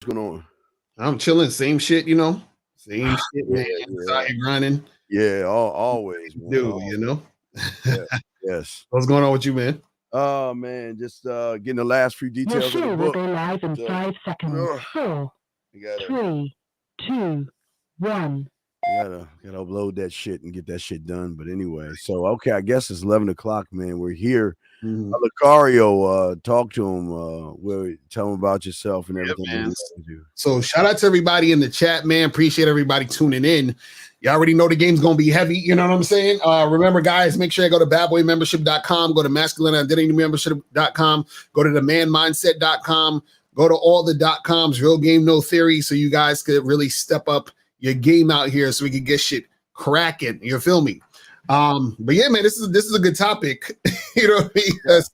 What's going on? I'm chilling, same shit, same shit, Yeah, man. yeah, Inside grinding, yeah. Always, man. do. Yeah, yes. What's going on with you, man? Oh man, just getting the last few Your details of the show will book. go live in So, 5 seconds. ugh, 4, you gotta, 3, 2, 1. gotta upload that shit and get that shit done. But anyway, so okay, I guess it's 11 o'clock, man. We're here. Mhm. Lucario, talk to him. Tell him about yourself and Yeah, everything that man. you like to do. So shout out to everybody in the chat, man. Appreciate everybody tuning in. You already know the game's gonna be heavy. You know what I'm saying? Remember, guys, make sure you go to badboymembership.com, go to masculineidentitymembership.com, go to themanmindset.com, go to all the .coms, real game, no theory, so you guys could really step up your game out here so we can get shit cracking. You feel me? But yeah, man, this is a good topic. You know what I mean? Because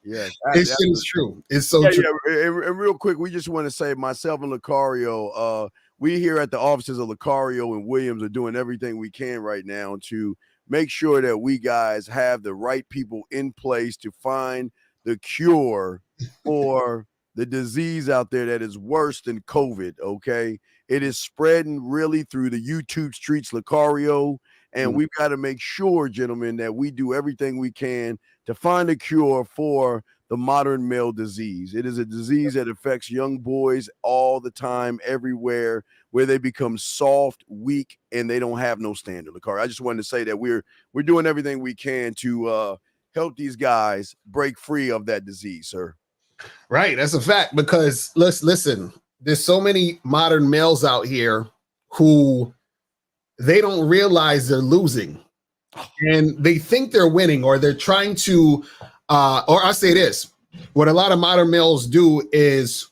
Yes, this shit is true. It's so true. And real quick, we just want to say myself and Lucario, we here at the offices of Lucario and Williams are doing everything we can right now to make sure that we guys have the right people in place to find the cure for the disease out there that is worse than COVID. Okay, it is spreading really through the YouTube streets, Lucario, and we've got to make sure, gentlemen, that we do everything we can to find a cure for the modern male disease. It is a disease that affects young boys all the time, everywhere, where they become soft, weak, and they don't have no standard. Lucario, I just wanted to say that we're doing everything we can to help these guys break free of that disease, sir. Right, that's a fact. Because listen, there's so many modern males out here who they don't realize they're losing, and they think they're winning, or they're trying to. Or I say this: what a lot of modern males do is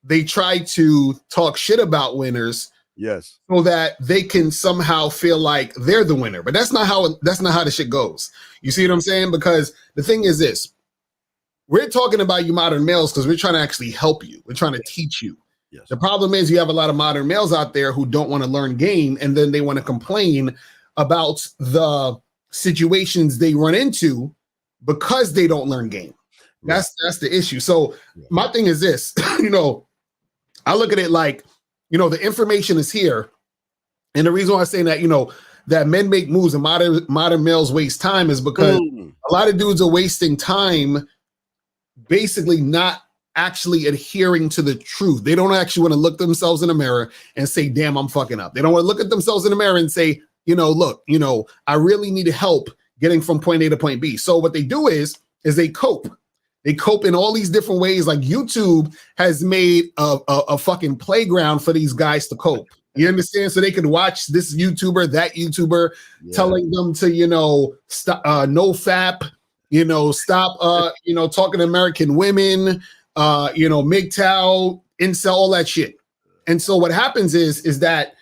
they try to talk shit about winners, yes, so that they can somehow feel like they're the winner. But that's not how the shit goes. You see what I'm saying? Because the thing is this. We're talking about you modern males because we're trying to actually help you. We're trying to teach you. yes. The problem is you have a lot of modern males out there who don't want to learn game, and then they want to complain about the situations they run into because they don't learn game. That's the issue. So my thing is this, I look at it like, the information is here. And the reason why I'm saying that, that men make moves and modern males waste time is because a lot of dudes are wasting time basically not actually adhering to the truth. They don't actually want to look themselves in the mirror and say, damn, I'm fucking up. They don't want to look at themselves in the mirror and say, look, I really need help getting from point A to point B. So what they do is they cope. They cope in all these different ways. Like YouTube has made a fucking playground for these guys to cope. You understand? So they can watch this YouTuber, that YouTuber, telling them to, stop, no fap, stop, talking to American women, MGTOW, incel, all that shit. And so what happens is that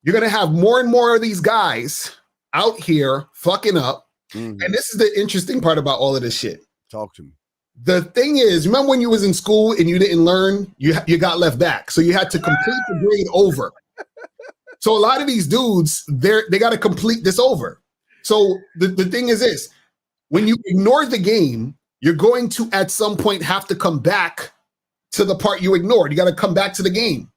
you're going to have more and more of these guys out here fucking up. And this is the interesting part about all of this shit. Talk to me. The thing is, remember when you was in school and you didn't learn, you got left back. So you had to complete the grade over. So a lot of these dudes, they got to complete this over. So the thing is this, when you ignore the game, you're going to at some point have to come back to the part you ignored. You got to come back to the game.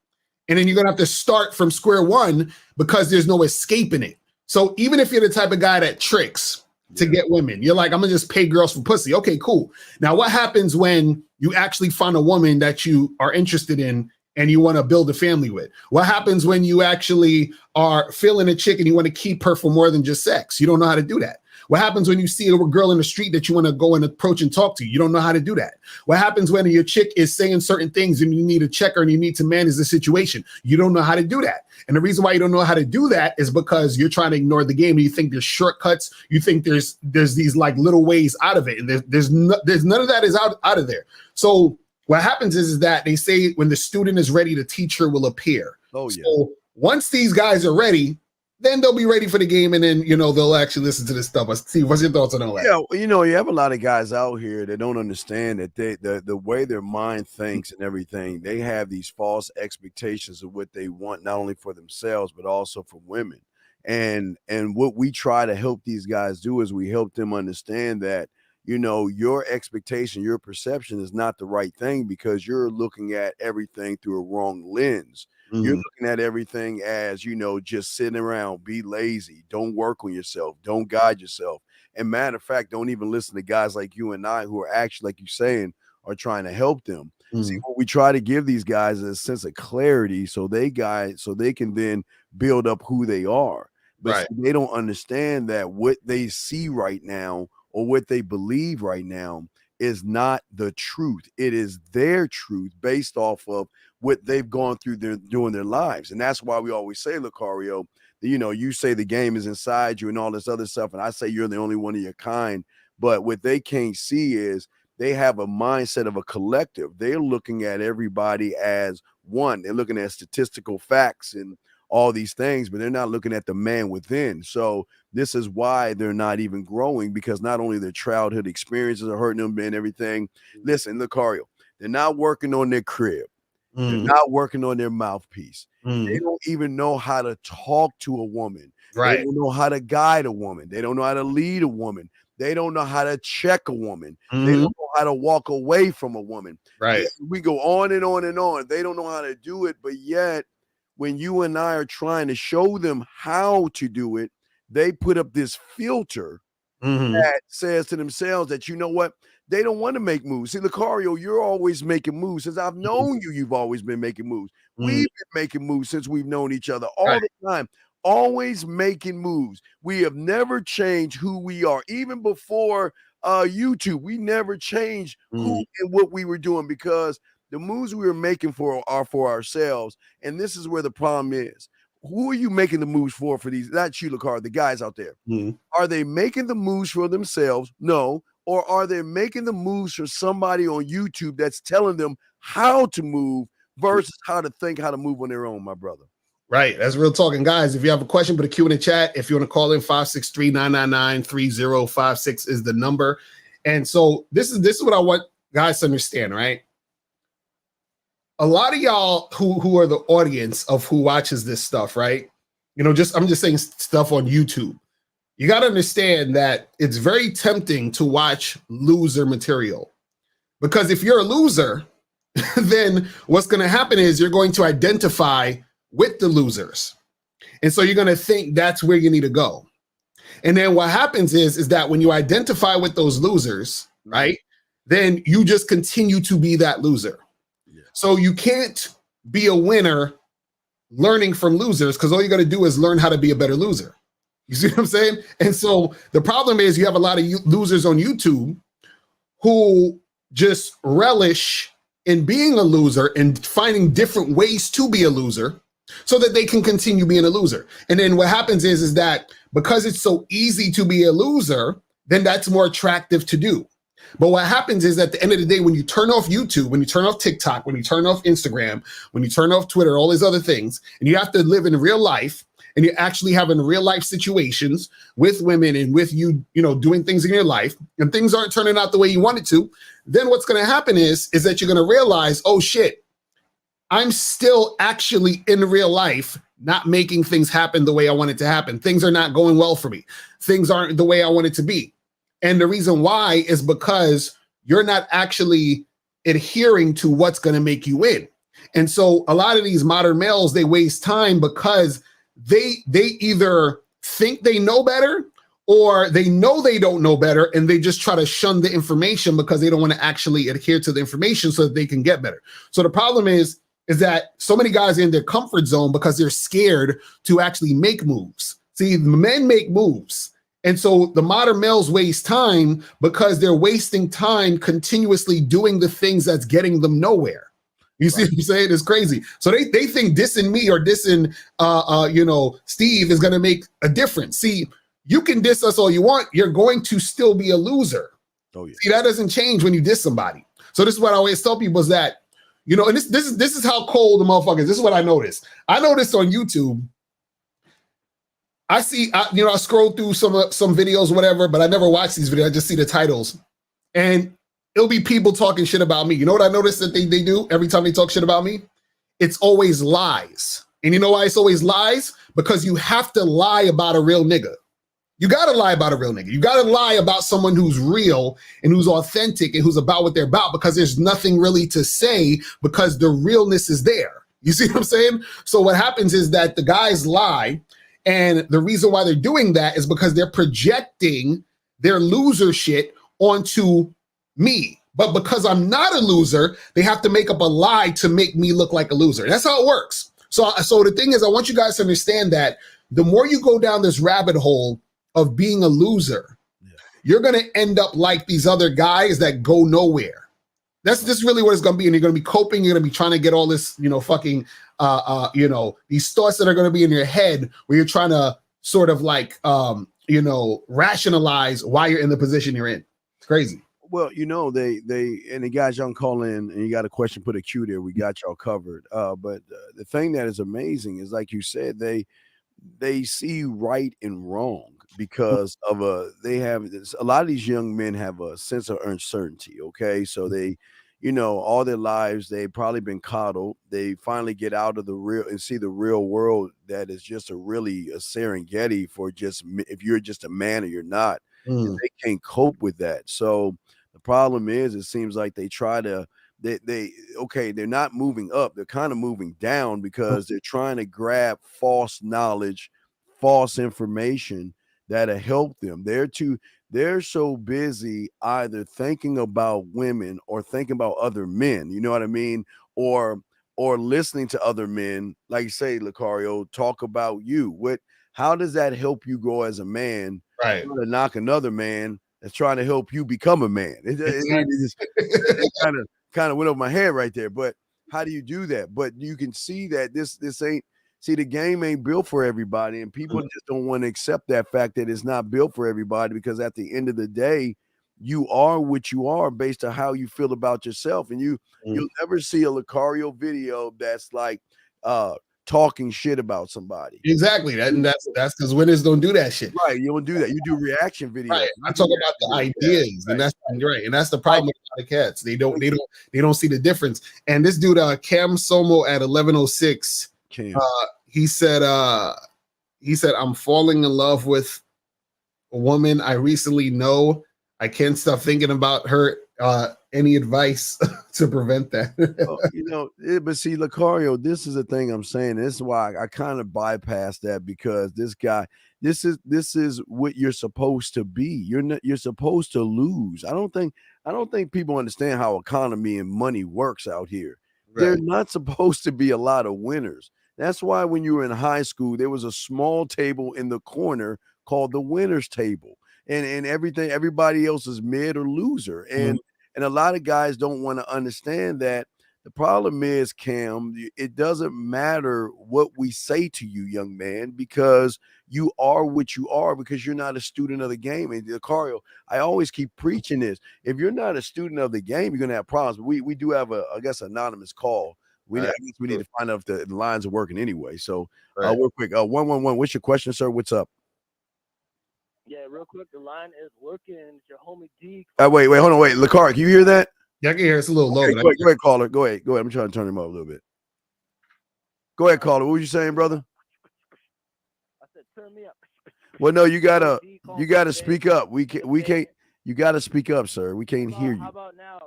And then you're going to have to start from square one because there's no escaping it. So even if you're the type of guy that tricks to get women, you're like, I'm going to just pay girls for pussy. Okay, cool. Now what happens when you actually find a woman that you are interested in and you want to build a family with? What happens when you actually are feeling a chick and you want to keep her for more than just sex? You don't know how to do that. What happens when you see a girl in the street that you want to go and approach and talk to? You don't know how to do that. What happens when your chick is saying certain things and you need to check her and you need to manage the situation? You don't know how to do that. And the reason why you don't know how to do that is because you're trying to ignore the game. And you think there's shortcuts. You think there's these like little ways out of it. And there's none of that is out of there. So what happens is that they say when the student is ready, the teacher will appear. Oh, yeah. So once these guys are ready, then they'll be ready for the game, and then they'll actually listen to this stuff. Steve, what's your thoughts on all that? Yeah, you have a lot of guys out here that don't understand that the way their mind thinks and everything, they have these false expectations of what they want, not only for themselves but also for women. And what we try to help these guys do is we help them understand that your expectation, your perception is not the right thing because you're looking at everything through a wrong lens. You're looking at everything as, just sitting around, be lazy, don't work on yourself, don't guide yourself. And matter of fact, don't even listen to guys like you and I who are actually, like you're saying, are trying to help them. See, what we try to give these guys is a sense of clarity so they can then build up who they are. But they don't understand that what they see right now or what they believe right now is not the truth. It is their truth based off of what they've gone through during their lives. And that's why we always say, Lucario, you say the game is inside you and all this other stuff. And I say you're the only one of your kind. But what they can't see is they have a mindset of a collective. They're looking at everybody as one. They're looking at statistical facts and all these things, but they're not looking at the man within. So this is why they're not even growing, because not only their childhood experiences are hurting them and everything. Listen, Lucario, they're not working on their crib. They're not working on their mouthpiece. They don't even know how to talk to a woman. They don't know how to guide a woman. They don't know how to lead a woman. They don't know how to check a woman. They don't know how to walk away from a woman. We go on and on and on. They don't know how to do it, but yet when you and I are trying to show them how to do it, they put up this filter that says to themselves that, you know what, they don't want to make moves. See, Lucario, you're always making moves. Since I've known you, you've always been making moves. We've been making moves since we've known each other all the time, always making moves. We have never changed who we are. Even before YouTube, we never changed who and what we were doing, because the moves we were making are for ourselves. And this is where the problem is. Who are you making the moves for these? Not you, Lucario, the guys out there. Are they making the moves for themselves? No. Or are they making the moves for somebody on YouTube that's telling them how to move versus how to think, how to move on their own, my brother? Right. That's real talking. Guys, if you have a question, put a Q in the chat. If you want to call in, 563-999-3056 is the number. And so this is what I want guys to understand, right? A lot of y'all who are the audience of who watches this stuff, right? I'm just saying stuff on YouTube. You got to understand that it's very tempting to watch loser material, because if you're a loser, then what's going to happen is you're going to identify with the losers. And so you're going to think that's where you need to go. And then what happens is that when you identify with those losers, right, then you just continue to be that loser. So you can't be a winner learning from losers, because all you got to do is learn how to be a better loser. You see what I'm saying? And so the problem is you have a lot of losers on YouTube who just relish in being a loser and finding different ways to be a loser so that they can continue being a loser. And then what happens is that because it's so easy to be a loser, then that's more attractive to do. But what happens is at the end of the day, when you turn off YouTube, when you turn off TikTok, when you turn off Instagram, when you turn off Twitter, all these other things, and you have to live in real life, and you're actually having real life situations with women and with you doing things in your life, and things aren't turning out the way you want it to, then what's going to happen is that you're going to realize, oh shit, I'm still actually in real life not making things happen the way I want it to happen. Things are not going well for me. Things aren't the way I want it to be. And the reason why is because you're not actually adhering to what's going to make you win. And so a lot of these modern males, they waste time because they either think they know better, or they know they don't know better, and they just try to shun the information because they don't want to actually adhere to the information so that they can get better. So the problem is that so many guys are in their comfort zone because they're scared to actually make moves. See, men make moves. And so the modern males waste time because they're wasting time continuously doing the things that's getting them nowhere. You see what I'm saying? It's crazy. So they think dissing me or dissing, Steve is going to make a difference. See, you can diss us all you want. You're going to still be a loser. Oh, yeah. See, that doesn't change when you diss somebody. So this is what I always tell people is that, and this is how cold the motherfuckers. This is what I noticed. I noticed on YouTube. I see, I scroll through some videos, whatever, but I never watch these videos. I just see the titles, and it'll be people talking shit about me. You know what I noticed that they do every time they talk shit about me? It's always lies. And you know why it's always lies? Because you have to lie about a real nigga. You got to lie about a real nigga. You got to lie about someone who's real and who's authentic and who's about what they're about, because there's nothing really to say because the realness is there. You see what I'm saying? So what happens is that the guys lie, and the reason why they're doing that is because they're projecting their loser shit onto me. But because I'm not a loser, they have to make up a lie to make me look like a loser. That's how it works. So the thing is, I want you guys to understand that the more you go down this rabbit hole of being a loser, you're going to end up like these other guys that go nowhere. That's just really what it's going to be. And you're going to be coping. You're going to be trying to get all this, fucking, these thoughts that are going to be in your head where you're trying to sort of like, rationalize why you're in the position you're in. It's crazy. Well, they and the guys y'all call in and you got a question, put a Q there. We got y'all covered. But the thing that is amazing is, like you said, they see right and wrong because of they have a lot of these young men have a sense of uncertainty. Okay, so they, all their lives they've probably been coddled. They finally get out of the real and see the real world that is just a Serengeti for just if you're just a man or you're not. And they can't cope with that. So the problem is, it seems like they try to. They're not moving up, they're kind of moving down because they're trying to grab false knowledge, false information that'll help them. They're so busy either thinking about women or thinking about other men, you know what I mean, or listening to other men, like you say, Lucario, talk about you. How does that help you grow as a man? Right. To knock another man that's trying to help you become a man. It kind of went over my head right there. But how do you do that? But you can see that this ain't, the game ain't built for everybody, and people just don't want to accept that fact that it's not built for everybody, because at the end of the day, you are what you are based on how you feel about yourself. And you'll never see a Lucario video that's like talking shit about somebody. Exactly. That's because winners don't do that shit. Right. You don't do that. You do reaction videos. Right. I talk about the ideas, and that's right. And that's the problem with a lot of cats. They don't see the difference. And this dude, Cam Somo at 1106, he said, I'm falling in love with a woman I recently know. I can't stop thinking about her. Any advice to prevent that? But see, Lucario, this is the thing I'm saying. This is why I kind of bypassed that, because this guy, this is what you're supposed to be. You're supposed to lose. I don't think people understand how economy and money works out here. Right. There's not supposed to be a lot of winners. That's why when you were in high school, there was a small table in the corner called the winners table. And everybody else is mid or loser. And a lot of guys don't want to understand that. The problem is, Cam, it doesn't matter what we say to you, young man, because you are what you are, because you're not a student of the game. And Lucario, I always keep preaching this. If you're not a student of the game, you're going to have problems. We do have I guess, anonymous call. I guess we need to find out if the lines are working anyway. So real quick, 111, what's your question, sir? What's up? Yeah, real quick, the line is working. It's your homie D. Wait, hold on, Lucario, can you hear that? Yeah, I can hear. It's a little low. Go ahead, caller. Go ahead. I'm trying to turn him up a little bit. Go ahead, caller. What were you saying, brother? I said, turn me up. Well, no, you gotta speak up. We can't. You gotta speak up, sir. We can't hear you. How about now?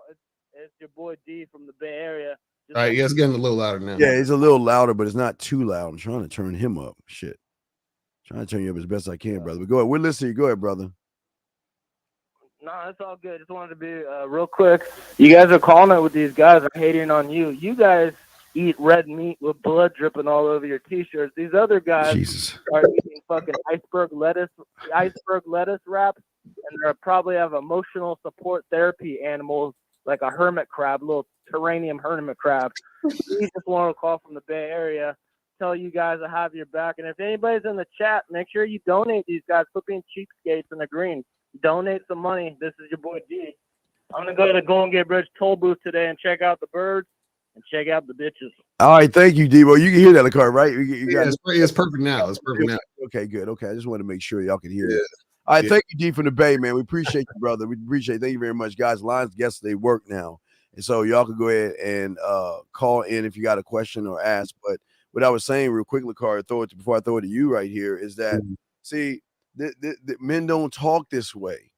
It's your boy D from the Bay Area. All right, yeah, it's getting a little louder now. Yeah, it's a little louder, but it's not too loud. I'm trying to turn him up. Shit. Trying to turn you up as best I can, brother. But go ahead. We're listening. Go ahead, brother. No, it's all good. Just wanted to be real quick. You guys are calling it with these guys are hating on you. You guys eat red meat with blood dripping all over your t-shirts. These other guys are eating fucking iceberg lettuce wraps, and they probably have emotional support therapy animals like a hermit crab, little terranium hermit crab. We just want to call from the Bay Area. Tell you guys I have your back, and if anybody's in the chat, make sure you donate these guys. Quit being cheapskates in the green. Donate some money. This is your boy D. I'm gonna go to the Golden Gate Bridge toll booth today and check out the birds and check out the bitches. All right, thank you, Debo. You can hear that, Lucario, right? It's perfect now. It's perfect now. Okay, good. Okay, I just want to make sure y'all can hear it. All right, thank you, D from the Bay, man. We appreciate you, brother. We appreciate it. Thank you very much, guys. Lines, guess they work now, and so y'all can go ahead and call in if you got a question or ask. But what I was saying real quick, Lucario, before I throw it to you right here is that see, men don't talk this way.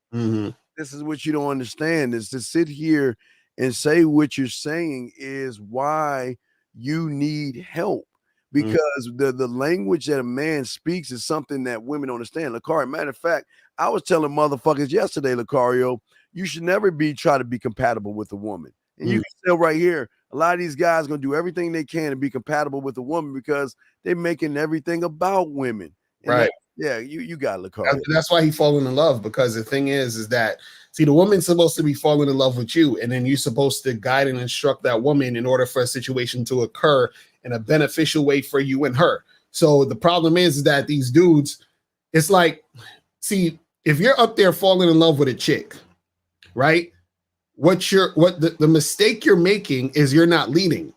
This is what you don't understand, is to sit here and say what you're saying is why you need help, because the language that a man speaks is something that women don't understand. Lucario, matter of fact, I was telling motherfuckers yesterday, Lucario, you should never try to be compatible with a woman. And you can tell right here, a lot of these guys gonna do everything they can to be compatible with a woman because they're making everything about women. And Right. yeah, you got Lucario. That's why he's falling in love, because the thing is that, see, the woman's supposed to be falling in love with you, and then you're supposed to guide and instruct that woman in order for a situation to occur in a beneficial way for you and her. So the problem is that these dudes, it's like, see, if you're up there falling in love with a chick, right? The mistake you're making is you're not leading,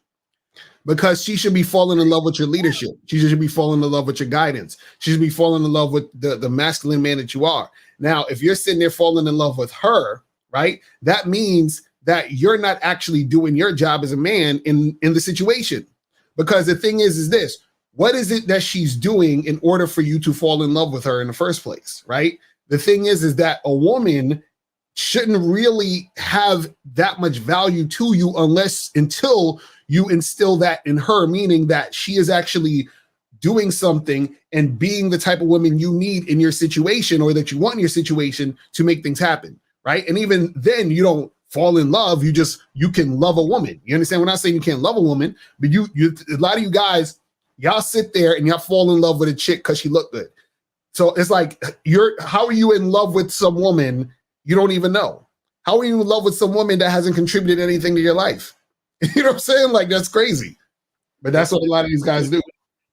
because she should be falling in love with your leadership. She should be falling in love with your guidance. She should be falling in love with the masculine man that you are. Now, if you're sitting there falling in love with her, right, that means that you're not actually doing your job as a man in the situation. Because the thing is this, what is it that she's doing in order for you to fall in love with her in the first place, right? The thing is that a woman shouldn't really have that much value to you until you instill that in her, meaning that she is actually doing something and being the type of woman you need in your situation, or that you want in your situation to make things happen, right? And even then, you don't fall in love. You can love a woman. You understand? We're not saying you can't love a woman, but a lot of you guys, y'all sit there and y'all fall in love with a chick because she looked good. So it's like, how are you in love with some woman you don't even know? How are you in love with some woman that hasn't contributed anything to your life? You know what I'm saying? Like, that's crazy. But that's what a lot of these guys do.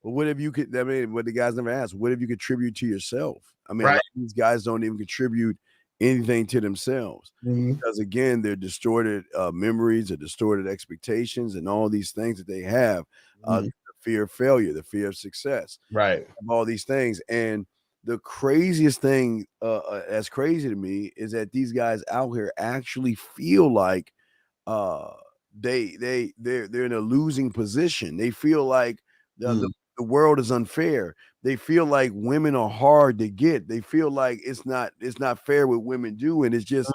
Well, what if you could, I mean, what the guys never ask, what if you contribute to yourself? I mean, Right. a lot of these guys don't even contribute anything to themselves, because again, they're distorted memories, or distorted expectations, and all these things that they have, the fear of failure, the fear of success, right? All these things. And the craziest thing that's crazy to me is that these guys out here actually feel like they're in a losing position. They feel like the world is unfair. They feel like women are hard to get. They feel like it's not fair what women do, and it's just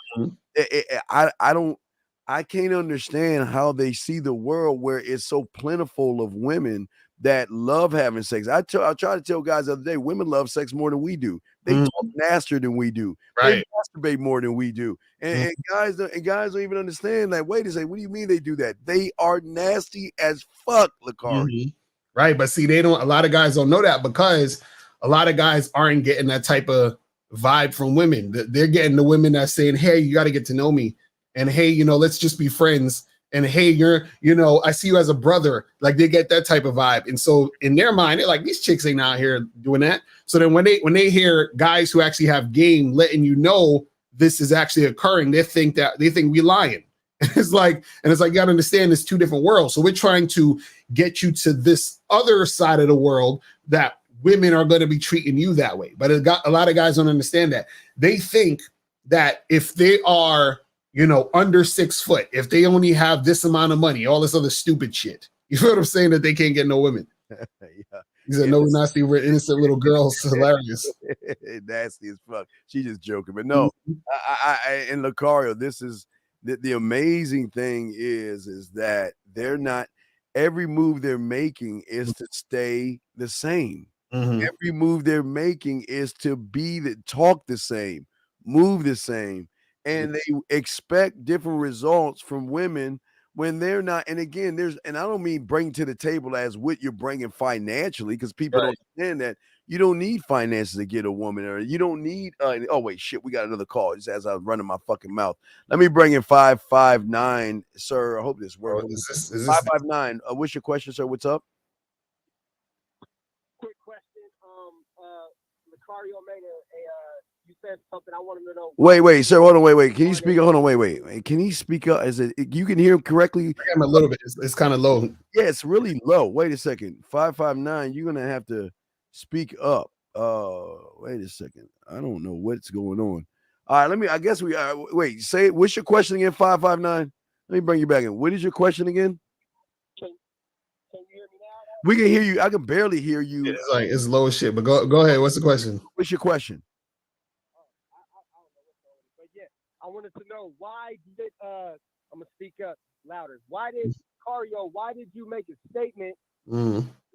I can't understand how they see the world where it's so plentiful of women that love having sex. I try to tell guys the other day, women love sex more than we do. They talk nastier than we do. Right. They masturbate more than we do. And guys don't even understand that. Wait a second, what do you mean they do that? They are nasty as fuck, Lucario. Right. But see, a lot of guys don't know that, because a lot of guys aren't getting that type of vibe from women. They're getting the women that's saying, hey, you got to get to know me. And hey, let's just be friends. And hey, I see you as a brother. Like, they get that type of vibe. And so in their mind, they're like, these chicks ain't out here doing that. So then when they hear guys who actually have game letting you know this is actually occurring, they think we lying. It's like, you gotta understand, it's two different worlds. So we're trying to get you to this other side of the world that women are going to be treating you that way. But a lot of guys don't understand that. They think that if they are, under 6 foot, if they only have this amount of money, all this other stupid shit, you know what I'm saying, that they can't get no women. Yeah. He said, no, we're not seeing innocent little girls. Hilarious. Nasty as fuck. She's just joking. But no, I in Lucario, this is the amazing thing is that they're not, every move they're making is to stay the same. Every move they're making is to talk the same, move the same. And they expect different results from women when they're not. And again, and I don't mean bring to the table as what you're bringing financially, because people don't understand that you don't need finances to get a woman, or you don't need. Oh wait, shit, we got another call. Just as I was running my fucking mouth, let me bring in 559, sir. I hope this works. Is this 559. What's your question, sir? What's up? Quick question. Lucario made you said something. I want to know. Wait, sir. Hold on. Wait. Can you speak? Hold on. Wait. Can he speak up? Is it you can hear him correctly? I am a little bit. It's kind of low. Yeah, it's really low. Wait a second. 559. You're gonna have to speak up. Wait a second. I don't know what's going on. All right. I guess we. Wait. Say it. What's your question again? 559. Let me bring you back in. What is your question again? Can you hear me now? We can hear you. I can barely hear you. It's low as shit. But go ahead. What's the question? What's your question? wanted to know why did I'm gonna speak up louder. Why did Cario? Why did you make a statement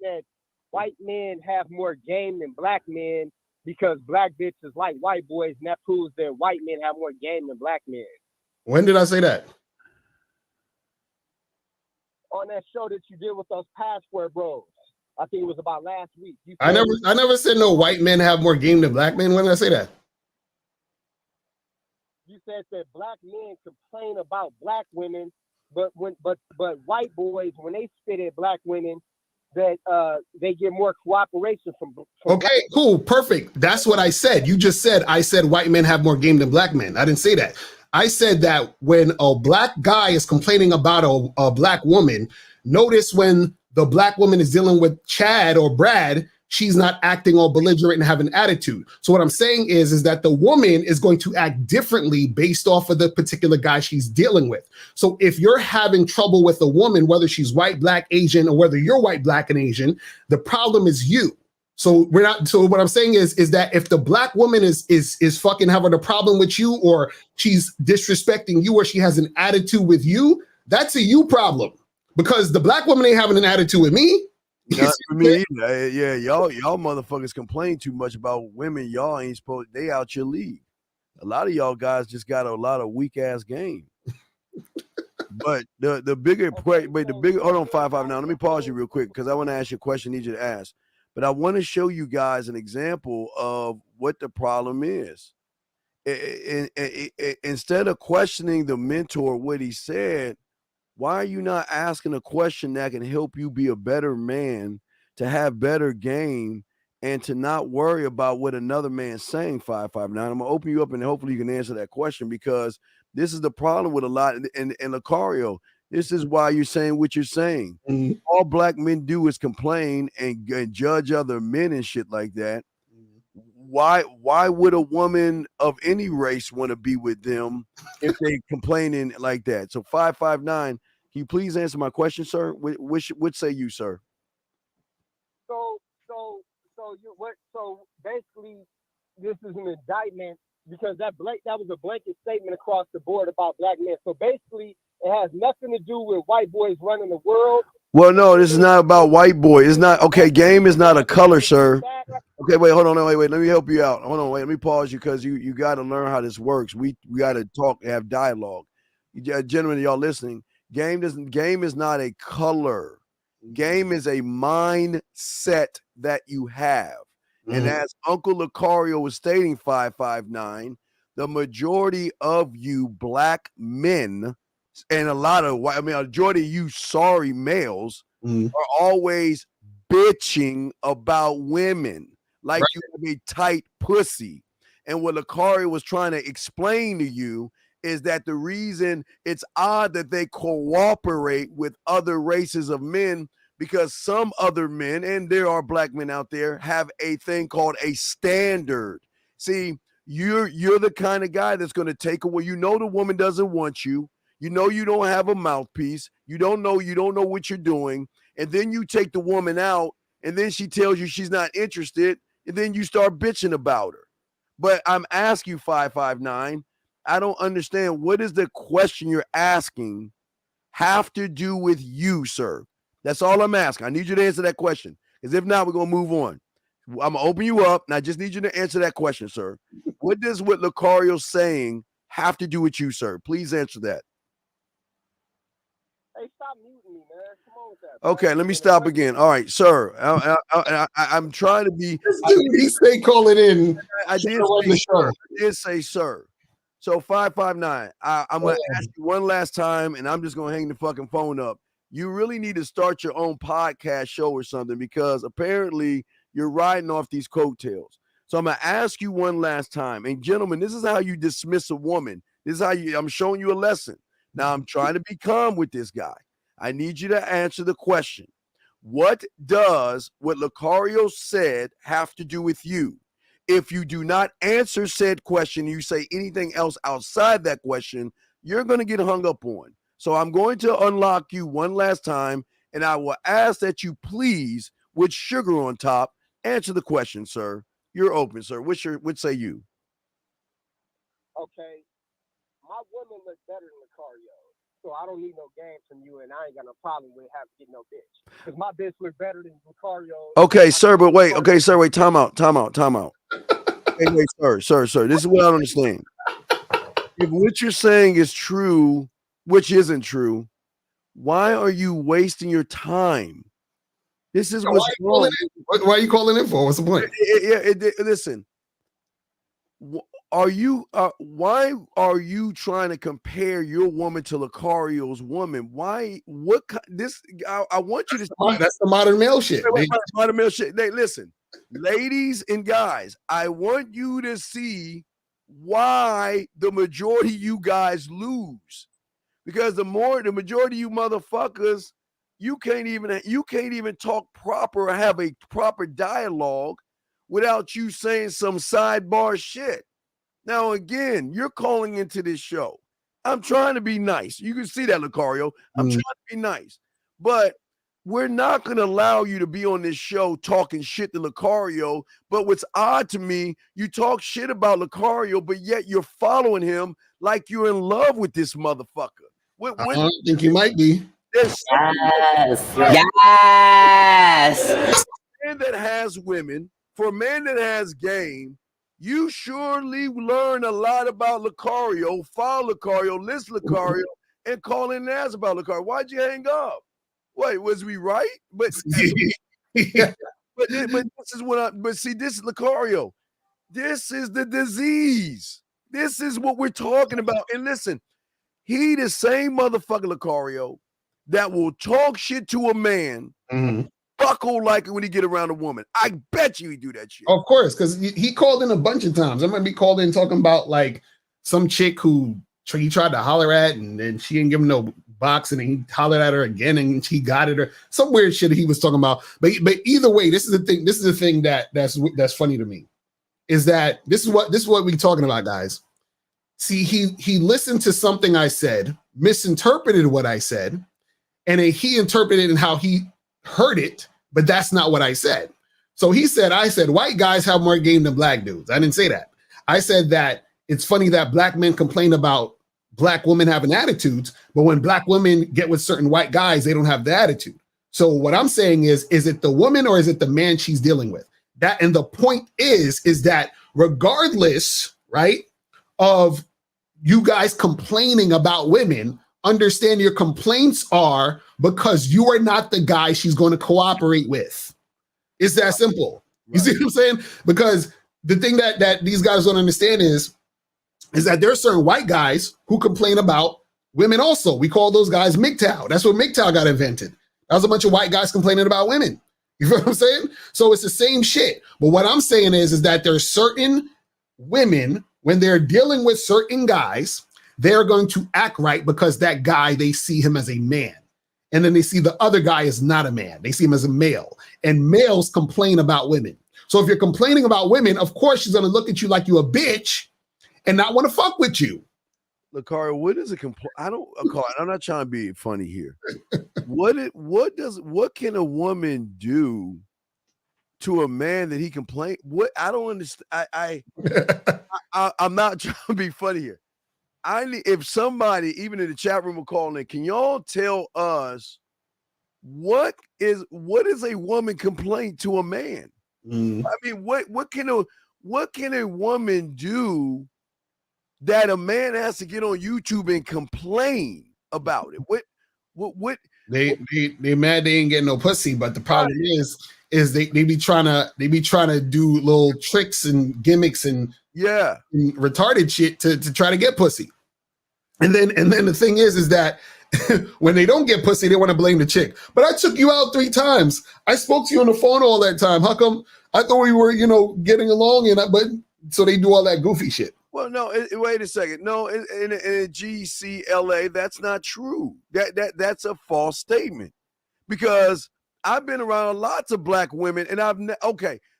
that white men have more game than black men because black bitches like white boys, and that proves that white men have more game than black men? When did I say that? On that show that you did with those password bros. I think it was about last week. You I never said no white men have more game than black men. When did I say that? You said that black men complain about black women, but white boys, when they spit at black women, that they get more cooperation from Okay, cool, perfect. That's what I said. You just said I said white men have more game than black men. I didn't say that. I said that when a black guy is complaining about a black woman, notice when the black woman is dealing with Chad or Brad, she's not acting all belligerent and having attitude. So what I'm saying is that the woman is going to act differently based off of the particular guy she's dealing with. So if you're having trouble with a woman, whether she's white, black, Asian, or whether you're white, black, and Asian, the problem is you. So we're not. So what I'm saying is that if the black woman is fucking having a problem with you, or she's disrespecting you, or she has an attitude with you, that's a you problem. Because the black woman ain't having an attitude with me. Not for me either. Yeah, y'all motherfuckers complain too much about women. Y'all ain't supposed. They out your league. A lot of y'all guys just got a lot of weak ass game. But the bigger point, but the bigger. Hold on, 5 now. Let me pause you real quick because I want to ask you a question. I need you to ask. But I want to show you guys an example of what the problem is. Instead of questioning the mentor what he said, why are you not asking a question that can help you be a better man, to have better game, and to not worry about what another man's saying? 559. I'm gonna open you up and hopefully you can answer that question, because this is the problem with a lot. And Lucario, this is why you're saying what you're saying. Mhm. All black men do is complain and judge other men and shit like that. Why would a woman of any race want to be with them if they complaining like that? So 559, can you please answer my question, sir? What say you, sir? So basically this is an indictment because that was a blanket statement across the board about black men. So basically it has nothing to do with white boys running the world. Well, no, this is not about white boy. It's not okay. Game is not a color, sir. Okay, wait, hold on, wait. Let me help you out. Hold on, wait. Let me pause you because you got to learn how this works. We got to talk, have dialogue. Gentlemen, y'all listening? Game is not a color. Game is a mindset that you have. And as Uncle Lucario was stating, 559, the majority of you black men and a lot of white, majority of you sorry males are always bitching about women like you have a tight pussy. And what Lucario was trying to explain to you is that the reason it's odd that they cooperate with other races of men, because some other men, and there are black men out there, have a thing called a standard. See, you're the kind of guy that's going to take away. You know the woman doesn't want you. You know you don't have a mouthpiece. You don't know what you're doing. And then you take the woman out, and then she tells you she's not interested, and then you start bitching about her. But I'm asking you, 559, I don't understand. What is the question you're asking have to do with you, sir? That's all I'm asking. I need you to answer that question, because if not, we're going to move on. I'm going to open you up, and I just need you to answer that question, sir. What does what Lucario's saying have to do with you, sir? Please answer that. Hey, stop muting me, man. Come on with that. Okay, let me stop again. All right, sir. I'm trying to be. This dude, he stay calling in. I did say, sir. So 559. I'm going to ask you one last time, and I'm just going to hang the fucking phone up. You really need to start your own podcast show or something, because apparently you're riding off these coattails. So I'm going to ask you one last time. And gentlemen, this is how you dismiss a woman. This is how I'm showing you a lesson. Now I'm trying to be calm with this guy. I need you to answer the question. What does what Lucario said have to do with you? If you do not answer said question, you say anything else outside that question, you're going to get hung up on. So I'm going to unlock you one last time, and I will ask that you please, with sugar on top, answer the question, sir. You're open, sir. What say you? Okay. my woman looks better than Lucario. So I don't need no games from you, and I ain't got no problem with having to get no bitch. Because my bitch look better than Lucario. Okay, sir, but wait. Okay, sir, wait. Time out. Hey, wait, sir. This is what I don't understand. If what you're saying is true, which isn't true, why are you wasting your time? This is what's wrong. Why are you calling in for? What's the point? Listen, why are you trying to compare your woman to Lucario's woman? Why? What? I want you to. That's the modern male shit. Modern male shit. Hey, listen, ladies and guys, I want you to see why the majority of you guys lose, because the majority of you motherfuckers, you can't even talk proper or have a proper dialogue without you saying some sidebar shit. Now, again, you're calling into this show. I'm trying to be nice. You can see that, Lucario. I'm trying to be nice. But we're not going to allow you to be on this show talking shit to Lucario. But what's odd to me, you talk shit about Lucario, but yet you're following him like you're in love with this motherfucker. I think you might be. Yes. For a man that has women, for a man that has game, you surely learn a lot about Lucario, follow Lucario, listen to Lucario, and call in and ask about Lucario. Why'd you hang up? Wait, was we right? But Yeah. but this is this is Lucario. This is the disease. This is what we're talking about. And listen, he the same motherfucker, Lucario, that will talk shit to a man, buckle like it when he get around a woman. I bet you he do that shit. Of course, because he called in a bunch of times. I might be called in talking about like some chick who he tried to holler at, and then she didn't give him no box, and then he hollered at her again, and he got it, or some weird shit he was talking about. But either way, this is the thing. This is the thing that's funny to me, is that this is what we're talking about, guys. See, he listened to something I said, misinterpreted what I said, and then he interpreted in how he heard it, but that's not what I said. So I said, white guys have more game than black dudes. I didn't say that. I said that it's funny that black men complain about black women having attitudes, but when black women get with certain white guys, they don't have the attitude. So what I'm saying is it the woman or is it the man she's dealing with? That, and the point is that regardless, right, of you guys complaining about women, understand your complaints are because you are not the guy she's going to cooperate with. It's that simple. You see what I'm saying? Because the thing that these guys don't understand is that there are certain white guys who complain about women also. We call those guys MGTOW. That's what MGTOW got invented. That was a bunch of white guys complaining about women. You know what I'm saying? So it's the same shit. But what I'm saying is that there are certain women, when they're dealing with certain guys, they're going to act right because that guy, they see him as a man. And then they see the other guy is not a man. They see him as a male. And males complain about women. So if you're complaining about women, of course she's going to look at you like you a bitch and not want to fuck with you. Lucario, what is a complaint? I'm not trying to be funny here. What can a woman do to a man that he complain? What I don't understand. I'm not trying to be funny here. If somebody, even in the chat room, will call in, can y'all tell us what is a woman complaint to a man? I mean, what can a woman do that a man has to get on YouTube and complain about it? What they mad they ain't getting no pussy, but the problem is they be trying to do little tricks and gimmicks and retarded shit to try to get pussy. And then the thing is that when they don't get pussy, they want to blame the chick. But I took you out 3 times. I spoke to you on the phone all that time. How come? I thought we were, getting along, but so they do all that goofy shit. Well, no, wait a second. No, in GCLA, that's not true. That's a false statement, because I've been around lots of black women, and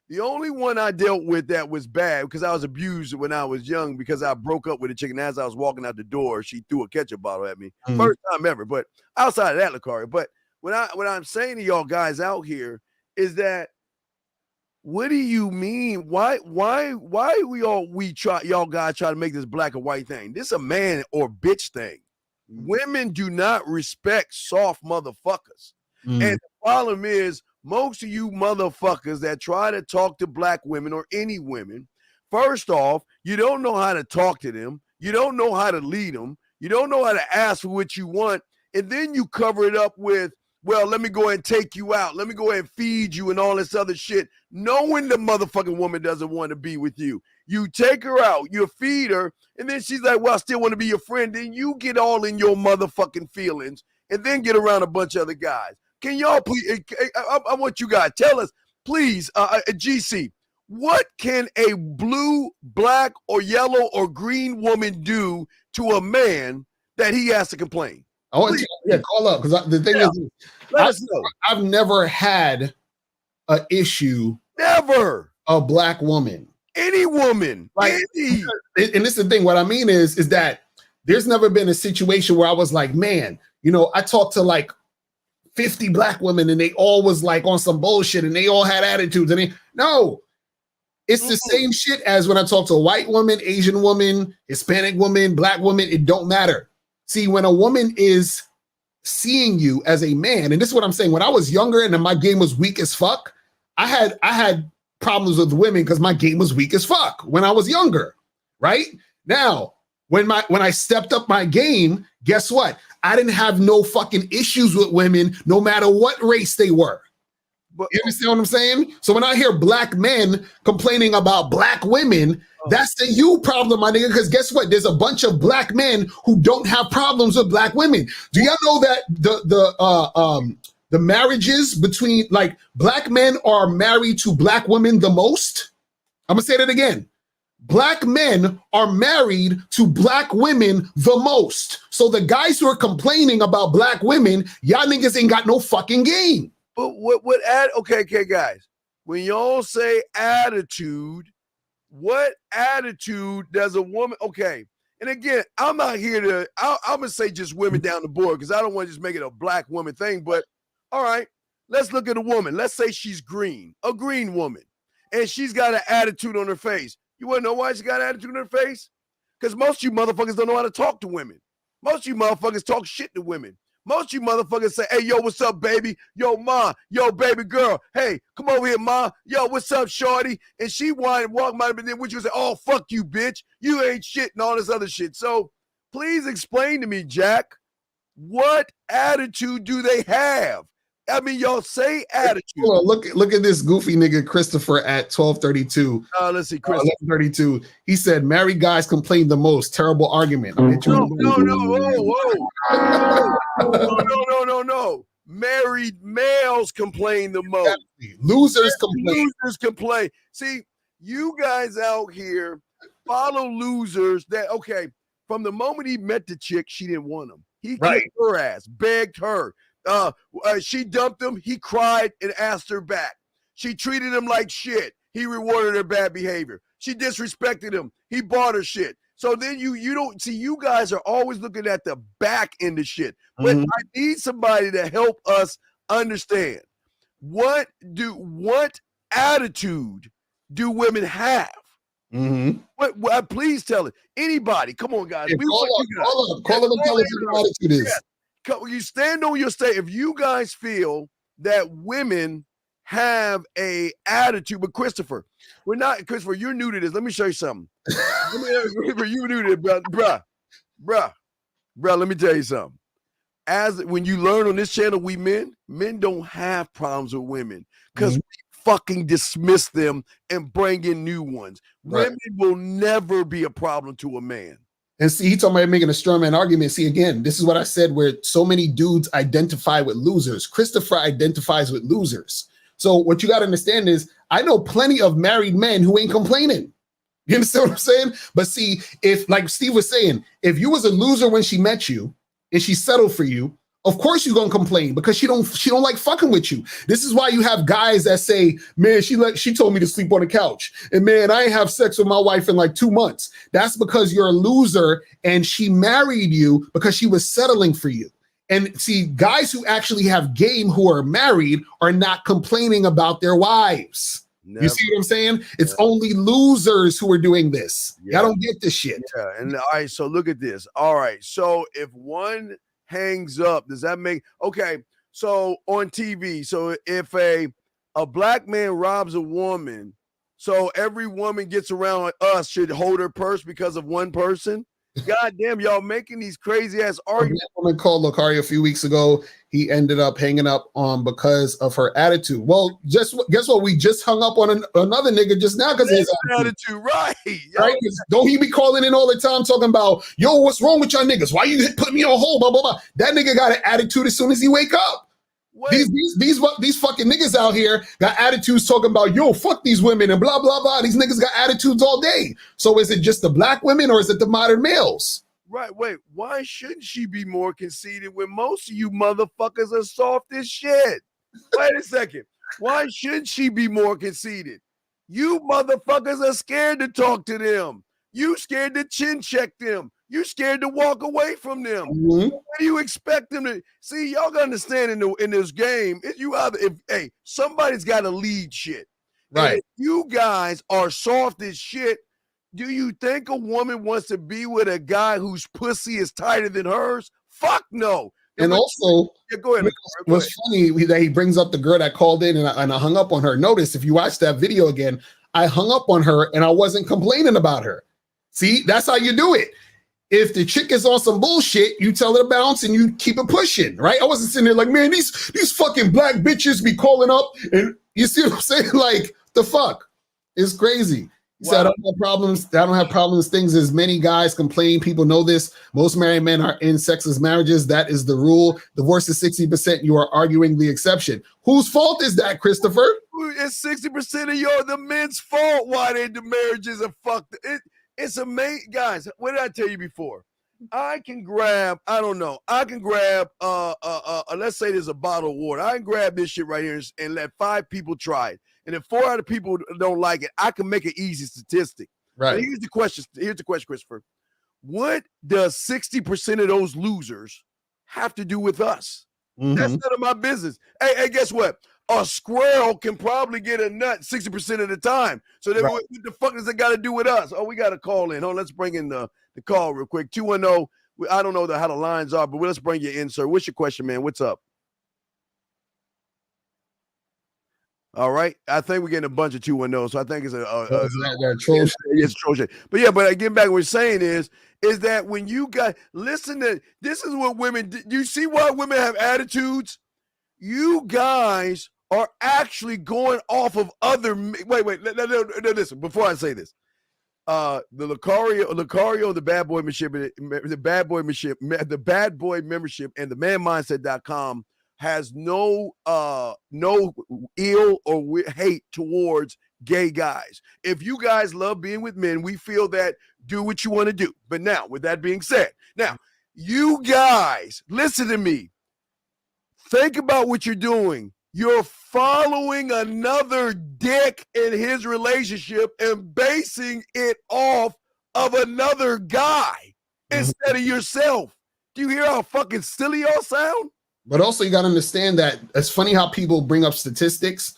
the only one I dealt with that was bad because I was abused when I was young because I broke up with a chick, and as I was walking out the door, she threw a ketchup bottle at me. First time ever. But outside of that, Lucario. But what I'm saying to y'all guys out here is that What do you mean? Why y'all guys try to make this black or white thing? This a man or bitch thing. Women do not respect soft motherfuckers. And the problem is most of you motherfuckers that try to talk to black women or any women, first off, you don't know how to talk to them. You don't know how to lead them. You don't know how to ask for what you want. And then you cover it up with, well, let me go ahead and take you out. Let me go ahead and feed you and all this other shit. Knowing the motherfucking woman doesn't want to be with you. You take her out, you feed her, and then she's like, well, I still want to be your friend. Then you get all in your motherfucking feelings and then get around a bunch of other guys. Can y'all please, I want you guys, tell us, please, GC, what can a blue, black, or yellow, or green woman do to a man that he has to complain? I want to call up because the thing is, let us know. I've never had an issue. Never. A black woman. Any woman. Like, any. And this is the thing. What I mean is that there's never been a situation where I was like, man, you know, I talked to like 50 black women and they all was like on some bullshit and they all had attitudes. And no, it's the same shit as when I talk to a white woman, Asian woman, Hispanic woman, black woman. It don't matter. See, when a woman is seeing you as a man, and this is what I'm saying, when I was younger and my game was weak as fuck, I had problems with women because my game was weak as fuck when I was younger, right? Now, when I stepped up my game, guess what? I didn't have no fucking issues with women, no matter what race they were. But you understand what I'm saying? So when I hear black men complaining about black women, that's the you problem, my nigga. Because guess what? There's a bunch of black men who don't have problems with black women. Do y'all know that the marriages between like black men are married to black women the most? I'm gonna say that again. Black men are married to black women the most. So the guys who are complaining about black women, y'all niggas ain't got no fucking game. But okay, guys. When y'all say attitude, what attitude does a woman? Okay, and again, I'm not here to. I'm gonna say just women down the board because I don't want to just make it a black woman thing. But all right, let's look at a woman. Let's say she's green, a green woman, and she's got an attitude on her face. You want to know why she got an attitude on her face? Because most of you motherfuckers don't know how to talk to women. Most of you motherfuckers talk shit to women. Most of you motherfuckers say, hey, yo, what's up, baby? Yo, ma, yo, baby girl. Hey, come over here, ma. Yo, what's up, shorty? And she wanted to walk my, but then would you say, oh, fuck you, bitch. You ain't shit and all this other shit. So please explain to me, Jack, what attitude do they have? I mean, y'all say attitude. Hold on, look at this goofy nigga Christopher at 1232. Let's see, Christopher. 1132. He said, married guys complain the most. Terrible argument. No. No. Married males complain the most. Exactly. Losers complain. See, you guys out here follow losers that, okay, from the moment he met the chick, she didn't want him. He kicked her ass, begged her. She dumped him. He cried and asked her back. She treated him like shit. He rewarded her bad behavior. She disrespected him. He bought her shit. So then you don't see, you guys are always looking at the back end of shit. But I need somebody to help us understand what attitude do women have? What please tell it. Anybody, come on, guys. Yeah, call them and tell us what attitude is. You stand on your state. If you guys feel that women have a attitude, but Christopher, you're new to this. Let me show you something. You new to this, bruh. Let me tell you something. When you learn on this channel, men don't have problems with women because we fucking dismiss them and bring in new ones. Right. Women will never be a problem to a man. And see, he told me making a straw man argument. See, again, this is what I said, where so many dudes identify with losers. Christopher identifies with losers. So what you got to understand is I know plenty of married men who ain't complaining. You understand what I'm saying? But see, if, like Steve was saying, if you was a loser when she met you and she settled for you, of course you're gonna complain because she don't like fucking with you. This is why you have guys that say, man, she told me to sleep on the couch. And man, I ain't have sex with my wife in like 2 months. That's because you're a loser and she married you because she was settling for you. And see, guys who actually have game who are married are not complaining about their wives. You see what I'm saying? It's only losers who are doing this. Yeah. Y'all don't get this shit. Yeah, and all right, so look at this. All right, so if one hangs up, does that make okay? So on TV, so if a black man robs a woman, so every woman gets around us should hold her purse because of one person. God damn, y'all making these crazy ass arguments. A woman called Lucario a few weeks ago. He ended up hanging up on because of her attitude. Well, guess what? We just hung up on another nigga just now because of his attitude, right? Right? Don't he be calling in all the time talking about, yo, what's wrong with y'all niggas? Why you put me on hold? Blah blah blah. That nigga got an attitude as soon as he wake up. These fucking niggas out here got attitudes talking about, yo, fuck these women and blah, blah, blah. These niggas got attitudes all day. So is it just the black women or is it the modern males? Right. Wait, why shouldn't she be more conceited when most of you motherfuckers are soft as shit? Wait a second. Why shouldn't she be more conceited? You motherfuckers are scared to talk to them. You scared to chin check them. You scared to walk away from them. Mm-hmm. What do you expect them to see? Y'all gotta understand in this game, somebody's got to lead shit. Right. And if you guys are soft as shit, do you think a woman wants to be with a guy whose pussy is tighter than hers? Fuck no. And also, go ahead. What's funny that he brings up the girl that called in and I hung up on her. Notice if you watch that video again, I hung up on her and I wasn't complaining about her. See, that's how you do it. If the chick is on some bullshit, you tell her to bounce and you keep it pushing, right? I wasn't sitting there like, man, these fucking black bitches be calling up and you see what I'm saying? Like, the fuck? It's crazy. He said, I don't have problems. I don't have problems. Things as many guys complain. People know this. Most married men are in sexless marriages. That is the rule. Divorce is 60%. You are arguing the exception. Whose fault is that, Christopher? It's 60% of the men's fault why the marriages are fucked. It's amazing, guys. What did I tell you before? I can grab, let's say there's a bottle of water. I can grab this shit right here and let 5 people try it. And if 4 other people don't like it, I can make an easy statistic. Right. But here's the question, Christopher. What does 60% of those losers have to do with us? Mm-hmm. That's none of my business. Hey, guess what? A squirrel can probably get a nut 60% of the time. So then what the fuck does it got to do with us? Oh, we got to call in. Oh, let's bring in the call real quick. 210. I don't know how the lines are, but let's bring you in, sir. What's your question, man? What's up? All right. I think we're getting a bunch of 210. So I think it's it's troll shit. But yeah, but getting back to what we're saying is that when you guys listen to this is what women do. You see why women have attitudes? You guys are actually going off of other. Wait. Listen. Before I say this, the Lucario, the bad boy membership, the bad boy membership, and the manmindset.com has no ill or hate towards gay guys. If you guys love being with men, we feel that do what you want to do. But now, with that being said, now you guys listen to me. Think about what you're doing. You're following another dick in his relationship and basing it off of another guy instead of yourself. Do you hear how fucking silly y'all sound? But also you got to understand that it's funny how people bring up statistics.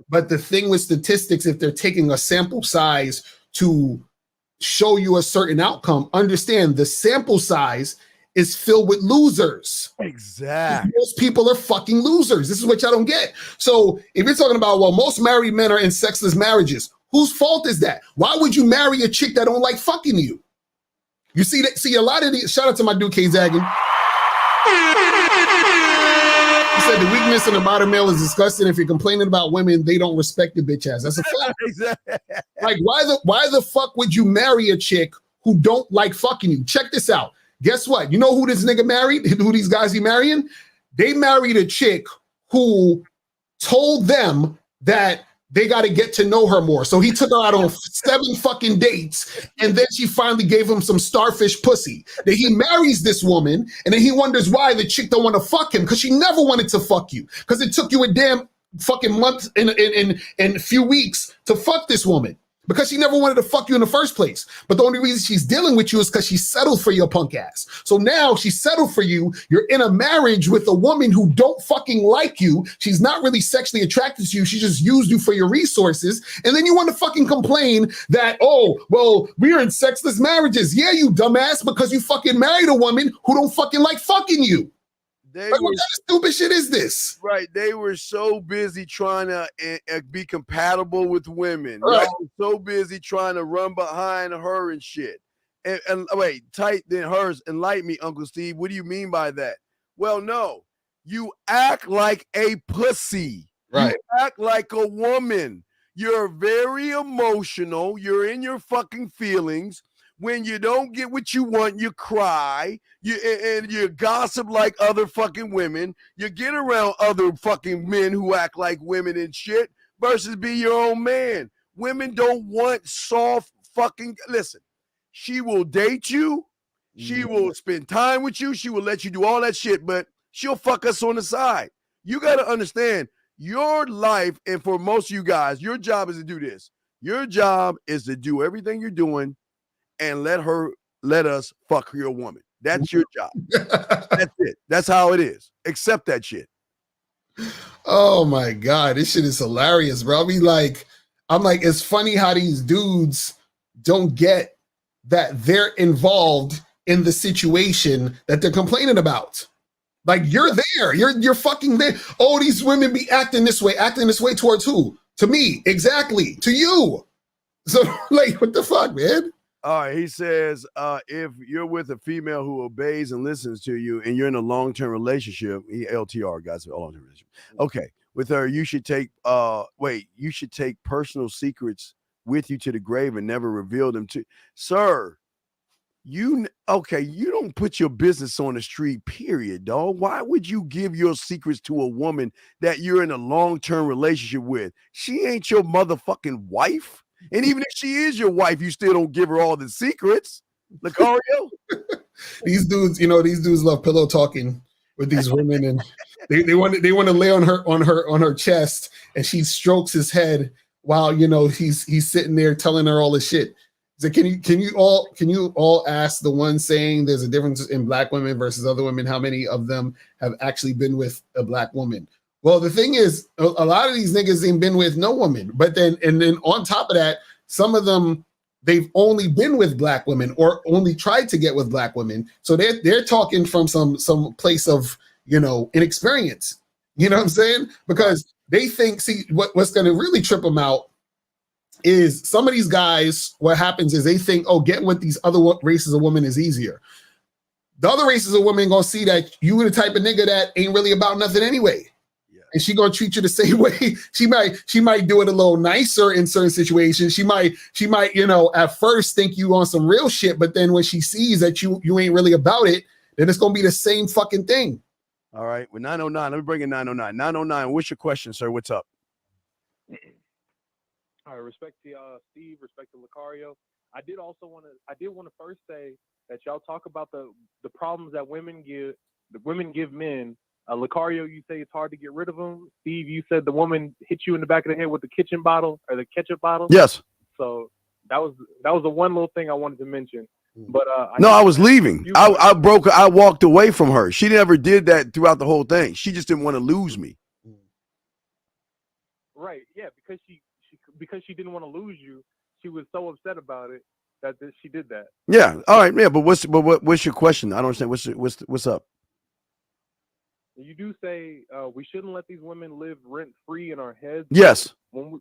but the thing with statistics, if they're taking a sample size to show you a certain outcome, understand the sample size is filled with losers. Exactly. Most people are fucking losers. This is what y'all don't get. So if you're talking about, well, most married men are in sexless marriages, whose fault is that? Why would you marry a chick that don't like fucking you? You see that? See, a lot of these, shout out to my dude, K Zaggin. He said the weakness in the modern male is disgusting. If you're complaining about women, they don't respect the bitch ass. That's a fact. Exactly. Like, why the fuck would you marry a chick who don't like fucking you? Check this out. Guess what? You know who this nigga married? Who these guys he marrying? They married a chick who told them that they got to get to know her more. So he took her out on 7 fucking dates, and then she finally gave him some starfish pussy. Then he marries this woman, and then he wonders why the chick don't want to fuck him, because she never wanted to fuck you, because it took you a damn fucking month and a few weeks to fuck this woman. because she never wanted to fuck you in the first place. But the only reason she's dealing with you is because she settled for your punk ass. So now she settled for you. You're in a marriage with a woman who don't fucking like you. She's not really sexually attracted to you. She just used you for your resources. And then you want to fucking complain that, oh, well, we're in sexless marriages. Yeah, you dumbass, because you fucking married a woman who don't fucking like fucking you. Like, what kind of stupid shit is this? Right. They were so busy trying to be compatible with women. Right. Y'all were so busy trying to run behind her and shit. And wait, tight then hers. Enlighten me, Uncle Steve. What do you mean by that? Well, no. You act like a pussy. Right. You act like a woman. You're very emotional. You're in your fucking feelings. When you don't get what you want, you cry. And you gossip like other fucking women. You get around other fucking men who act like women and shit versus be your own man. Women don't want soft fucking. Listen, she will date you. She will spend time with you. She will let you do all that shit, but she'll fuck us on the side. You got to understand your life, and for most of you guys, your job is to do this. Your job is to do everything you're doing and let us fuck your woman. That's your job. That's it. That's how it is. Accept that shit. Oh my God, this shit is hilarious, bro. I'm like, it's funny how these dudes don't get that they're involved in the situation that they're complaining about. Like, you're there. You're fucking there. Oh, these women be acting this way towards who? To me. Exactly. To you. So, like, what the fuck, man? All right, he says, if you're with a female who obeys and listens to you and you're in a long-term relationship, LTR, guys, long-term relationship. Okay, with her, you should take personal secrets with you to the grave and never reveal them to, sir, you don't put your business on the street, period, dog. Why would you give your secrets to a woman that you're in a long-term relationship with? She ain't your motherfucking wife. And even if she is your wife, you still don't give her all the secrets. Lucario? These dudes love pillow talking with these women, and they want to lay on her chest, and she strokes his head while he's sitting there telling her all the shit. So can you all ask the one saying there's a difference in black women versus other women, how many of them have actually been with a black woman? Well, the thing is, a lot of these niggas ain't been with no woman. But then on top of that, some of them, they've only been with black women or only tried to get with black women. So they're talking from some place of, inexperience. You know what I'm saying? Because they think, what's going to really trip them out is some of these guys, what happens is they think, oh, getting with these other races of women is easier. The other races of women going to see that you the type of nigga that ain't really about nothing anyway. And she gonna treat you the same way. She might do it a little nicer in certain situations. She might, at first think you on some real shit, but then when she sees that you ain't really about it, then it's gonna be the same fucking thing. All right, with 909, let me bring in 909. 909, what's your question, sir? What's up? All right, respect to Steve, respect to Lucario. I did want to first say that y'all talk about the problems that women give men. Lucario, you say it's hard to get rid of them. Steve, you said the woman hit you in the back of the head with the kitchen bottle or the ketchup bottle. Yes. So that was the one little thing I wanted to mention. But I was leaving. I walked away from her. She never did that throughout the whole thing. She just didn't want to lose me. Right. Yeah. Because she didn't want to lose you. She was so upset about it that she did that. Yeah. All right. Yeah. But what's your question? I don't understand. What's up? You do say we shouldn't let these women live rent free in our heads. Yes. When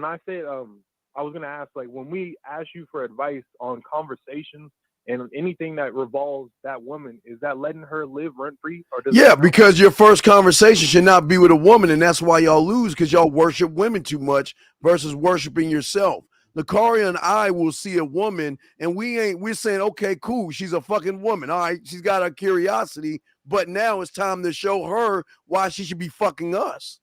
I said I was gonna ask, like, when we ask you for advice on conversations and anything that revolves that woman, is that letting her live rent free? Because your first conversation should not be with a woman, and that's why y'all lose, because y'all worship women too much versus worshiping yourself. Lucario and I will see a woman, and we're saying, okay, cool, she's a fucking woman. All right, she's got a curiosity. But now it's time to show her why she should be fucking us.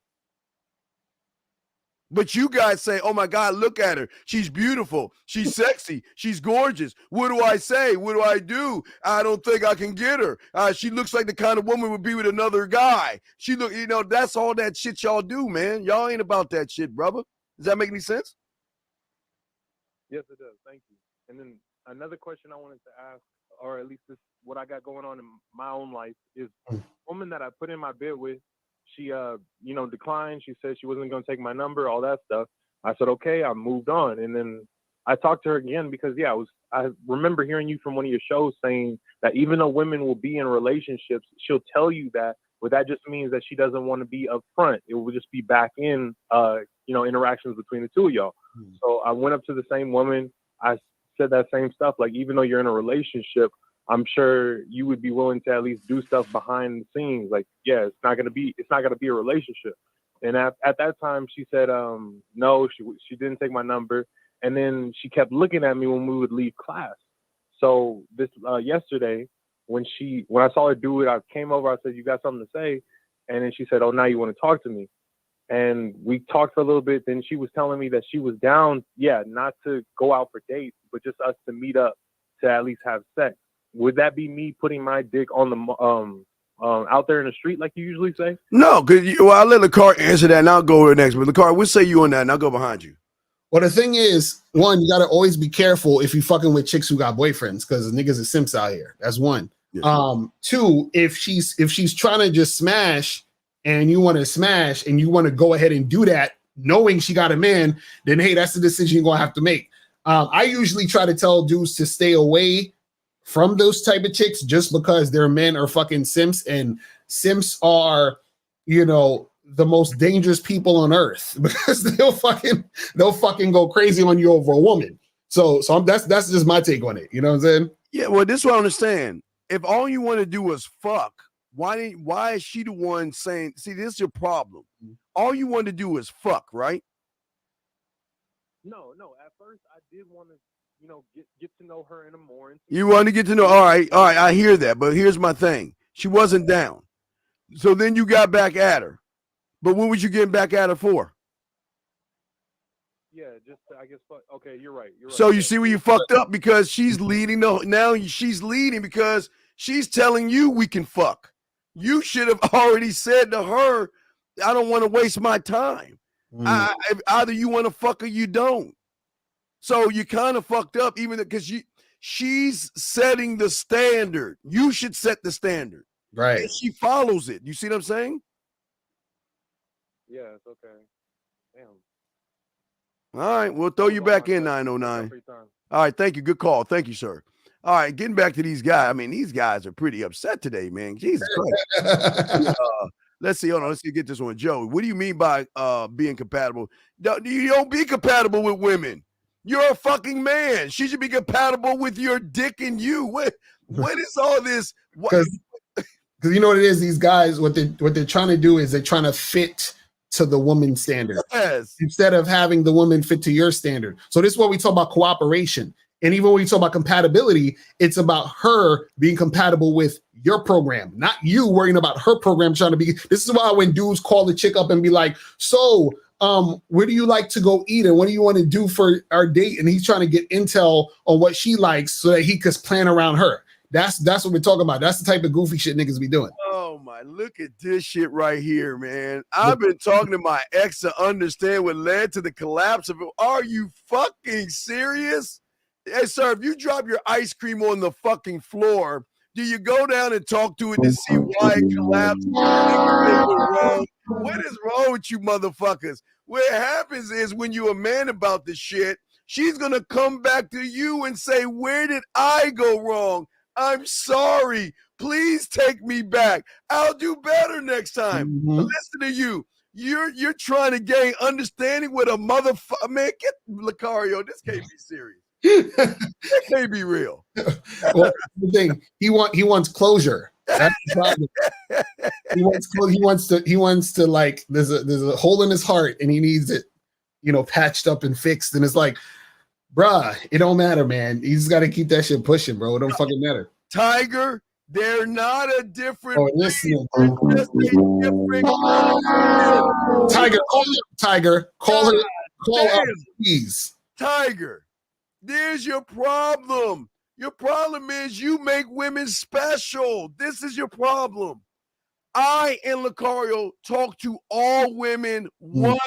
But you guys say, oh my God, look at her. She's beautiful. She's sexy. She's gorgeous. What do I say? What do I do? I don't think I can get her. She looks like the kind of woman would be with another guy. That's all that shit y'all do, man. Y'all ain't about that shit, brother. Does that make any sense? Yes, it does. Thank you. And then another question I wanted to ask, or at least this what I got going on in my own life, is the woman that I put in my bed with. She, declined. She said she wasn't going to take my number, all that stuff. I said, okay, I moved on. And then I talked to her again because, I remember hearing you from one of your shows saying that even though women will be in relationships, she'll tell you that, but that just means that she doesn't want to be upfront. It will just be back in, interactions between the two of y'all. So I went up to the same woman. I said that same stuff. Like, even though you're in a relationship, I'm sure you would be willing to at least do stuff behind the scenes. Like, yeah, it's not gonna be a relationship. And at that time, she said, no, she didn't take my number. And then she kept looking at me when we would leave class. So this yesterday, when I saw her do it, I came over. I said, "You got something to say?" And then she said, "Oh, now you want to talk to me?" And we talked for a little bit. Then she was telling me that she was down, not to go out for dates, but just us to meet up to at least have sex. Would that be me putting my dick on the out there in the street like you usually say? No, because I'll let LaCar answer that, and I'll go next. But LaCar, we'll say you on that, and I'll go behind you. Well, the thing is, one, you got to always be careful if you fucking with chicks who got boyfriends, because niggas are simps out here. That's one. Yes. Two, if she's trying to just smash and you want to smash and you want to go ahead and do that, knowing she got a man, then hey, that's the decision you're gonna have to make. I usually try to tell dudes to stay away from those type of chicks just because their men are fucking simps, and simps are, the most dangerous people on earth because they'll fucking go crazy on you over a woman. So that's just my take on it. You know what I'm saying? Yeah, well, this is what I understand. If all you want to do is fuck, why is she the one saying, see, this is your problem. All you want to do is fuck, right? No. At first, I did want to, get to know her in a more. You want to get to know, all right, I hear that, but here's my thing. She wasn't down. So then you got back at her. But what was you getting back at her for? Yeah, just I guess. Okay, you're right. So you see where you fucked up, because she's leading. Now she's leading because she's telling you we can fuck. You should have already said to her, I don't want to waste my time. Either you want to fuck or you don't. So you kind of fucked up, even because she's setting the standard. You should set the standard. Right. And she follows it. You see what I'm saying? Yeah, it's okay. Damn. All right, we'll throw you back in 909. All right, thank you. Good call. Thank you, sir. All right, getting back to these guys. I mean, these guys are pretty upset today, man. Jesus Christ. Let's see. Hold on. Let's get this one. Joe, what do you mean by being compatible? You don't be compatible with women. You're a fucking man. She should be compatible with your dick and you. What is all this? Because you know what it is? These guys, what they're trying to do is they're trying to fit to the woman's standard, instead of having the woman fit to your standard. So this is what we talk about cooperation. And even when we talk about compatibility, it's about her being compatible with your program, not you worrying about her program trying to be. This is why when dudes call the chick up and be like, so where do you like to go eat and what do you want to do for our date? And he's trying to get intel on what she likes so that he could plan around her. That's what we're talking about. That's the type of goofy shit niggas be doing. Oh my, look at this shit right here, man. I've been talking to my ex to understand what led to the collapse of it. Are you fucking serious? Hey, sir, if you drop your ice cream on the fucking floor, do you go down and talk to it to see why it collapsed? What is wrong with you motherfuckers? What happens is when you're a man about this shit, she's going to come back to you and say, where did I go wrong? I'm sorry. Please take me back. I'll do better next time. Listen to you. You're trying to gain understanding with a motherfucker. Man, get Lucario. This can't be serious. That can't be real. Well, the thing he wants closure. That's the problem. He wants to like there's a hole in his heart and he needs it, patched up and fixed. And it's like, bruh, it don't matter, man. You just got to keep that shit pushing, bro. It don't fucking matter. Tiger, they're not a different. Listen, just a different. Tiger, call her, up, please. Tiger, there's your problem. Your problem is you make women special. This is your problem. I and Lucario talk to all women one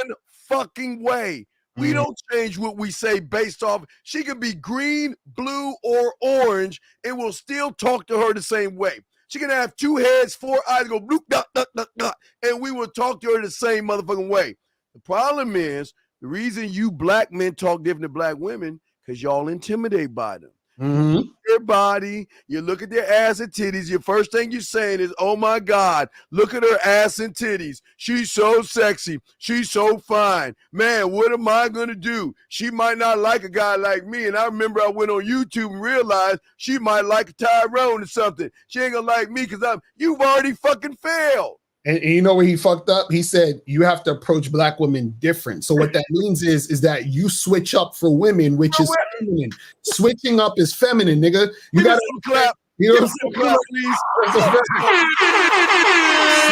fucking way. We don't change what we say based off. She could be green, blue, or orange, and we'll still talk to her the same way. She can have 2 heads, 4 eyes, go bloop, dot, dot, dot, dot, and we will talk to her the same motherfucking way. The problem is, the reason you black men talk different to black women, because y'all intimidate by them. Mm-hmm. Their body, you look at their ass and titties, your first thing you're saying is, oh my God, look at her ass and titties. She's so sexy. She's so fine. Man, what am I going to do? She might not like a guy like me. And I remember I went on YouTube and realized she might like Tyrone or something. She ain't going to like me because you've already fucking failed. And you know where he fucked up? He said, you have to approach black women different. So what that means is that you switch up for women, which is feminine. Switching up is feminine, nigga. You got to clap. You know, clap, please.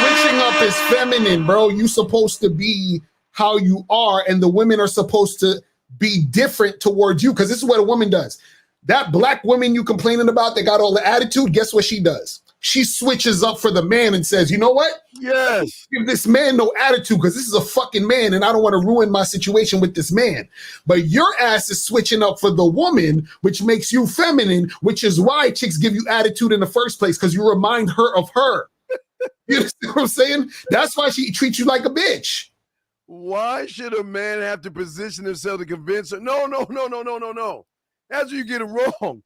Switching up is feminine, bro. You supposed to be how you are, and the women are supposed to be different towards you, because this is what a woman does. That black woman you complaining about that got all the attitude, guess what she does? She switches up for the man and says, you know what? Yes. Give this man no attitude because this is a fucking man and I don't want to ruin my situation with this man. But your ass is switching up for the woman, which makes you feminine, which is why chicks give you attitude in the first place, because you remind her of her. You understand what I'm saying? That's why she treats you like a bitch. Why should a man have to position himself to convince her? No. That's where you get it wrong.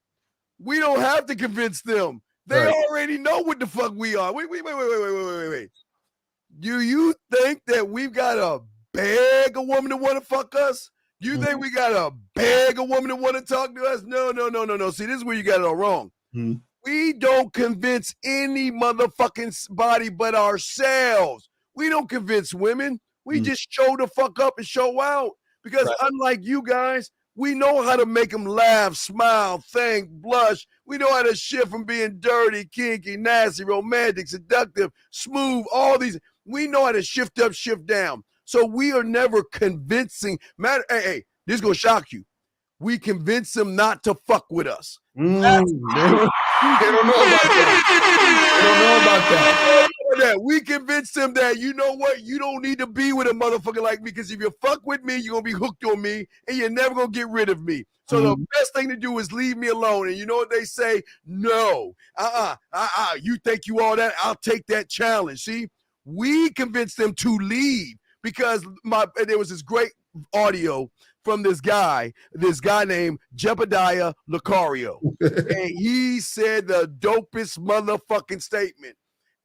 We don't have to convince them. They already know what the fuck we are. Wait. Do you think that we've got to beg a woman to want to fuck us? Do you think we got to beg a woman to want to talk to us? No. See, this is where you got it all wrong. We don't convince any motherfucking body but ourselves. We don't convince women. We just show the fuck up and show out. Because unlike you guys, we know how to make them laugh, smile, think, blush. We know how to shift from being dirty, kinky, nasty, romantic, seductive, smooth, all these. We know how to shift up, shift down. So we are never convincing. Hey, this is going to shock you. We convince them not to fuck with us. They don't know about that. They don't know about that. We convince them that, you know what, you don't need to be with a motherfucker like me, because if you fuck with me, you're going to be hooked on me and you're never going to get rid of me. So the best thing to do is leave me alone. And you know what they say? No. You think you all that? I'll take that challenge. See, we convince them to leave, because there was this great audio from this guy named Jebediah Lucario. And he said the dopest motherfucking statement.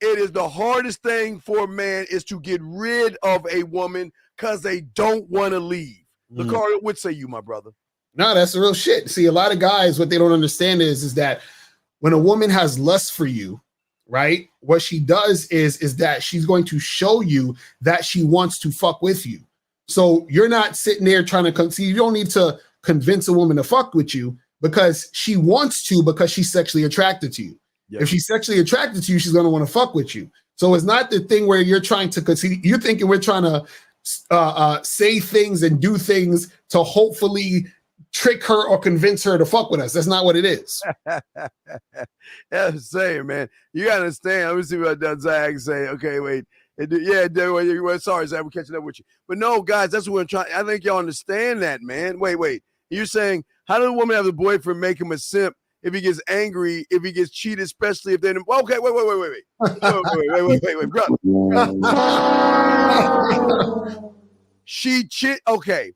It is the hardest thing for a man is to get rid of a woman because they don't want to leave. Lucario, what say you, my brother? No, that's the real shit. See, a lot of guys, what they don't understand is that when a woman has lust for you, right, what she does is that she's going to show you that she wants to fuck with you. So you're not sitting there trying to see. You don't need to convince a woman to fuck with you, because she wants to, because she's sexually attracted to you. Yep. If she's sexually attracted to you, she's going to want to fuck with you. So it's not the thing where you're trying to concede. You're thinking we're trying to say things and do things to hopefully trick her or convince her to fuck with us. That's not what it is. That's the same, man. You got to understand. Let me see what Zach say. Okay, wait. Sorry, Zach, we're catching up with you. But no, guys, that's what we're trying. I think y'all understand that, man. Wait. You're saying, how does a woman have a boyfriend make him a simp if he gets angry, if he gets cheated, especially if they're okay, wait, brother. Okay.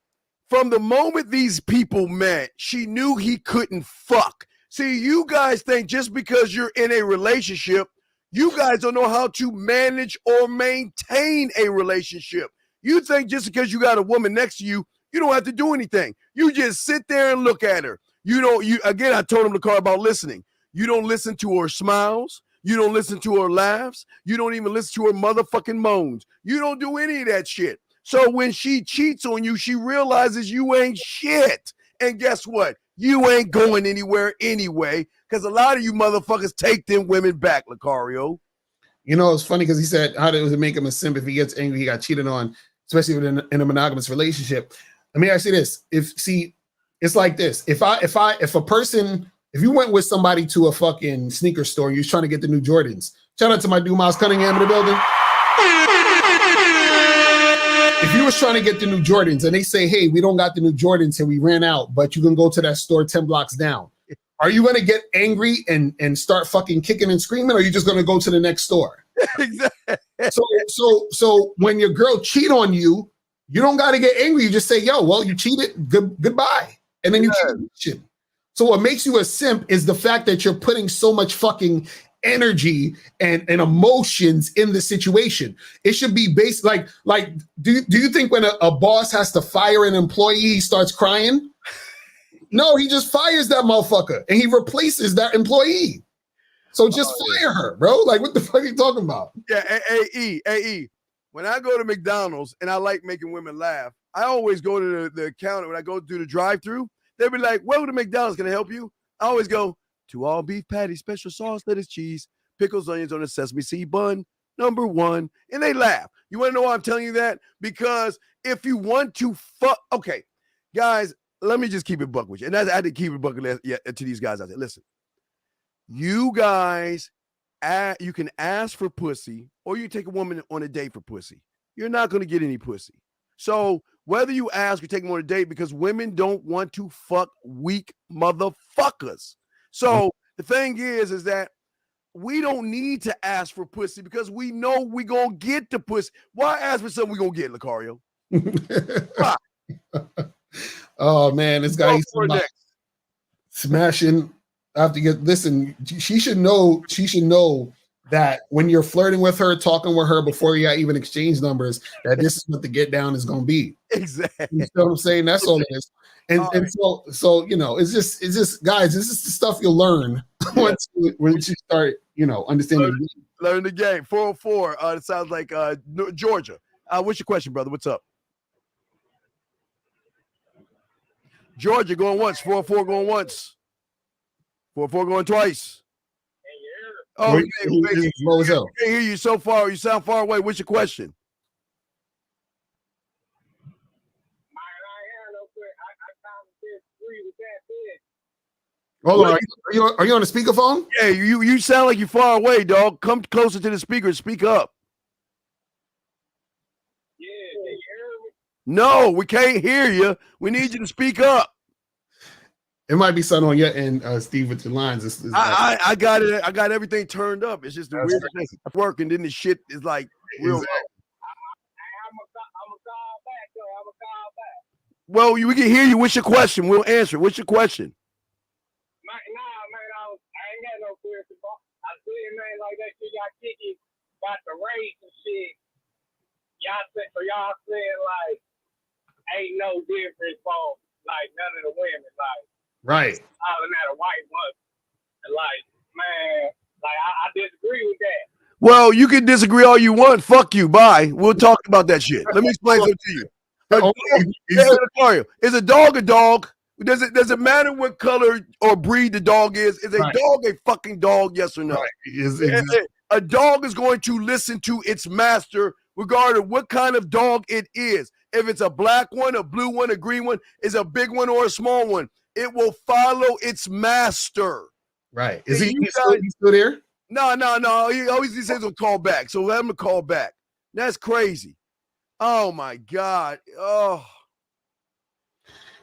From the moment these people met, she knew he couldn't fuck. See, you guys think just because you're in a relationship, you guys don't know how to manage or maintain a relationship. You think just because you got a woman next to you, you don't have to do anything. You just sit there and look at her. Again, I told him the car about listening. You don't listen to her smiles. You don't listen to her laughs. You don't even listen to her motherfucking moans. You don't do any of that shit. So when she cheats on you, she realizes you ain't shit. And guess what? You ain't going anywhere anyway, because a lot of you motherfuckers take them women back, Lucario. You know, it's funny because he said, how does it make him a simp if he gets angry, he got cheated on, especially in a monogamous relationship? Let me ask you this. It's like this. If you went with somebody to a fucking sneaker store and you was trying to get the new Jordans, shout out to my dude Miles Cunningham in the building. If you you was trying to get the new Jordans and they say, hey, we don't got the new Jordans and we ran out, but you can go to that store 10 blocks down. Are you going to get angry and start fucking kicking and screaming, or are you just going to go to the next store? Exactly. So when your girl cheat on you, you don't got to get angry. You just say, yo, well, you cheated. Goodbye. And then you cheat. So what makes you a simp is the fact that you're putting so much fucking energy and emotions in the situation. It should be based like do you think when a boss has to fire an employee, he starts crying? No, he just fires that motherfucker and he replaces that employee. So just fire her, bro. Like, what the fuck are you talking about? Yeah, AE. When I go to McDonald's and I like making women laugh, I always go to the counter. When I go do the drive-thru, they'll be like, welcome to McDonald's, can I help you? I always go, to all beef patties, special sauce, lettuce, cheese, pickles, onions on a sesame seed bun, number 1. And they laugh. You want to know why I'm telling you that? Because if you want to okay, guys, let me just keep it buck with you. And I had to keep it buck to these guys out there. Listen, you guys, you can ask for pussy or you take a woman on a date for pussy. You're not going to get any pussy. So whether you ask or take them on a date, because women don't want to fuck weak motherfuckers. So the thing is that we don't need to ask for pussy because we know we going to get the pussy. Why ask for something we going to get, Lucario? Oh, man, this guy smashing. I have to listen, she should know that when you're flirting with her, talking with her before you even exchange numbers, that this is what the get down is going to be. Exactly. You know what I'm saying? That's all it is. And so you know, it's just guys, this is the stuff you'll learn once you start, you know, understanding. Learn the game. 404. It sounds like Georgia. What's your question, brother? What's up? Georgia going once. 404 going once. 404 going twice. Oh, what was up? I can't hear you so far. You sound far away. What's your question? Hold on. Are you on a speakerphone? Yeah, you sound like you're far away, dog. Come closer to the speaker and speak up. Yeah, can you hear me? No, we can't hear you. We need you to speak up. It might be something on your end, Steve, with your lines. I got it. I got everything turned up. It's just the weird thing. I'm working, then the shit is like real. I'm gonna call back, though. I'm gonna call back. Well, we can hear you. What's your question? We'll answer. What's your question? Man, I ain't got no question. I see, man, like that shit got kicky about the race and shit. Y'all saying like ain't no difference for like none of the women, like right. hollering at a white woman. Like, man, like I disagree with that. Well, you can disagree all you want. Fuck you. Bye. We'll talk about that shit. Let me explain something to you. Is a dog a dog? Does it matter what color or breed the dog is? Is a dog a fucking dog? Yes or no? Right. A dog is going to listen to its master, regardless of what kind of dog it is. If it's a black one, a blue one, a green one, is a big one or a small one, it will follow its master. Right. Is he still there? No. He always says he'll call back. So let him call back. That's crazy. Oh my God. Oh.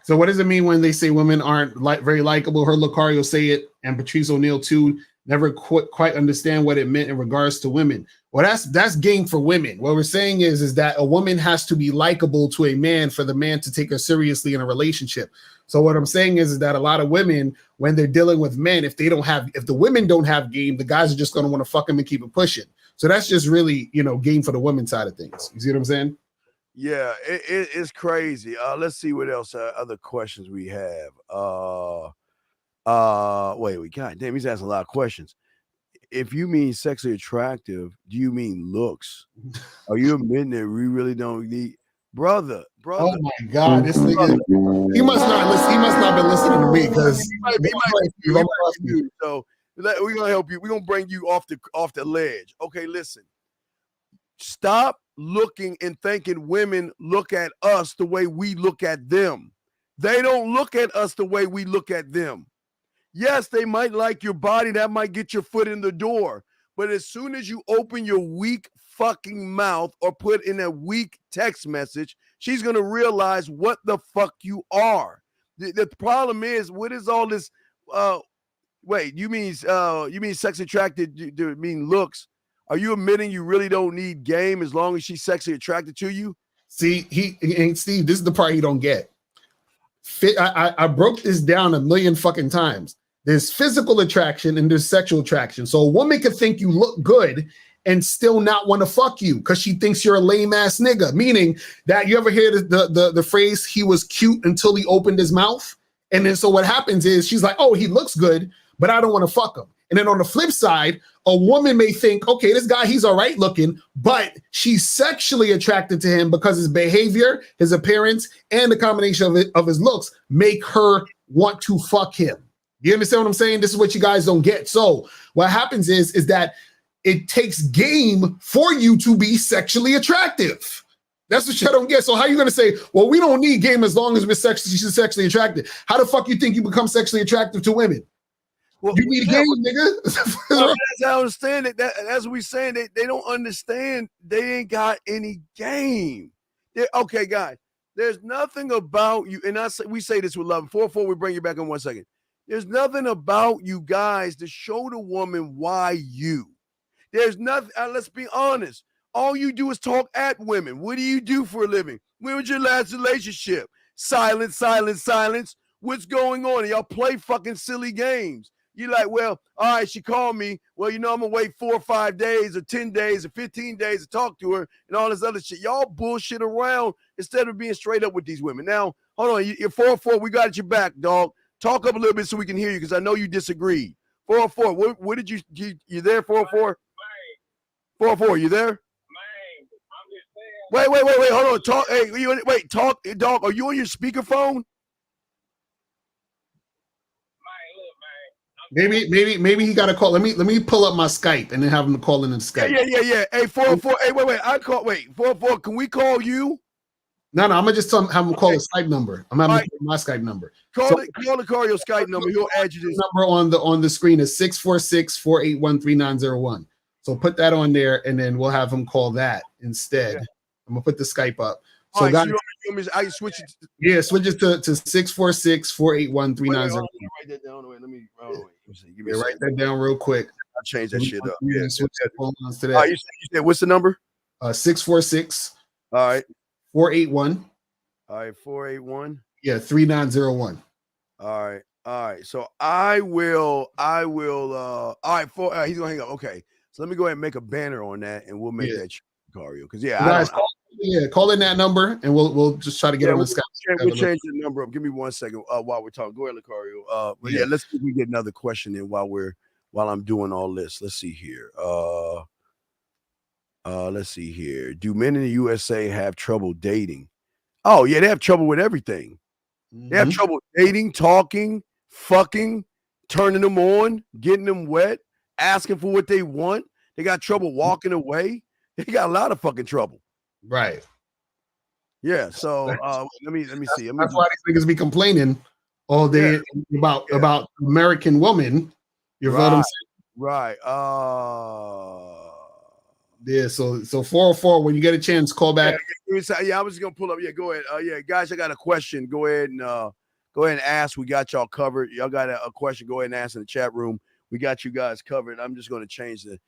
So what does it mean when they say women aren't very likable? Heard Lucario say it, and Patrice O'Neal too. Never quite understand what it meant in regards to women. Well, that's game for women. What we're saying is that a woman has to be likable to a man for the man to take her seriously in a relationship. So what I'm saying is that a lot of women, when they're dealing with men, if the women don't have game, the guys are just going to want to fuck them and keep it pushing. So that's just really, game for the women's side of things. You see what I'm saying? Yeah, it's crazy. Let's see what else other questions we have. Wait, God damn, he's asking a lot of questions. If you mean sexually attractive, do you mean looks? Are you admitting that we really don't need brother? Oh my God, this nigga, he must not been listening to me because he might be. So we're gonna help you. We're gonna bring you off the ledge. Okay, listen. Stop looking and thinking women look at us the way we look at them. They don't look at us the way we look at them. Yes, they might like your body. That might get your foot in the door. But as soon as you open your weak fucking mouth or put in a weak text message, she's going to realize what the fuck you are. The problem is, what is all this? Wait, you mean sex attracted? You mean looks? Are you admitting you really don't need game as long as she's sexually attracted to you? See, Steve, this is the part you don't get. I broke this down a million fucking times. There's physical attraction and there's sexual attraction. So a woman could think you look good and still not want to fuck you because she thinks you're a lame ass nigga. Meaning that, you ever hear the phrase, he was cute until he opened his mouth? And then so what happens is she's like, oh, he looks good, but I don't want to fuck him. And then on the flip side, a woman may think, okay, this guy, he's all right looking, but she's sexually attracted to him because his behavior, his appearance, and the combination of his looks make her want to fuck him. You understand what I'm saying? This is what you guys don't get. So what happens is that it takes game for you to be sexually attractive. That's what you don't get. So how are you going to say, well, we don't need game as long as she's sexually attractive? How the fuck you think you become sexually attractive to women? Well, you need game, nigga. Well, that's how I understand it. That's what we saying. They don't understand. They ain't got any game. Okay, guys. There's nothing about you, and we say this with love. 4-4, we bring you back in 1 second. There's nothing about you guys to show the woman why you. There's nothing. Let's be honest. All you do is talk at women. What do you do for a living? When was your last relationship? Silence, silence, silence. What's going on? Y'all play fucking silly games. You're like, well, all right, she called me. Well, I'm going to wait 4 or 5 days or 10 days or 15 days to talk to her and all this other shit. Y'all bullshit around instead of being straight up with these women. Now, hold on. You're 4-4. We got your back, dog. Talk up a little bit so we can hear you because I know you disagreed. 4-4. What did you there, 4-4? 4-4, you there? Wait. Hold on. Talk. Hey, wait. Talk, dog. Are you on your speakerphone? Maybe he got to call. Let me pull up my Skype and then have him call in the Skype. Yeah. Hey, 4-4. Hey, wait. 4-4. Can we call you? No. I'm gonna just have him call the Skype number. I'm having my Skype number. Call your Skype number. He'll add you this number on the screen is 646-481-3901. So put that on there, and then we'll have him call that instead. Yeah. I'm gonna put the Skype up. So right, guys, I switch it. Switch it to 646-481-3901. Write that down. Wait, let me write that down real quick. I'll change that shit up. Yeah, switch that phone to that. All right, you said what's the number? 646. All right. 481. All right, 481. Yeah, 3901. All right. So I will. All right, he's gonna hang up. Okay. So let me go ahead and make a banner on that, and we'll make that Cario. Because call in that number, and we'll just try to get on the Skype. We'll change the number up. Give me 1 second while we're talking. Go ahead, Lucario. Let's see if we get another question in while I'm doing all this. Let's see here. Let's see here. Do men in the USA have trouble dating? Oh yeah, they have trouble with everything. They have trouble dating, talking, fucking, turning them on, getting them wet, asking for what they want. They got trouble walking away. They got a lot of fucking trouble. Right. Yeah. So let me see. That's why these niggas be complaining all day about American women. You know what I'm saying? Right. Yeah. So 404. When you get a chance, call back. Yeah. I was just gonna pull up. Yeah. Go ahead. Guys, I got a question. Go ahead and ask. We got y'all covered. Y'all got a question? Go ahead and ask in the chat room. We got you guys covered. I'm just going to change the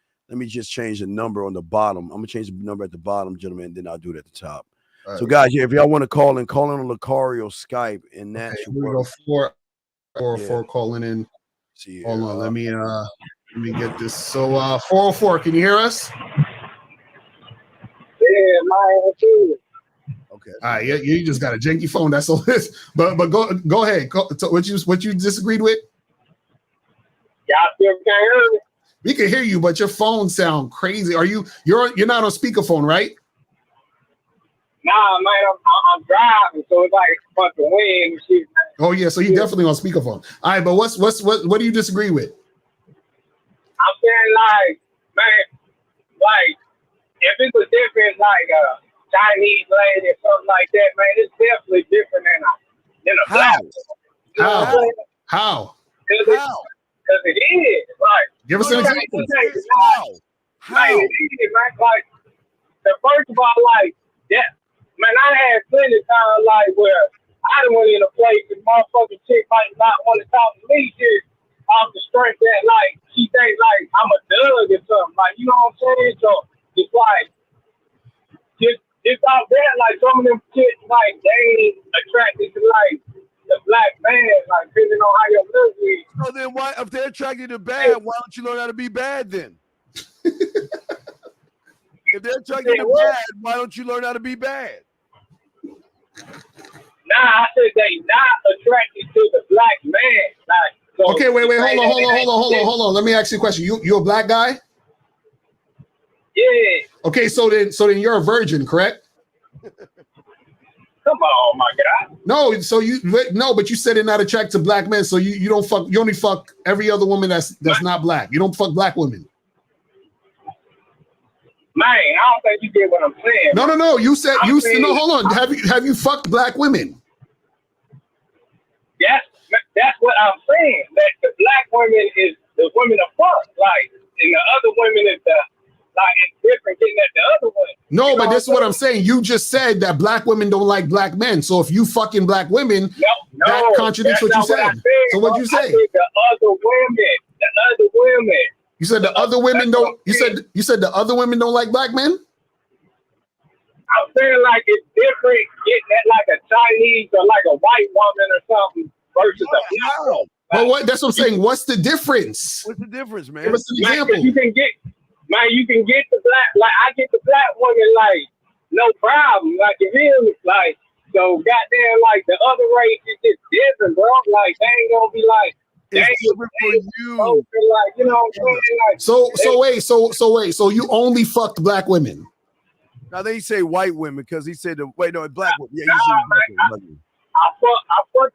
number on the bottom. I'm going to change the number at the bottom, gentlemen, and then I'll do it at the top. Right. So, guys, if y'all want to call in on Lucario Skype, and that should work. 404 calling in. See, hold on, let me get this. So, 404, can you hear us? Yeah, my too. Okay. All right, you just got a janky phone. That's all this. But go ahead. What you disagreed with? Y'all still can't hear me? We can hear you, but your phone sound crazy. You're not on speakerphone, right? Nah, man, I'm driving, so it's like a bunch of wind and shit. Oh yeah, so you definitely on speakerphone. All right, but what do you disagree with? I'm saying like, man, like if it's a difference like a Chinese lady or something like that, man, it's definitely different than a black. How? Because it is. Like, give us an example. How? Like, it is, man. Like, first of all, like, that, Man, I had plenty of times like where I done went in a place and motherfucking chick might not want to talk to me just off the strength that like she thinks like I'm a thug or something. Like, you know what I'm saying? So it's like just out there, like some of them chicks like they ain't attracted to like the black man, like depending on how your look is. So then why, if they're attracted to bad, why don't you learn how to be bad then? If they're attracted to bad, why don't you learn how to be bad? Nah, I said they not attracted to the black man. Like, so okay, wait, hold on. Let me ask you a question. You a black guy? Yeah. Okay, so then you're a virgin, correct? Come on, my God. No, but you said you're not attracted to black men, so you don't fuck. You only fuck every other woman that's not black. You don't fuck black women. Man, I don't think you get what I'm saying. No. You said no. Hold on. Have you fucked black women? That's what I'm saying. That the black women is the women of fuck, like, and the other women is the like it's different getting at the other one. No, but this is what I'm saying. You just said that black women don't like black men. So if you fucking black women, that contradicts what you said. So what'd you say? I said the other women. You said the other women don't. You said the other women don't like black men. I'm saying like it's different getting at like a Chinese or like a white woman or something versus a black woman. Well, what? That's what I'm saying. What's the difference? What's the difference, man? Give us an example. You can get the black, like I get the black woman like no problem, like you feel me? Like, so goddamn, like the other race is just different, bro. Like they ain't gonna be like. It's different for you. Like, you know what I'm saying? Like, So you only fucked black women. Now they say white women because he said black women. Yeah, he said black women. I put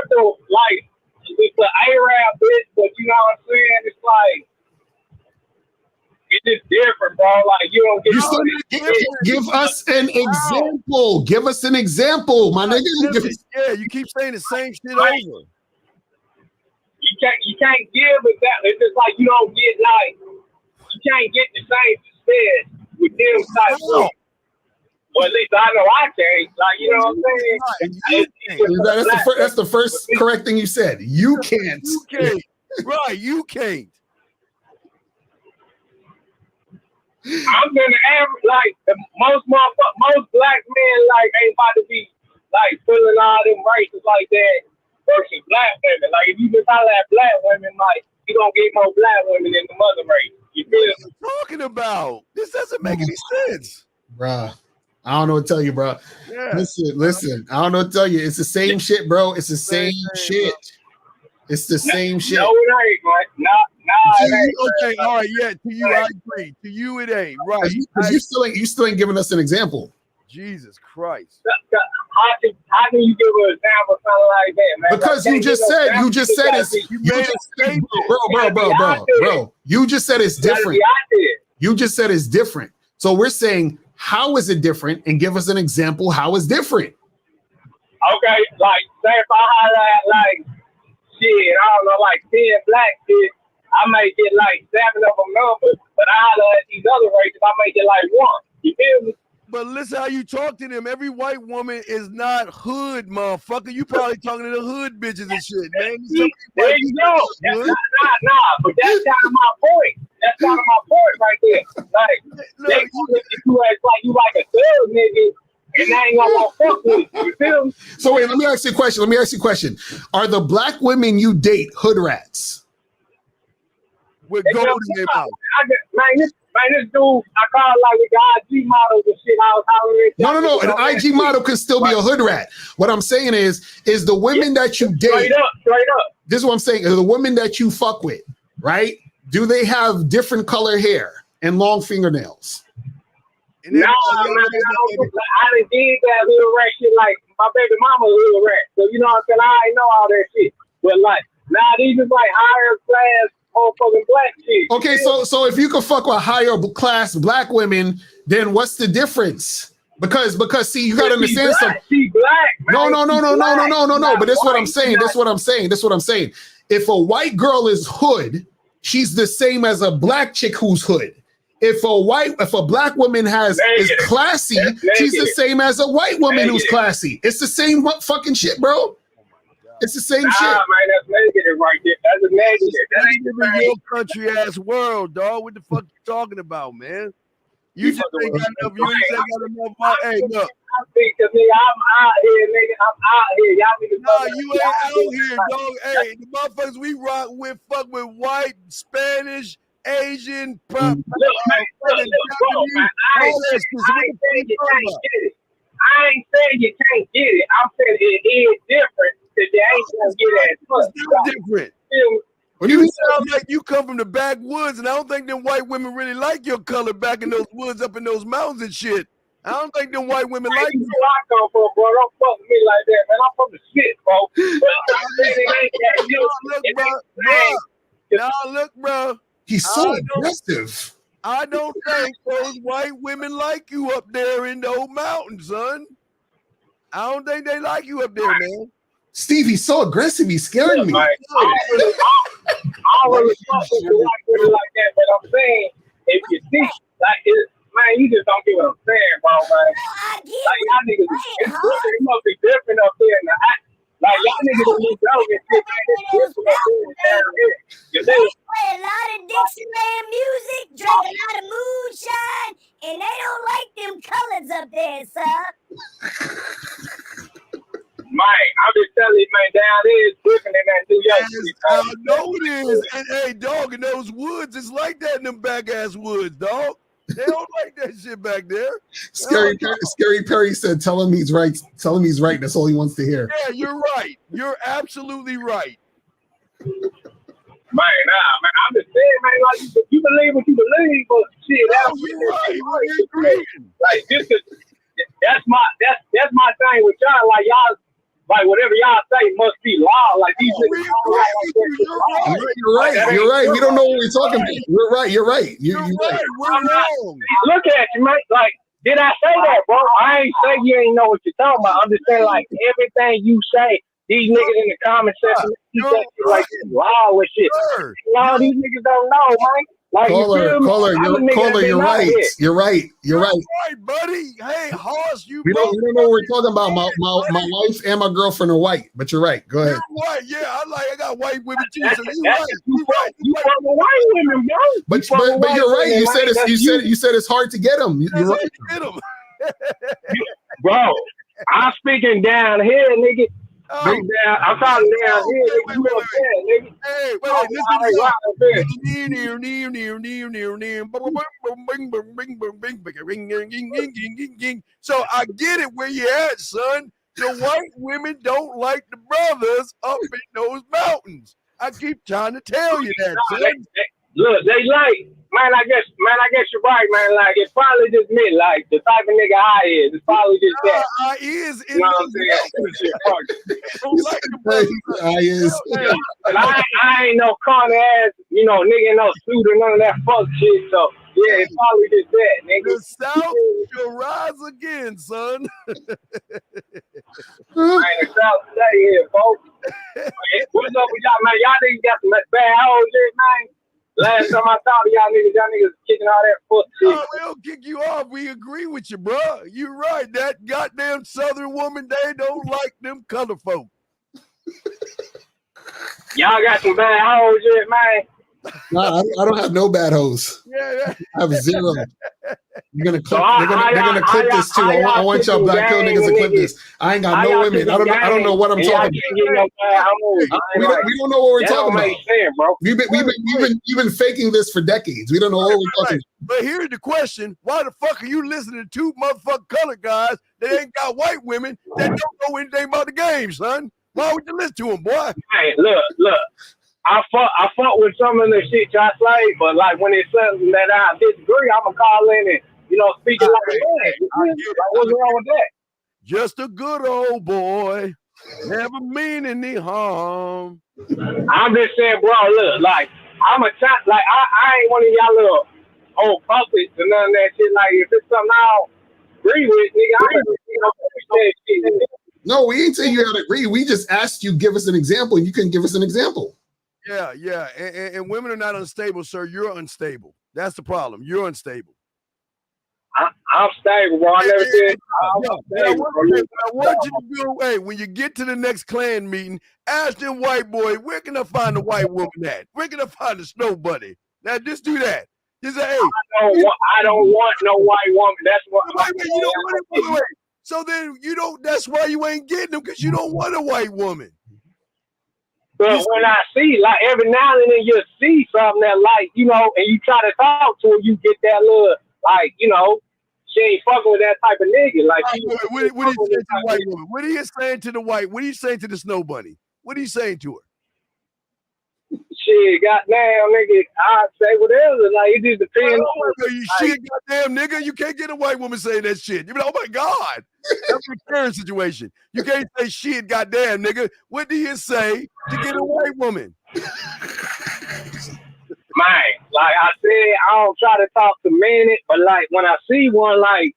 the like with the Arab bitch, but you know what I'm saying? It's like it's just different, bro. Like you don't get. Give us an example. Give us an example, my nigga. Yeah, you keep saying the same shit over. You can't give exactly. It's just like you don't get like you can't get the same success with them type of. Well, at least I know I can't. Like, you know what I'm saying? That's the first correct thing you said. You can't. You can't. Right, you can't. I'm gonna average like most black men like ain't about to be like filling all them races like that versus black women. Like if you just holler at black women, like you gonna get more black women than the mother race. You feel me? What are you talking about? This doesn't make any sense. Bruh. I don't know what to tell you, bro. Yeah. Listen. I don't know what to tell you. It's the same shit, bro. It's the same shit. It's the same shit. No, it ain't, man. No, it ain't. Okay, all right, yeah. To you, I agree. To you, it ain't. Right. Because you still ain't giving us an example. Jesus Christ. How can you give an example of something like that, man? Because you just said it's bro. You just said it's different. You just said it's different. So we're saying, how is it different? And give us an example how it's different. Okay, like say if I highlight like shit, I don't know, like 10 black kids, I may get like 7 of them numbers, but I highlight these other races, I may get like 1. You feel me? But listen how you talk to them. Every white woman is not hood, motherfucker. You probably talking to the hood bitches and shit, man. There you go. Nah, but that's kind of my point. That's kind of my point right there. Like, they look at you as like you like a thug nigga, and they ain't gonna want to fuck with you. You feel me? So wait, let me ask you a question. Are the black women you date hood rats? With gold in their mouth. Man, this dude, I call it like with the IG models and shit. I was hollering. No. An IG model can still be a hood rat. What I'm saying is the women that you date. Straight up. This is what I'm saying. The women that you fuck with, right? Do they have different color hair and long fingernails? No, man, I done did that little rat shit like my baby mama little rat. So you know what I'm saying? I ain't know all that shit. But like, these is like higher class motherfucking black shit. Okay, so if you can fuck with higher class black women, then what's the difference? Because see, you gotta understand something. She black. No. But this is what I'm saying. This is what I'm saying. If a white girl is hood, she's the same as a black chick who's hood. If a black woman is classy, she's the same as a white woman who's classy. It's the same fucking shit, bro. It's the same shit. Man, that's negative right there. That's a negative. That ain't in your country ass world, dog. What the fuck you talking about, man? You just ain't got enough. You ain't got enough. Hey, look. Because nigga, I'm out here, nigga. I'm out here. Y'all niggas. No, you ain't out here, dog. Hey, the motherfuckers we rock with, fuck with white, Spanish, Asian, look, man, I ain't saying you can't get it. I ain't saying you can't get it. I'm saying it is different because you ain't gonna get it. It's different. You sound like you come from the backwoods, and I don't think them white women really like your color back in those woods, up in those mountains and shit. I don't think them white women like you. Where I come from, bro. Don't fuck with me like that, man. I'm from the shit, bro. Look, bro. He's so aggressive. I don't think those white women like you up there in those mountains, son. I don't think they like you up there, man. Steve, he's so aggressive. He's scaring me. I don't really fuck with you like that, but I'm saying if you see, like, man, you just don't get what I'm saying, bro, man. Like, y'all niggas, it must be different up there in the like, y'all niggas are moved out and shit, man. It's different up there down here. You know? Play a lot of Dixieland music, drink a lot of moonshine, and they don't like them colors up there, son. Mike, I'm just telling you, man, down there is different than that New York shit. I know it is. And hey, dog, in those woods, it's like that in them back ass woods, dog. They don't like that shit back there. Scary Perry said, "Tell him he's right. Tell him he's right. That's all he wants to hear." Yeah, you're right. You're absolutely right. Man, man, I'm just saying, man, like you believe what you believe, but shit, that's right. Like this is that's my thing with y'all. Like y'all. Like whatever y'all say must be law. Like these niggas. You're right. We don't know what we're talking about. You're right. You're right. We're wrong. Look at you, mate. Like, did I say that, bro? I ain't say you ain't know what you're talking about. I'm just saying, like, everything you say, these niggas in the comment section, like law with shit. Law, these niggas don't know, man. Like, caller, you're right. You're right. You're right. Right, buddy. Hey, Hoss, we don't know what we're talking about. My wife and my girlfriend are white, but you're right. Go ahead. You're white, yeah. I got white women too. So you right. You from white women, bro. But you're right. You said it's hard to get them. You're right. Get them. Bro, I'm speaking down here, nigga. I'm talking down here. Hey, wait. So I get it where you at, son. The white women don't like the brothers up in those mountains. I keep trying to tell you that, son. Look, they like, man, I guess you're right, man. Like, it's probably just me, like, the type of nigga I is. It's probably just that. I is. You know what I'm saying? I is. I ain't no corny ass, nigga in no suit or none of that fuck shit, so, yeah, it's probably just that, nigga. The South shall rise again, son. Man, the South stay here, folks. What's up with y'all, man? Y'all niggas got some bad hoes here, man. Last time I talked to y'all niggas kicking all that fuck shit. No, we don't kick you off. We agree with you, bro. You're right. That goddamn Southern woman, they don't like them color folk. Y'all got some bad hoes here, man. No, I don't have no bad hoes. Yeah. I have zero. You're gonna clip. They're gonna clip this too. I want y'all black pill niggas to clip this. I ain't got no women. I don't know what I'm talking about. We don't know what we're talking about. We've been faking this for decades. We don't know what we're talking about. But here's the question: why the fuck are you listening to two motherfucking colored guys that ain't got white women that don't know anything about the game, son? Why would you listen to them, boy? Hey, look. I fought with some of the shit y'all say, but like when it's something that I disagree, I'm gonna call in and speak it like a man. What's wrong with that? Just a good old boy, never mean any harm. I'm just saying, bro. Look, like I'm a child. Like I ain't one of y'all little old puppets or none of that shit. Like if it's something I don't agree with, nigga, that shit. No, we ain't saying you gotta agree. We just asked you give us an example, and you couldn't give us an example. Yeah, and women are not unstable, sir. You're unstable. That's the problem. You're unstable. I'm stable, bro. I never said I'm stable, bro. I want you to do, hey, when you get to the next Klan meeting, ask them white boy, where can I find the white woman at? Where can I find the snow bunny? Now just do that. Just say, hey, I don't want no white woman. That's what. Wait. So then you don't. That's why you ain't getting them, because you don't want a white woman. But when I see, like, every now and then you see something that, like, you know, and you try to talk to her, you get that little, like, you know, she ain't fucking with that type of nigga. Like, what are you saying to the white woman? What are you saying to the white? What are you saying to the snow bunny? What are you saying to her? Shit, goddamn, nigga, I'd say whatever. Like, it just depends on. Shit, goddamn, nigga, you can't get a white woman saying that shit. You be like, oh my God, that's a current situation. You can't say shit, goddamn, nigga. What do you say to get a white woman? Man, like I said, I don't try to talk to minute, but like when I see one, like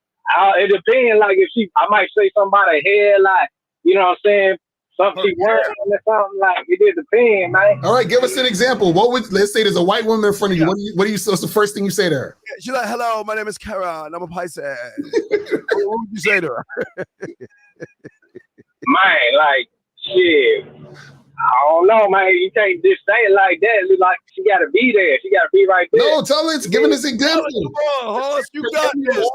it depends. Like if I might say something about her hair, like, you know what I'm saying, something she wearing or something. Like it just depends, man. All right, give us an example. Let's say there's a white woman in front of you. What's the first thing you say to her? She's like, "Hello, my name is Karen. I'm a Pisces." What would you say to her? Man, like shit. I don't know, man. You can't just say it like that. It's like she got to be there. She got to be right there. No, tell us. Giving us an example. Come on, Hoss, you got this.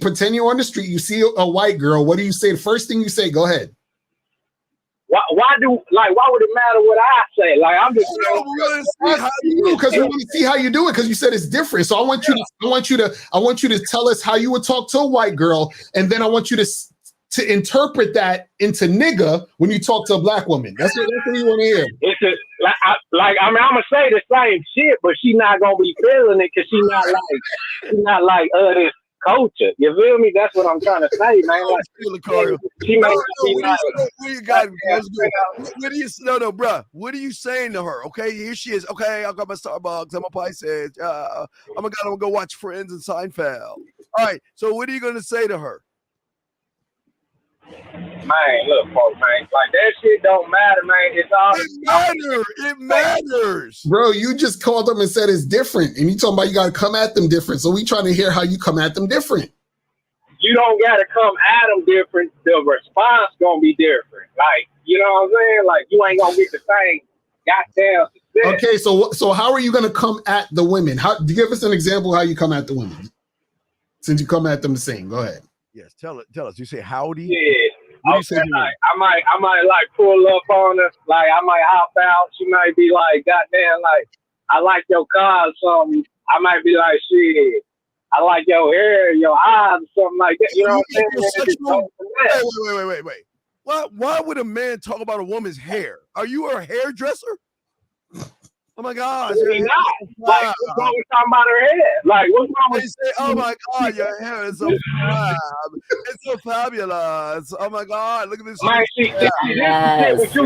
Pretend you're on the street. You see a white girl. What do you say? The first thing you say. Go ahead. Why would it matter what I say? Like I'm just because we want to see how you do it, because you said it's different. So I want you to tell us how you would talk to a white girl, and then I want you to interpret that into nigga when you talk to a black woman. That's what you want to hear. It's I'm gonna say the same shit, but she's not gonna be feeling it because she's not like this culture. You feel me? That's what I'm trying to say, man. Like, she might be like, bro. What are you saying to her? Okay, here she is. Okay, I got my Starbucks. I'm a Pisces. Oh my God, I'm gonna go watch Friends and Seinfeld. All right. So what are you gonna say to her? Man, look, folks, man. Like that shit don't matter, man. It's all it matters. Bro, you just called them and said it's different. And you talking about you gotta come at them different. So we trying to hear how you come at them different. You don't gotta come at them different. The response gonna be different. Like, you know what I'm saying? Like you ain't gonna get the same goddamn success. Okay, so how are you gonna come at the women? Give us an example of how you come at the women. Since you come at them the same. Go ahead. Yes, tell us. You say howdy? Yeah. What do you say to like, I might like pull up on her. Like I might hop out. She might be like, goddamn, like I like your car or something. I might be like, shit, I like your hair, your eyes, or something like that. You know what I'm saying? Wait. Why would a man talk about a woman's hair? Are you her hairdresser? Oh my God! Like, what's wrong with talking about her hair? Like, what's wrong with? Say, oh my God, your hair is so fab. It's so fabulous. Oh my God, look at this. Man,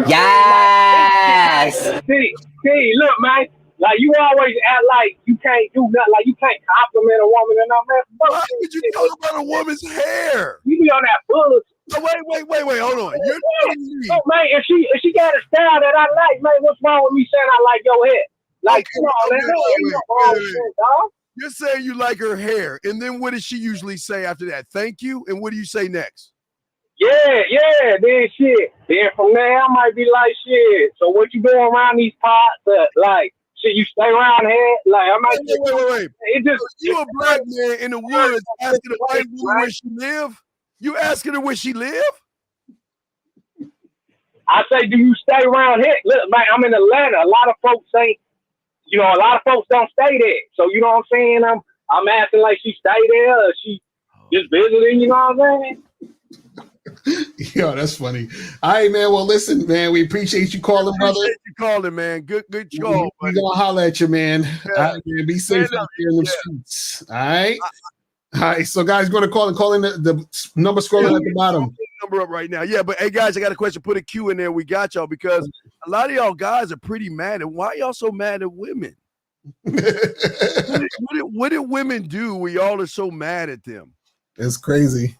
Yes. See, look, man. Like you always act like you can't do nothing. Like you can't compliment a woman and all that. Why would you talk about a woman's hair? You be on that bullshit. Oh, wait, hold on. You're oh, man, if she got a style that I like, man, what's wrong with me saying I like your hair? Like, you're saying you like her hair, and then what does she usually say after that? Thank you, and what do you say next? Yeah, then shit. Then from there, I might be like, shit. So what you doing around these parts? Like, shit, you stay around here? Like, I might. Wait. It just you a black man in the woods asking a white woman where she live? You asking her where she live? I say, do you stay around here? Look, man, I'm in Atlanta. A lot of folks say, a lot of folks don't stay there. So you know what I'm saying? I'm asking like she stay there or she just visiting. You know what I'm saying? Yo, that's funny. All right, man. Well, listen, man. We appreciate you calling, brother. Appreciate you calling, man. Good call. We gonna holler at you, man. Yeah. All right, man. Be safe out there in the streets. All right. All right, so guys, going to call in the number scrolling at the bottom. Number up right now. Yeah, but hey guys, I got a question. Put a Q in there. We got y'all because a lot of y'all guys are pretty mad. And why y'all so mad at women? What did women do where y'all are so mad at them? It's crazy.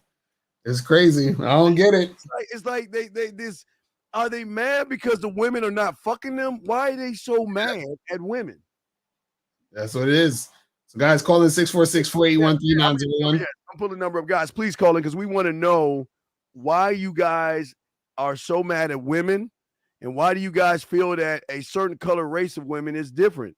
It's crazy. I don't get it. It's like they are they mad because the women are not fucking them? Why are they so mad at women? That's what it is. So guys, call in 646-481-3901. Yeah, I'm pulling the number of guys. Please call in because we want to know why you guys are so mad at women, and why do you guys feel that a certain color race of women is different?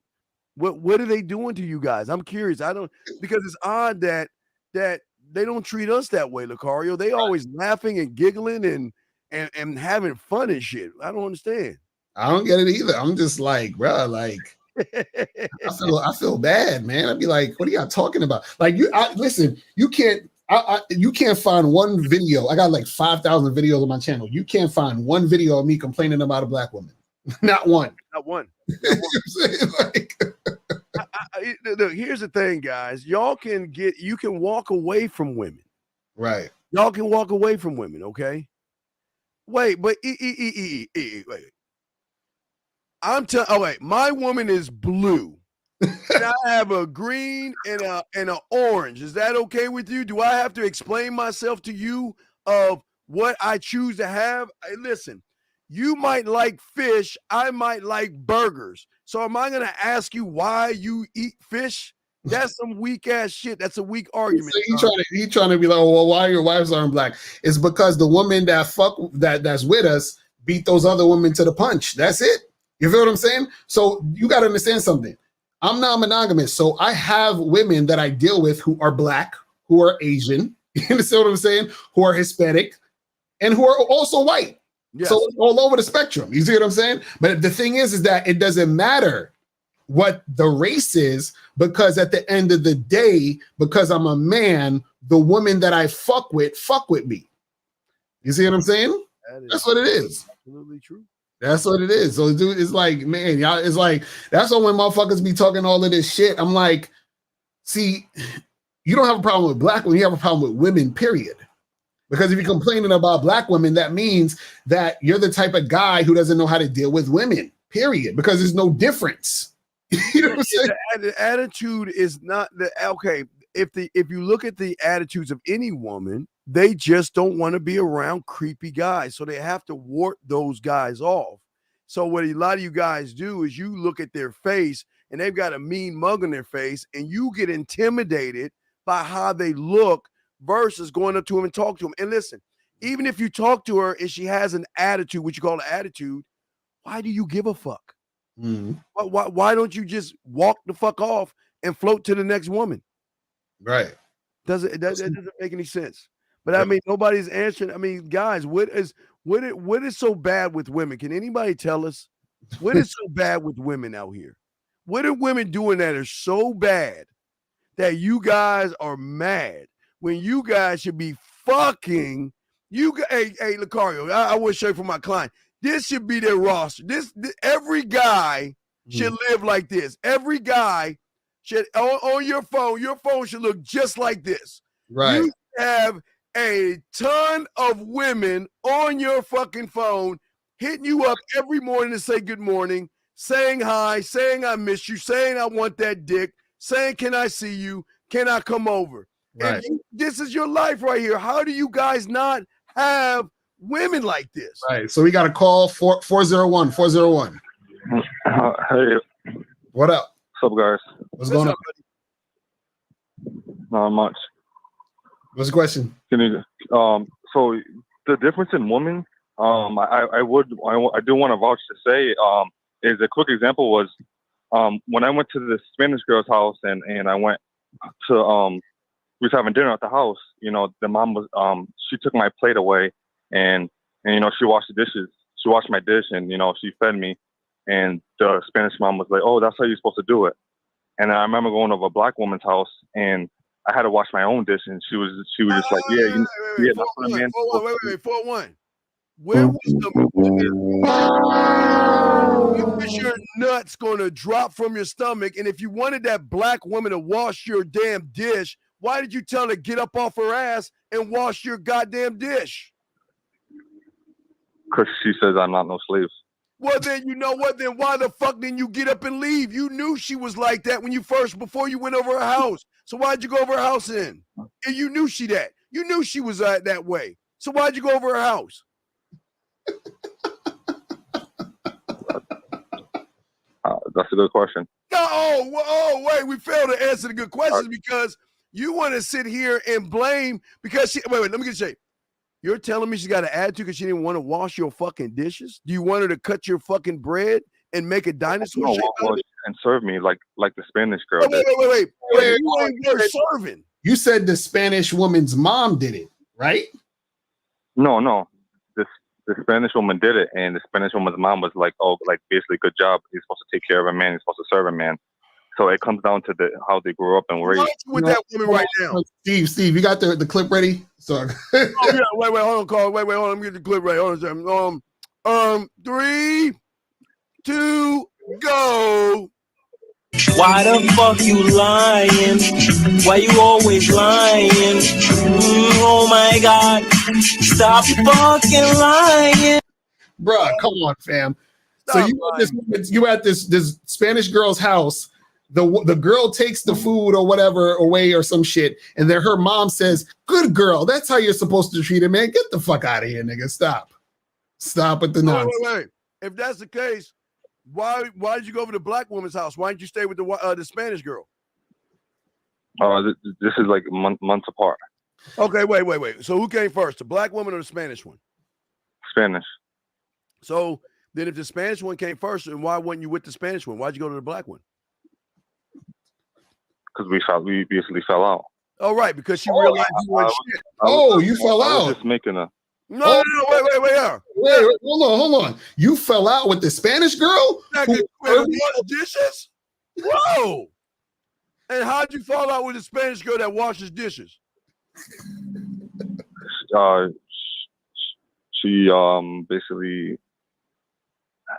What are they doing to you guys? I'm curious. I don't, because it's odd that they don't treat us that way, Lucario. They always laughing and giggling and having fun and shit. I don't understand. I don't get it either. I'm just like, bro, like I feel bad, man. I'd be like, what are y'all talking about? Like listen, you can't find one video. I got like 5,000 videos on my channel. You can't find one video of me complaining about a black woman. Not one. Not one. You know what I'm saying? Like, look, here's the thing, guys. You can walk away from women. right. Y'all can walk away from women, okay? Wait, but wait. Wait, my woman is blue. And I have a green and an orange. Is that okay with you? Do I have to explain myself to you of what I choose to have? Hey, listen, you might like fish. I might like burgers. So am I going to ask you why you eat fish? That's some weak ass shit. That's a weak argument. So he trying to be like, well, why your wives aren't black? It's because the woman that's with us beat those other women to the punch. That's it. You feel what I'm saying? So you got to understand something. I'm not monogamous, so I have women that I deal with who are black, who are Asian. You understand what I'm saying? Who are Hispanic, and who are also white. Yes. So all over the spectrum. You see what I'm saying? But the thing is that it doesn't matter what the race is, because at the end of the day, because I'm a man, the women that I fuck with me. You see what I'm saying? That's what it is. Absolutely true. That's what it is. So, dude, it's like, man, y'all, it's like, that's why when motherfuckers be talking all of this shit, I'm like, see, you don't have a problem with black women, you have a problem with women, period. Because if you're complaining about black women, that means that you're the type of guy who doesn't know how to deal with women, period. Because there's no difference. You know what I'm saying? The attitude is not the okay. If you look at the attitudes of any woman, they just don't want to be around creepy guys. So they have to ward those guys off. So what a lot of you guys do is you look at their face and they've got a mean mug on their face and you get intimidated by how they look versus going up to them and talk to them. And listen, even if you talk to her and she has an attitude, what you call an attitude, why do you give a fuck? Mm-hmm. Why don't you just walk the fuck off and float to the next woman? Right. That doesn't make any sense. But I mean, nobody's answering. I mean, guys, what is so bad with women? Can anybody tell us what is so bad with women out here? What are women doing that are so bad that you guys are mad when you guys should be fucking? Hey, Lucario, I want to show you for my client. This should be their roster. This every guy should live like this. Every guy should on your phone should look just like this. Right. You have a ton of women on your fucking phone hitting you up every morning to say good morning, saying hi, saying I miss you, saying I want that dick, saying can I see you, can I come over? Right. This is your life right here. How do you guys not have women like this? Right. So we got a call 401. Hey. What up? What's up, guys? What's going on? Not much. What's the question? Can you, so the difference in women, I do want to vouch to say, is a quick example was, when I went to the Spanish girl's house and I went to, we was having dinner at the house, you know, the mom was, she took my plate away and, you know, she washed the dishes. She washed my dish and, you know, she fed me. And the Spanish mom was like, oh, that's how you're supposed to do it. And I remember going over a black woman's house and I had to wash my own dish. And she was just like, yeah, that's what a man. Wait, 4-1. Where was the you wish your nuts going to drop from your stomach? And if you wanted that black woman to wash your damn dish, why did you tell her to get up off her ass and wash your goddamn dish? Because she says I'm not no slave. Well, then you know what? Then why the fuck didn't you get up and leave? You knew she was like that before you went over her house. So why'd you go over her house then? And you knew she knew she was that way. So why'd you go over her house? That's a good question. No, wait, we failed to answer the good questions because you want to sit here and blame because wait, let me get straight. You're telling me she got an attitude because she didn't want to wash your fucking dishes? Do you want her to cut your fucking bread and make a dinosaur shape out of it? And serve me like the Spanish girl. Wait. You ain't worth serving. You said the Spanish woman's mom did it, right? No. The Spanish woman did it, and the Spanish woman's mom was like, "Oh, like basically, good job. He's supposed to take care of a man. He's supposed to serve a man." So it comes down to how they grew up and raised. What's with that woman right now? Steve, you got the clip ready? So wait, hold on, Carl. Wait, hold on. Let me get the clip ready. Hold on a second. 3, 2, go. Why the fuck you lying? Why you always lying? Oh my God. Stop fucking lying. Bruh, come on, fam. So you at this Spanish girl's house. The girl takes the food or whatever away or some shit, and then her mom says, "Good girl, that's how you're supposed to treat a man. Get the fuck out of here, nigga. Stop with the nonsense." Wait. If that's the case, why did you go over to the black woman's house? Why didn't you stay with the Spanish girl? This is like months apart. Okay, wait. So who came first, the black woman or the Spanish one? Spanish. So then if the Spanish one came first, then why weren't you with the Spanish one? Why'd you go to the black one? Because we basically fell out. Oh, right, because she realized you weren't shit. You fell out. I was just making a... No, wait. Hold on. You fell out with the Spanish girl? Who washed dishes? Whoa. And how'd you fall out with the Spanish girl that washes dishes? She basically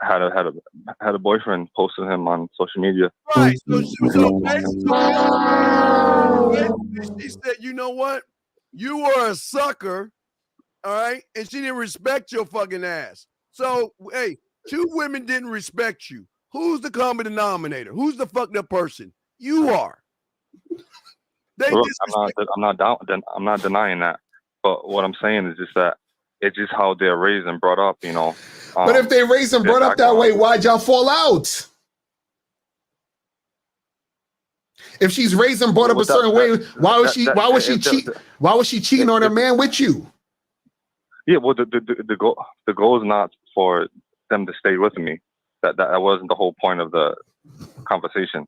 had a boyfriend, posted him on social media. Right. So she said, "You know what? You were a sucker, all right, and she didn't respect your fucking ass. So, hey, 2 women didn't respect you. Who's the common denominator? Who's the fucked up person? You are." I'm not denying that, but what I'm saying is just that it's just how they're raised and brought up, you know. But if they raised and brought up that way, why'd y'all fall out? If she's raised and brought up a certain way, why was she cheating on her man with you? Yeah, well, the goal is not for them to stay with me. That wasn't the whole point of the conversation.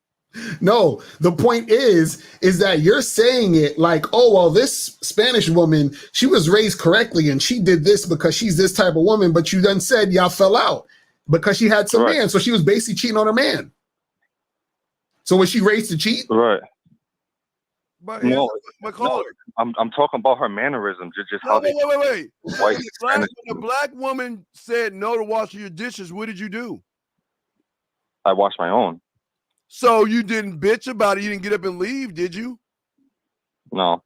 No, the point is that you're saying it like, oh, well, this Spanish woman, she was raised correctly and she did this because she's this type of woman, but you then said y'all fell out because she had some man. So she was basically cheating on her man. So was she raised to cheat? Right. But no, I'm talking about her mannerisms. Just how they. Wait. When the black woman said no to washing your dishes, what did you do? I washed my own. So you didn't bitch about it. You didn't get up and leave, did you? No.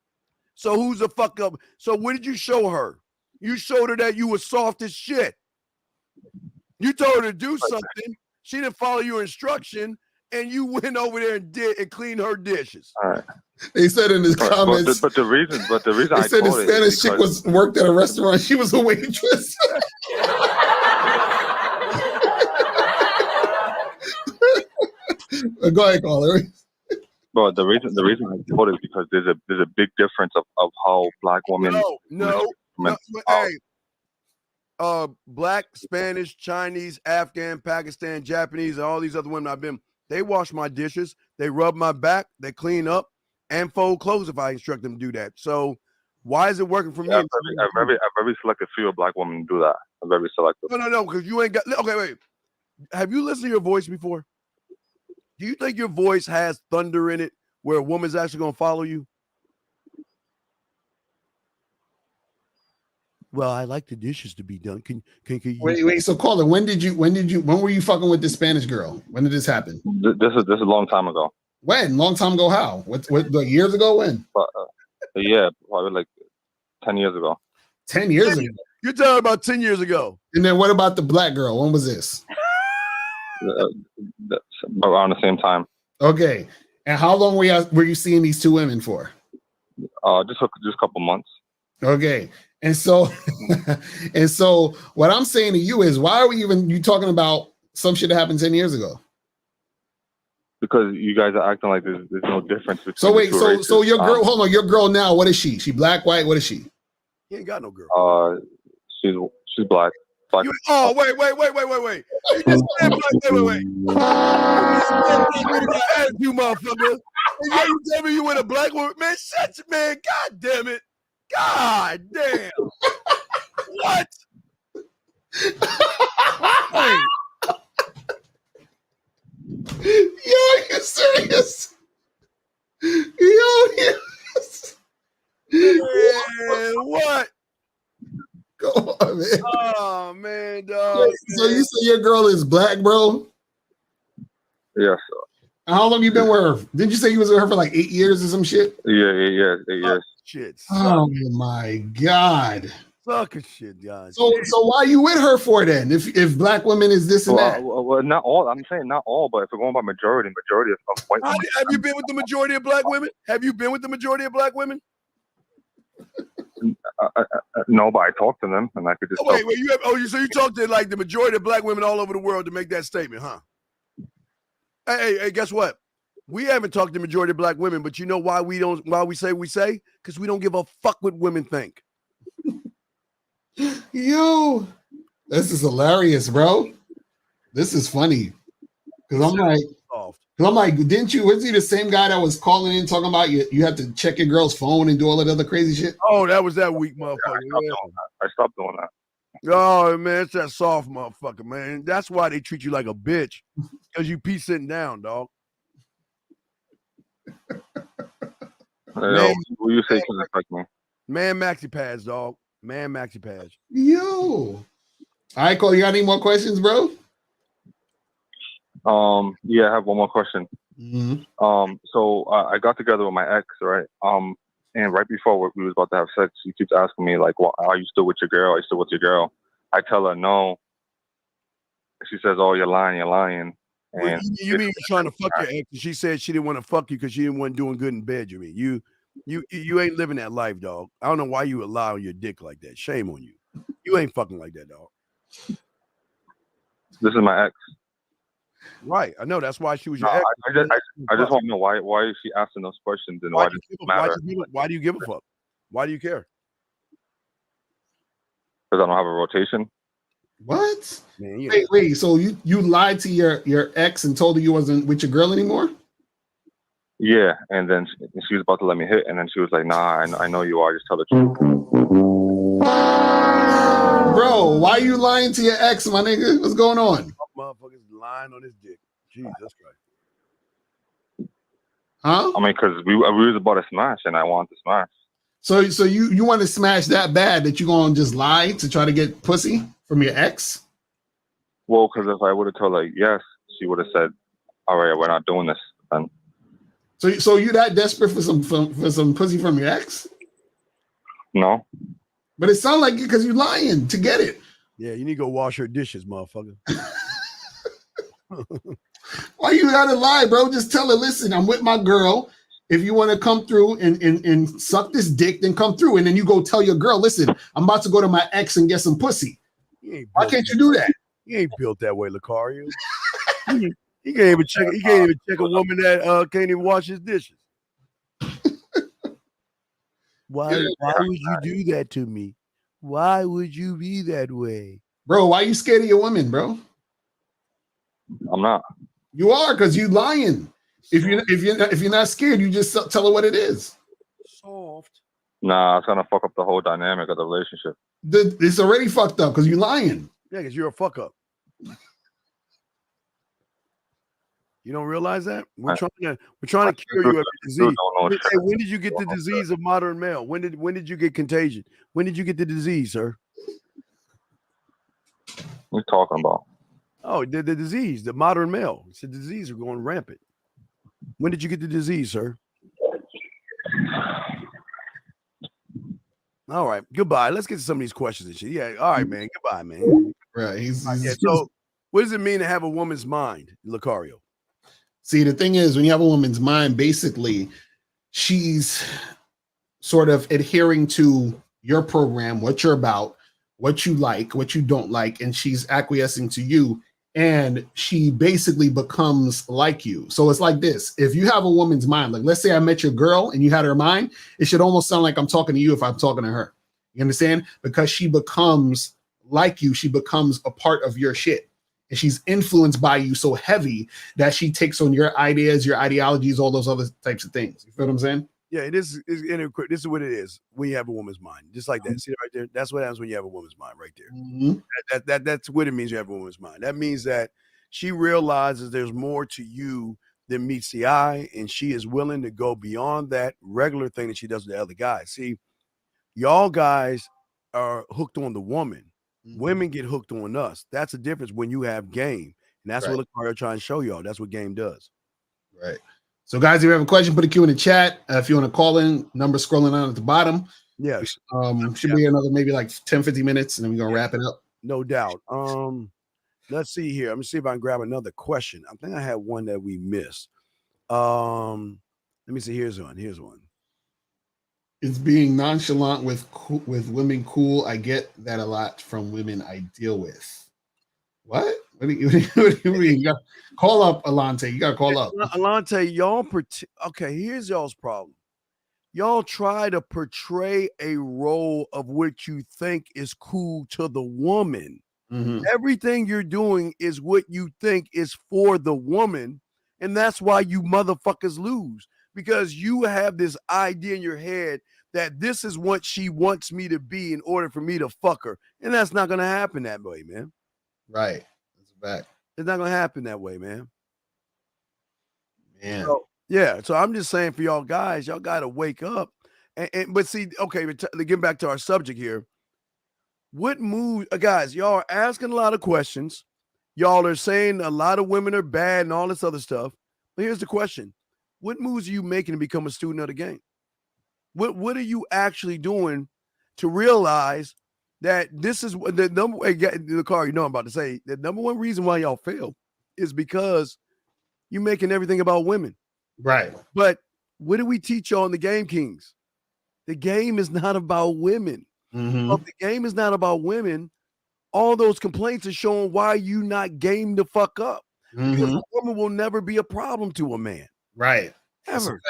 So who's the fuck up? So what did you show her? You showed her that you were soft as shit. You told her to do something. She didn't follow your instruction, and you went over there and cleaned her dishes. All right. They said in his comments. But the reason they I said the Spanish chick worked at a restaurant. She was a waitress. Go ahead, caller. But the reason I quote is because there's a big difference of how black women. No. Hey, black, Spanish, Chinese, Afghan, Pakistan, Japanese, and all these other women they wash my dishes, they rub my back, they clean up, and fold clothes if I instruct them to do that. So why is it working for me? A very selective few of black women do that. I'm very selective. No, because you ain't got. Okay, wait. Have you listened to your voice before? Do you think your voice has thunder in it where a woman's actually going to follow you? Well, I like the dishes to be done. Can you wait? So, caller, when were you fucking with this Spanish girl? When did this happen? This is a long time ago. When? Long time ago? How? What like years ago? When? Yeah, probably like 10 years ago. 10 years ago. You're talking about 10 years ago. And then what about the black girl? When was this? Around the same time. Okay. And how long were you seeing these 2 women for? Just a couple months. Okay. And so what I'm saying to you is, why are you talking about some shit that happened 10 years ago? because you guys are acting like there's no difference between. So wait, the two so races. your girl, hold on, your girl now, what is she? She black, white? What is she? He ain't got no girl. She's black. Black. Oh, wait. You just said black. Wait. You just said black women got attitude, motherfucker. And yeah, you tell me you with a black woman. Man, shut your man. God damn it. God damn. What? Hey. Yo, you serious? Yo, yes. Man, what? Go on, man. Oh, man, dog. So you say your girl is black, bro? Yes. How long you been with her? Didn't you say you was with her for like 8 years or some shit? Yeah, 8 years. Shit. Oh my God. Sucker shit, guys. So why you with her for then? If black women is this and that? Well, not all. I'm saying not all, but if we're going by majority of white women. Have you been with the majority of black women? No, but I talked to them, and I could just. So you talked to like the majority of black women all over the world to make that statement, huh? Hey, guess what? We haven't talked to the majority of black women, but you know why we don't? Why we say? Because we don't give a fuck what women think. Yo, this is hilarious, bro. This is funny. Because I'm like, didn't you? Was he the same guy that was calling in talking about you have to check your girl's phone and do all that other crazy shit? Oh, that was that weak motherfucker. I stopped doing that. Oh man, it's that soft motherfucker, man. That's why they treat you like a bitch. Because you pee sitting down, dog. Man, what you say can affect me? Man, maxi pads, dog. Man, maxi pads. Yo. All right, Cole, you got any more questions, bro? Yeah, I have one more question. Mm-hmm. So I got together with my ex, right? And right before we was about to have sex, she keeps asking me like, "Well, are you still with your girl? Are you still with your girl?" I tell her no. She says, "Oh, you're lying. And you mean you're trying to fuck your ex? And she said she didn't want to fuck you because she didn't want doing good in bed. You mean you ain't living that life, dog. I don't know why you allow your dick like that. Shame on you. You ain't fucking like that, dog. This is my ex. Right. I know. That's why she was your ex. I just want to know why is she asking those questions and why does it matter? Why do you give a fuck? Why do you care? Because I don't have a rotation. What? Man, wait. So you lied to your ex and told her you wasn't with your girl anymore? Yeah, and then she was about to let me hit, and then she was like, "Nah, I know you are. Just tell the truth." Bro, why are you lying to your ex, my nigga? What's going on? Motherfuckers lying on his dick. Jesus Christ. Huh? I mean, because we was about to smash, and I wanted to smash. So you want to smash that bad that you gonna just lie to try to get pussy from your ex? Well, because if I would have told her yes, she would have said, "All right, we're not doing this." Then. So you that desperate for some pussy from your ex? No. But it sounds like because you're lying to get it. Yeah, you need to go wash her dishes, motherfucker. Why you gotta lie, bro? Just tell her, listen, I'm with my girl. If you want to come through and suck this dick, then come through. And then you go tell your girl, listen, I'm about to go to my ex and get some pussy. Why can't you do that? You ain't built that way, Lucario. He can't even check a woman that can't even wash his dishes. Why would you do that to me? Why would you be that way? Bro, why are you scared of your woman, bro? I'm not. You are, because you lying. If you're not scared, you just tell her what it is. Soft. Nah, it's gonna fuck up the whole dynamic of the relationship. It's already fucked up because you're lying. Yeah, because you're a fuck up. You don't realize that? We're trying to cure you of disease. Hey, when did you get the disease of modern male? When did you get contagion? When did you get the disease, sir? What are you talking about? Oh, the disease, the modern male. It's a disease are going rampant. When did you get the disease, sir? All right, goodbye. Let's get to some of these questions and shit. Yeah, all right, man. Goodbye, man. Right. So, what does it mean to have a woman's mind, Lucario? See, the thing is, when you have a woman's mind, basically, she's sort of adhering to your program, what you're about, what you like, what you don't like, and she's acquiescing to you and she basically becomes like you. So it's like this. If you have a woman's mind, like let's say I met your girl and you had her mind, it should almost sound like I'm talking to you if I'm talking to her. You understand? Because she becomes like you. She becomes a part of your shit. And she's influenced by you so heavy that she takes on your ideas, your ideologies, all those other types of things. You feel what I'm saying? Yeah, this is what it is when you have a woman's mind. Just like that. See right there? That's what happens when you have a woman's mind right there. Mm-hmm. That's what it means you have a woman's mind. That means that she realizes there's more to you than meets the eye, and she is willing to go beyond that regular thing that she does with the other guys. See, y'all guys are hooked on the woman. Mm-hmm. Women get hooked on us. That's the difference when you have game. And that's what Lucario trying to show y'all. That's what game does. Right. So, guys, if you have a question, put a Q in the chat. If you want to call in, number scrolling down at the bottom. Yes. Should be another maybe like 10, 15 minutes, and then we're going to wrap it up. No doubt. Let's see here. Let me see if I can grab another question. I think I had one that we missed. Let me see. Here's one. It's being nonchalant with women cool. I get that a lot from women I deal with. What? What do you mean? You got call up, Alante. You got to call up. Alante, y'all okay, here's y'all's problem. Y'all try to portray a role of what you think is cool to the woman. Mm-hmm. Everything you're doing is what you think is for the woman, and that's why you motherfuckers lose, because you have this idea in your head that this is what she wants me to be in order for me to fuck her, and that's not going to happen that way, man. Right. That's back. It's not going to happen that way, man. Man. So, yeah, so I'm just saying for y'all guys, y'all got to wake up. But see, okay, to get back to our subject here, what move, guys, y'all are asking a lot of questions. Y'all are saying a lot of women are bad and all this other stuff. But here's the question. What moves are you making to become a student of the game? What are you actually doing to realize that this is the number one, the car, I'm about to say, the number one reason why y'all fail is because you're making everything about women. Right. But what do we teach y'all in the Game Kings? The game is not about women. Mm-hmm. If the game is not about women, all those complaints are showing why you not game the fuck up. Because a woman will never be a problem to a man. Right. Ever.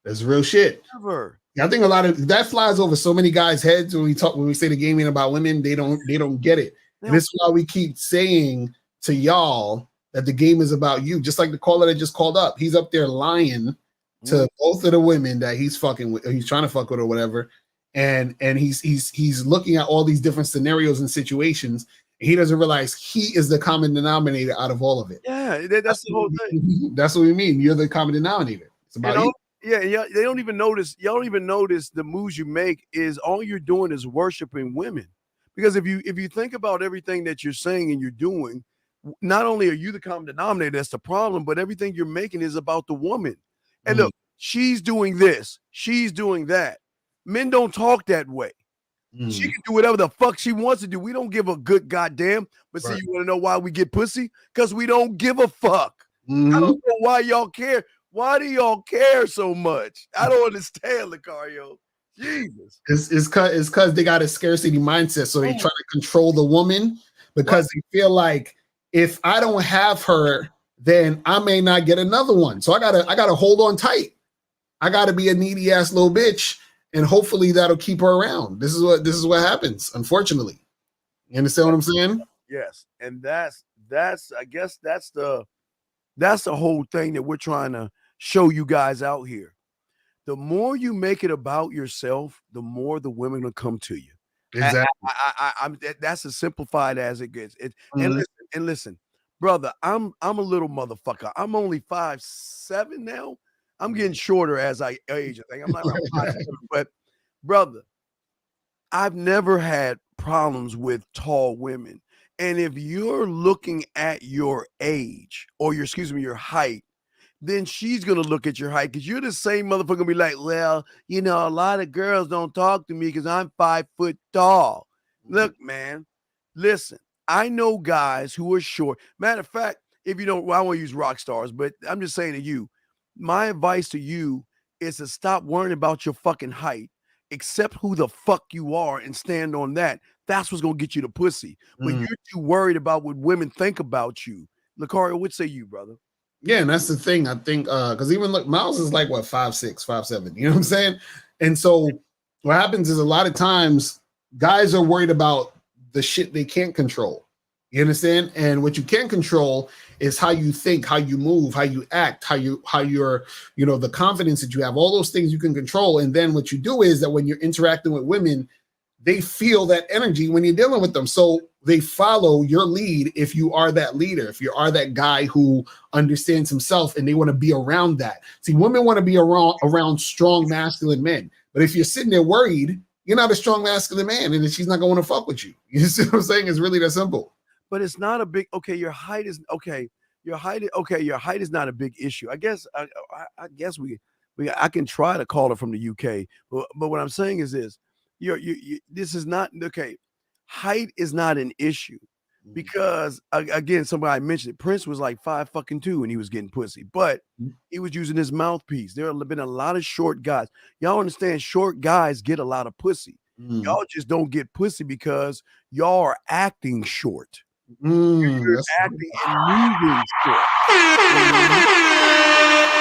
That's real shit. Ever. I think a lot of that flies over so many guys' heads when we say the game ain't about women. They don't get it. And this is why we keep saying to y'all that the game is about you. Just like the caller that just called up. He's up there lying to both of the women that he's fucking with, or he's trying to fuck with or whatever. And he's looking at all these different scenarios and situations. And he doesn't realize he is the common denominator out of all of it. Yeah, that's the whole thing. That's what we mean. You're the common denominator. It's about you. Yeah, they don't even notice. Y'all don't even notice the moves you make is all you're doing is worshiping women. Because if you think about everything that you're saying and you're doing, not only are you the common denominator, that's the problem, but everything you're making is about the woman. And look, she's doing this, she's doing that. Men don't talk that way. She can do whatever the fuck she wants to do. We don't give a good goddamn. But see, you want to know why we get pussy? Because we don't give a fuck. I don't know why y'all care. Why do y'all care so much? I don't understand, Lucario. Jesus. It's because they got a scarcity mindset. So they try to control the woman because they feel like if I don't have her, then I may not get another one. So I gotta hold on tight. I gotta be a needy ass little bitch, and hopefully that'll keep her around. This is what happens, unfortunately. You understand what I'm saying? Yes, and that's I guess that's the whole thing that we're trying to show you guys out here. The more you make it about yourself, the more the women will come to you. Exactly. That's as simplified as it gets. And listen, brother, I'm a little motherfucker. I'm only 5'7" now. I'm getting shorter as I age. I think I'm not around 5'7", but brother, I've never had problems with tall women. And if you're looking at your age or your height, then she's going to look at your height because you're the same motherfucker gonna be like, well, a lot of girls don't talk to me because I'm 5 foot tall. Look, man, listen, I know guys who are short. Matter of fact, if you don't, well, I won't use rock stars, but I'm just saying to you, my advice to you is to stop worrying about your fucking height, accept who the fuck you are and stand on that. That's what's gonna get you the pussy. But you're too worried about what women think about you. Lucario, what say you, brother? Yeah, and that's the thing. I think because even look, Miles is like what 5'6", 5'7". You know what I'm saying? And so what happens is a lot of times guys are worried about the shit they can't control. You understand? And what you can control is how you think, how you move, how you act, how you're, you know, the confidence that you have, all those things you can control. And then what you do is that when you're interacting with women, they feel that energy when you're dealing with them. So they follow your lead if you are that leader, if you are that guy who understands himself and they want to be around that. See, women want to be around strong masculine men. But if you're sitting there worried, you're not a strong masculine man and she's not going to fuck with you. You see what I'm saying? It's really that simple. But it's not a big, okay, your height is, okay, your height is not a big issue. I guess I can try to call it from the UK, but what I'm saying is this. This is not okay. Height is not an issue because again, somebody mentioned it. Prince was like 5'2" when he was getting pussy, but he was using his mouthpiece. There have been a lot of short guys. Y'all understand? Short guys get a lot of pussy. Y'all just don't get pussy because y'all are acting short. You're acting and moving short.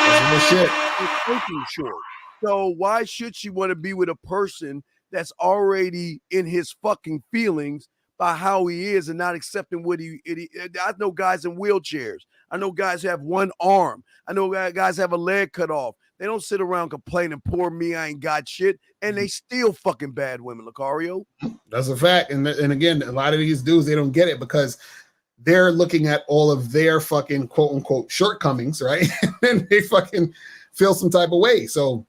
That's shit. You're thinking short. So why should she want to be with a person that's already in his fucking feelings by how he is and not accepting what he I know guys in wheelchairs. I know guys who have one arm. I know guys have a leg cut off. They don't sit around complaining, poor me, I ain't got shit. And they still fucking bad women, Lucario. That's a fact. And again, a lot of these dudes, they don't get it because they're looking at all of their fucking quote unquote shortcomings, right? And they fucking feel some type of way. So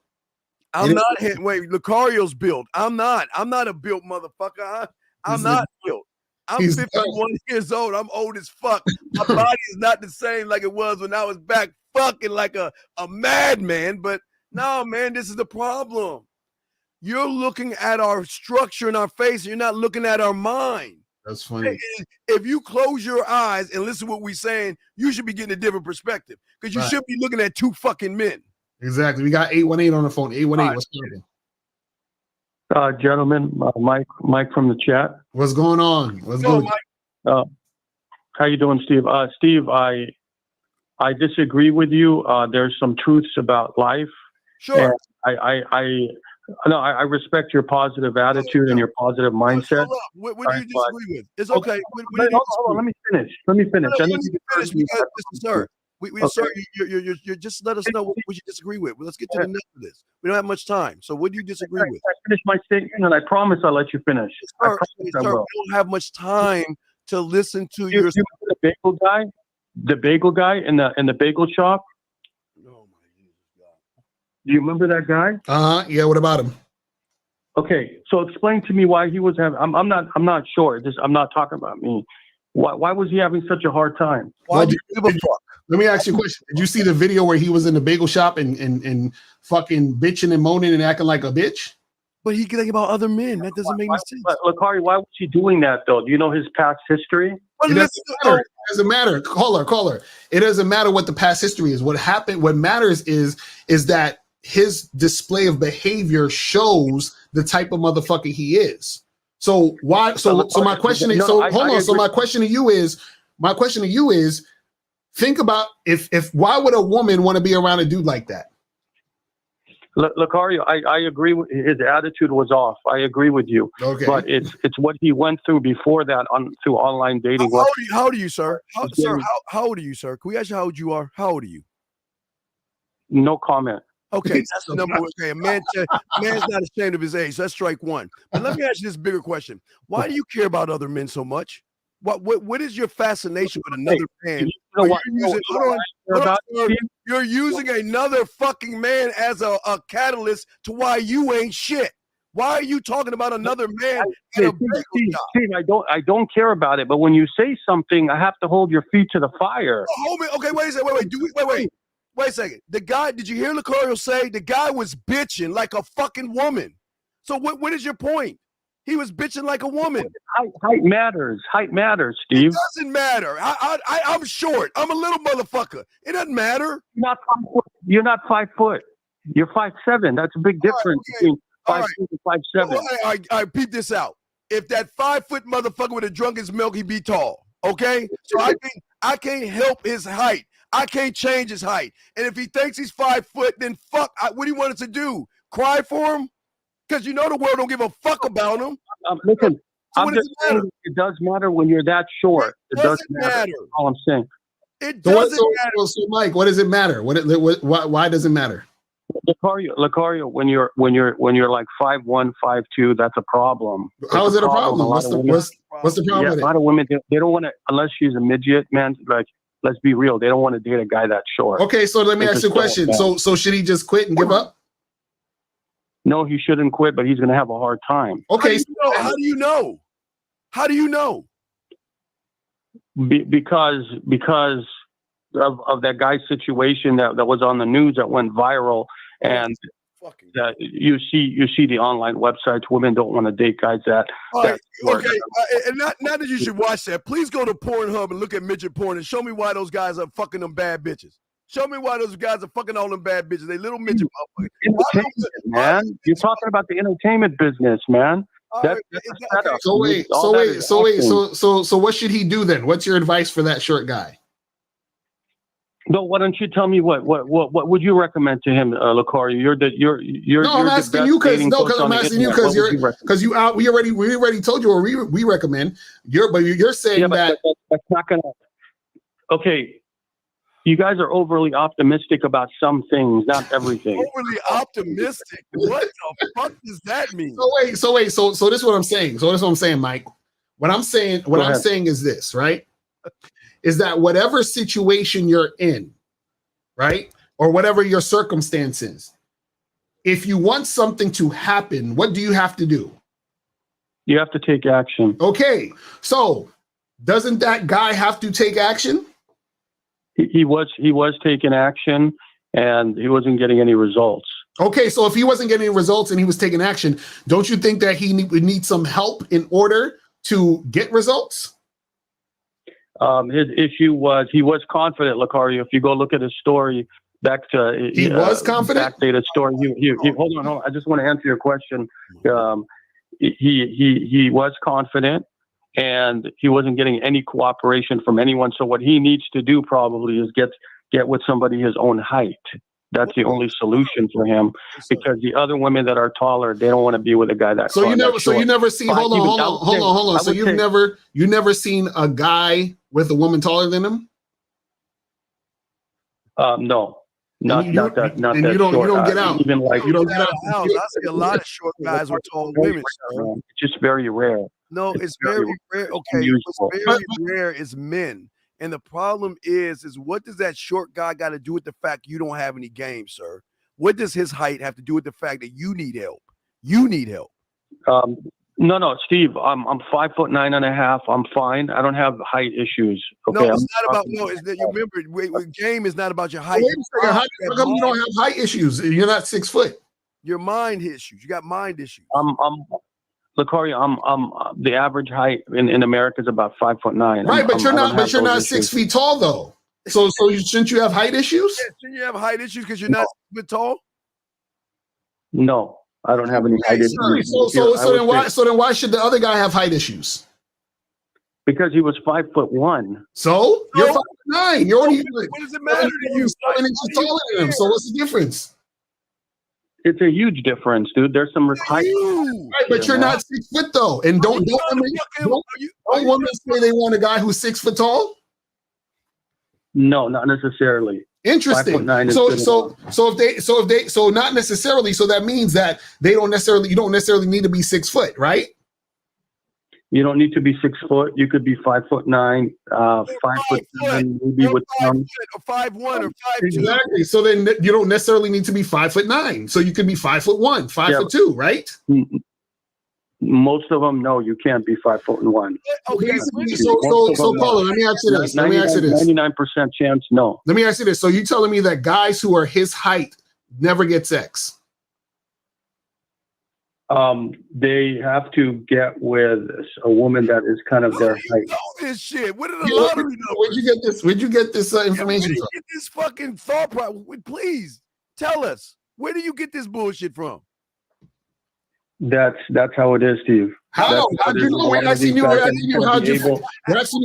I'm not wait, Lucario's built. I'm not a built motherfucker. I'm not built. I'm 51 years old. I'm old as fuck. My body is not the same like it was when I was back fucking like a madman. But no, man, this is the problem. You're looking at our structure in our face. You're not looking at our mind. That's funny. If you close your eyes and listen to what we're saying, you should be getting a different perspective because you should be looking at two fucking men. Exactly. We got 818 on the phone. 818. What's happening? Gentlemen, Mike from the chat. What's going on? What's going on? How you doing, Steve? Steve, I disagree with you. There's some truths about life. Sure. I respect your positive attitude and your positive mindset. What do you disagree with? It's okay. Hold on, let me finish. Let me finish. Sir. Sir, you're just let us know what you disagree with. Well, let's get to the next of this. We don't have much time. So what do you disagree with? I finish my statement and I promise I'll let you finish. Sir, we don't have much time to listen to your the bagel guy in the bagel shop. Oh my God. Do you remember that guy? Yeah, what about him? Okay, so explain to me why he was having I'm not sure. I'm not talking about me. Why was he having such a hard time? Why do you give a fuck? Let me ask you a question. Did you see the video where he was in the bagel shop and fucking bitching and moaning and acting like a bitch? But he can think about other men. That doesn't make any sense. Lakari, why was he doing that though? Do you know his past history? It doesn't matter. Caller. It doesn't matter what the past history is. What happened, what matters is that his display of behavior shows the type of motherfucker he is. So why? So my question is. So hold on. So my question to you is, think about if why would a woman want to be around a dude like that? Lucario, I agree with his attitude was off. I agree with you. Okay. But it's what he went through before that through online dating. How old are you, sir? How old are you, sir? Can we ask you how old you are? How old are you? No comment. Okay, that's the number one. Okay, a man's not ashamed of his age. So that's strike one. But let me ask you this bigger question: why do you care about other men so much? What is your fascination with another man? You're using another fucking man as a catalyst to why you ain't shit. Why are you talking about another man? Steve, I don't care about it. But when you say something, I have to hold your feet to the fire. Okay, wait a second. Wait a second. The guy, did you hear Lucario say the guy was bitching like a fucking woman? So what is your point? He was bitching like a woman. Height matters. Height matters, Steve. It doesn't matter. I'm short. I'm a little motherfucker. It doesn't matter. You're not 5 foot. You're 5'7". That's a big difference between 5'6" and 5'7". I peep this out. if that 5-foot motherfucker with a drunkest milk, he be tall. Okay, so I can't help his height. I can't change his height. And if he thinks he's 5 foot, then fuck. What do you want us to do? Cry for him? Because you know the world don't give a fuck about him. Listen, So I'm just saying it does matter when you're that short. It does matter. That's all I'm saying. It doesn't matter. So, Mike, what does it matter? Why does it matter? Lucario, when you're like 5'1", 5'2", that's a problem. How is it a problem? What's the problem with it? A lot of women, they don't want to, unless she's a midget, man. Like, let's be real, they don't want to date a guy that short. Okay, so let me ask you a question. So should he just quit and give up? No, he shouldn't quit, but he's going to have a hard time. Okay, how do you know? How do you know? Because of that guy's situation that was on the news that went viral, and you see the online websites. Women don't want to date guys that. Okay, and not that you should watch that. Please go to Pornhub and look at midget porn and show me why those guys are fucking them bad bitches. Show me why those guys are fucking all them bad bitches. They little midget motherfuckers. Man, you're talking about the entertainment business, man. So what should he do then? What's your advice for that short guy? No, why don't you tell me what would you recommend to him, Lucario? I'm asking you because we already told you what we recommend. You're saying that that's not gonna. Okay, you guys are overly optimistic about some things, not everything. Overly optimistic? What the fuck does that mean? So this is what I'm saying. So this is what I'm saying, Mike. What I'm saying is this, right? Is that whatever situation you're in, right? Or whatever your circumstances, if you want something to happen, what do you have to do? You have to take action. Okay. So doesn't that guy have to take action? He was taking action, and he wasn't getting any results. Okay, so if he wasn't getting any results and he was taking action, don't you think that he would need some help in order to get results? His issue was he was confident, Lucario. If you go look at his story, back to he was confident. Backdated story. He hold on. I just want to answer your question. He was confident, and he wasn't getting any cooperation from anyone. So what he needs to do probably is get with somebody his own height. That's the only solution for him, because the other women that are taller, they don't want to be with a guy that. So you never seen. Hold on. So you never seen a guy with a woman taller than him? No. Not you that don't get out. Even like you don't get out. I see a lot of short guys with tall women. It's just very rare. No, it's very rare. Okay, what's very rare is men. And the problem is what does that short guy got to do with the fact you don't have any game, sir? What does his height have to do with the fact that you need help? You need help. No, Steve. I'm 5'9.5". I'm fine. I don't have height issues. Okay. No, it's not about. No, it's that you remember. Game is not about your height. How come you don't have height issues? You're not 6 foot. Your mind issues. You got mind issues. Lucario, I'm the average height in America is about 5'9". Right, but you're not 6 feet tall though. So shouldn't you have height issues? Yeah, shouldn't you have height issues because you're not 6 foot tall? No, I don't have any height issues. So then why should the other guy have height issues? Because he was 5'1". So you're 5'9". You're only what does it matter to you? 7 inches taller than him. So what's the difference? It's a huge difference, dude. There's some height. Right, but you're not 6 foot though. And don't women say they want a guy who's 6 foot tall? No, not necessarily. Interesting. So not necessarily. So that means that you don't necessarily need to be 6 foot, right? You don't need to be 6 foot. You could be 5'9", 5'7", maybe with some 5'1" or 5'2". Exactly. So then you don't necessarily need to be 5'9". So you could be 5'1", 5'2", right? Most of them, no, you can't be 5'1". Okay. So Paula, let me ask you this. 99% chance, no. Let me ask you this. So you telling me that guys who are his height never get sex? They have to get with a woman that is kind of their height. Know this shit. What are the lottery numbers? Where'd you get this information from? Where do you get this fucking thought process? Please tell us. Where do you get this bullshit from? That's how it is, Steve. How? How do you know? We're asking you. We're asking you.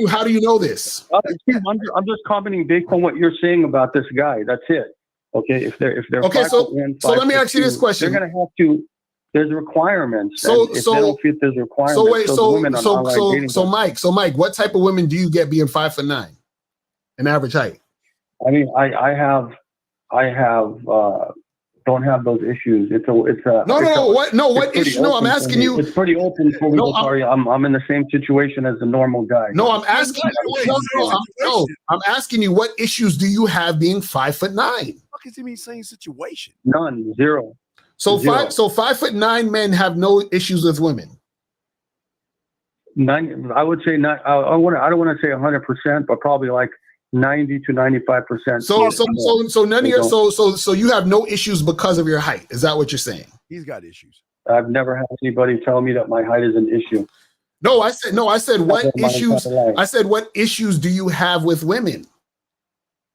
How do you know this? Steve, I'm just commenting based on what you're saying about this guy. That's it. Okay. If they're okay, so let me ask you this question. They're going to have to. There's requirements. So if they don't fit those requirements, so Mike, what type of women do you get being 5'9", an average height? I mean, I have don't have those issues. What issue? No, I'm asking you. It's pretty open for me. I'm in the same situation as the normal guy. No, I'm asking. I'm asking you. What issues do you have being 5'9"? What does he mean? Same situation? None. Zero. So 5'9" men have no issues with women. None. I would say not. I don't want to say 100%, but probably like 90 to 95%. So none of your so you have no issues because of your height. Is that what you're saying? He's got issues. I've never had anybody tell me that my height is an issue. No, I said what issues? I said what issues do you have with women?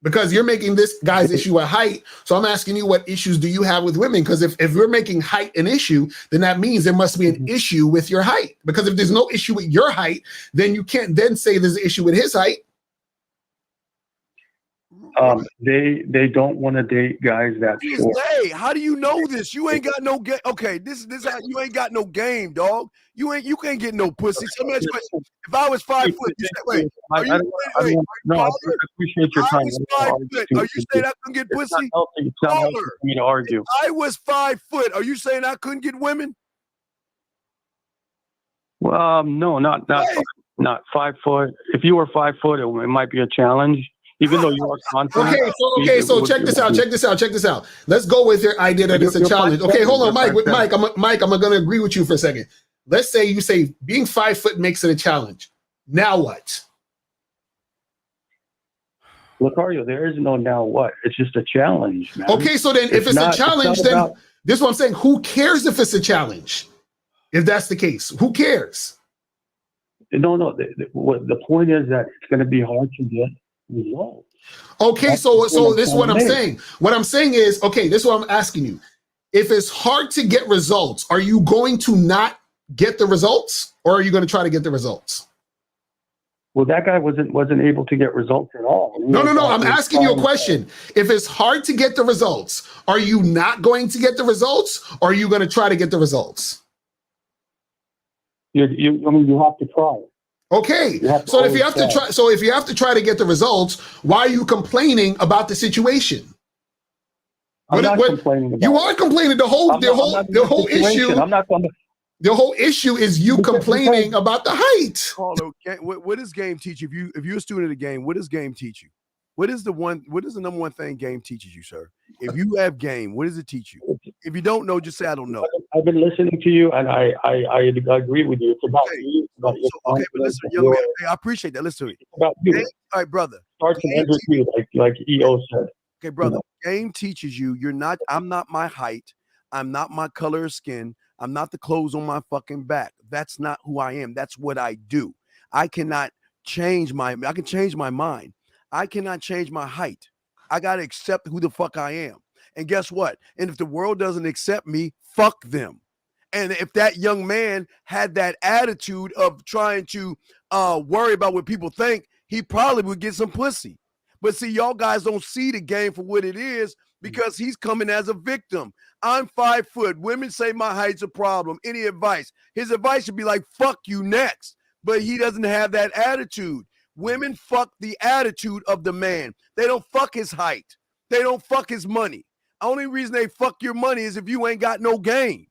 Because you're making this guy's issue a height. So I'm asking you, what issues do you have with women? Because if you're making height an issue, then that means there must be an issue with your height. Because if there's no issue with your height, then you can't then say there's an issue with his height. They don't want to date guys that short. Hey, how do you know this? You ain't got no game. Okay, this how you ain't got no game, dog. You can't get no pussy. If I was 5 foot, you said, wait, I appreciate your time. Are you saying I couldn't get pussy? It's not healthy for me to argue. If I was 5 foot, are you saying I couldn't get women? Well, no, not 5 foot. If you were 5 foot, it might be a challenge. Even though you are confident. So check this out. Let's go with your idea that it's a challenge. Okay, hold on, Mike. I'm going to agree with you for a second. Let's say you say being 5 foot makes it a challenge. Now what? Lucario, there is no now what. It's just a challenge, man. Okay, so then if it's a challenge, then this is what I'm saying. Who cares if it's a challenge? If that's the case, who cares? No. The point is that it's going to be hard to get results. Okay, so this is what I'm saying. What I'm saying is, okay, this is what I'm asking you. If it's hard to get results, are you going to not get the results, or are you going to try to get the results? Well, that guy wasn't able to get results at all. No. I'm asking you a question. If it's hard to get the results, are you not going to get the results, or are you going to try to get the results? You have to try. Okay, so if you have to try to get the results, why are you complaining about the situation? I'm not complaining about you are complaining. The whole issue. I'm not going to. The whole issue is you complaining about the height. What does game teach you? If you're a student of the game, what does game teach you? What is the number one thing game teaches you, sir? If you have game, what does it teach you? If you don't know, just say I don't know. I've been listening to you, and I agree with you. It's about you. But listen, young man, I appreciate that. Listen to me. It's about you. All right, brother. Start to end with you, like EO said. Okay, brother. Game teaches you. I'm not my height. I'm not my color of skin. I'm not the clothes on my fucking back. That's not who I am. That's what I do. I can change my mind. I cannot change my height. I got to accept who the fuck I am. And guess what? And if the world doesn't accept me, fuck them. And if that young man had that attitude of trying to worry about what people think, he probably would get some pussy. But see, y'all guys don't see the game for what it is because he's coming as a victim. I'm 5 foot. Women say my height's a problem. Any advice? His advice should be like, fuck you next. But he doesn't have that attitude. Women fuck the attitude of the man. They don't fuck his height. They don't fuck his money. Only reason they fuck your money is if you ain't got no game.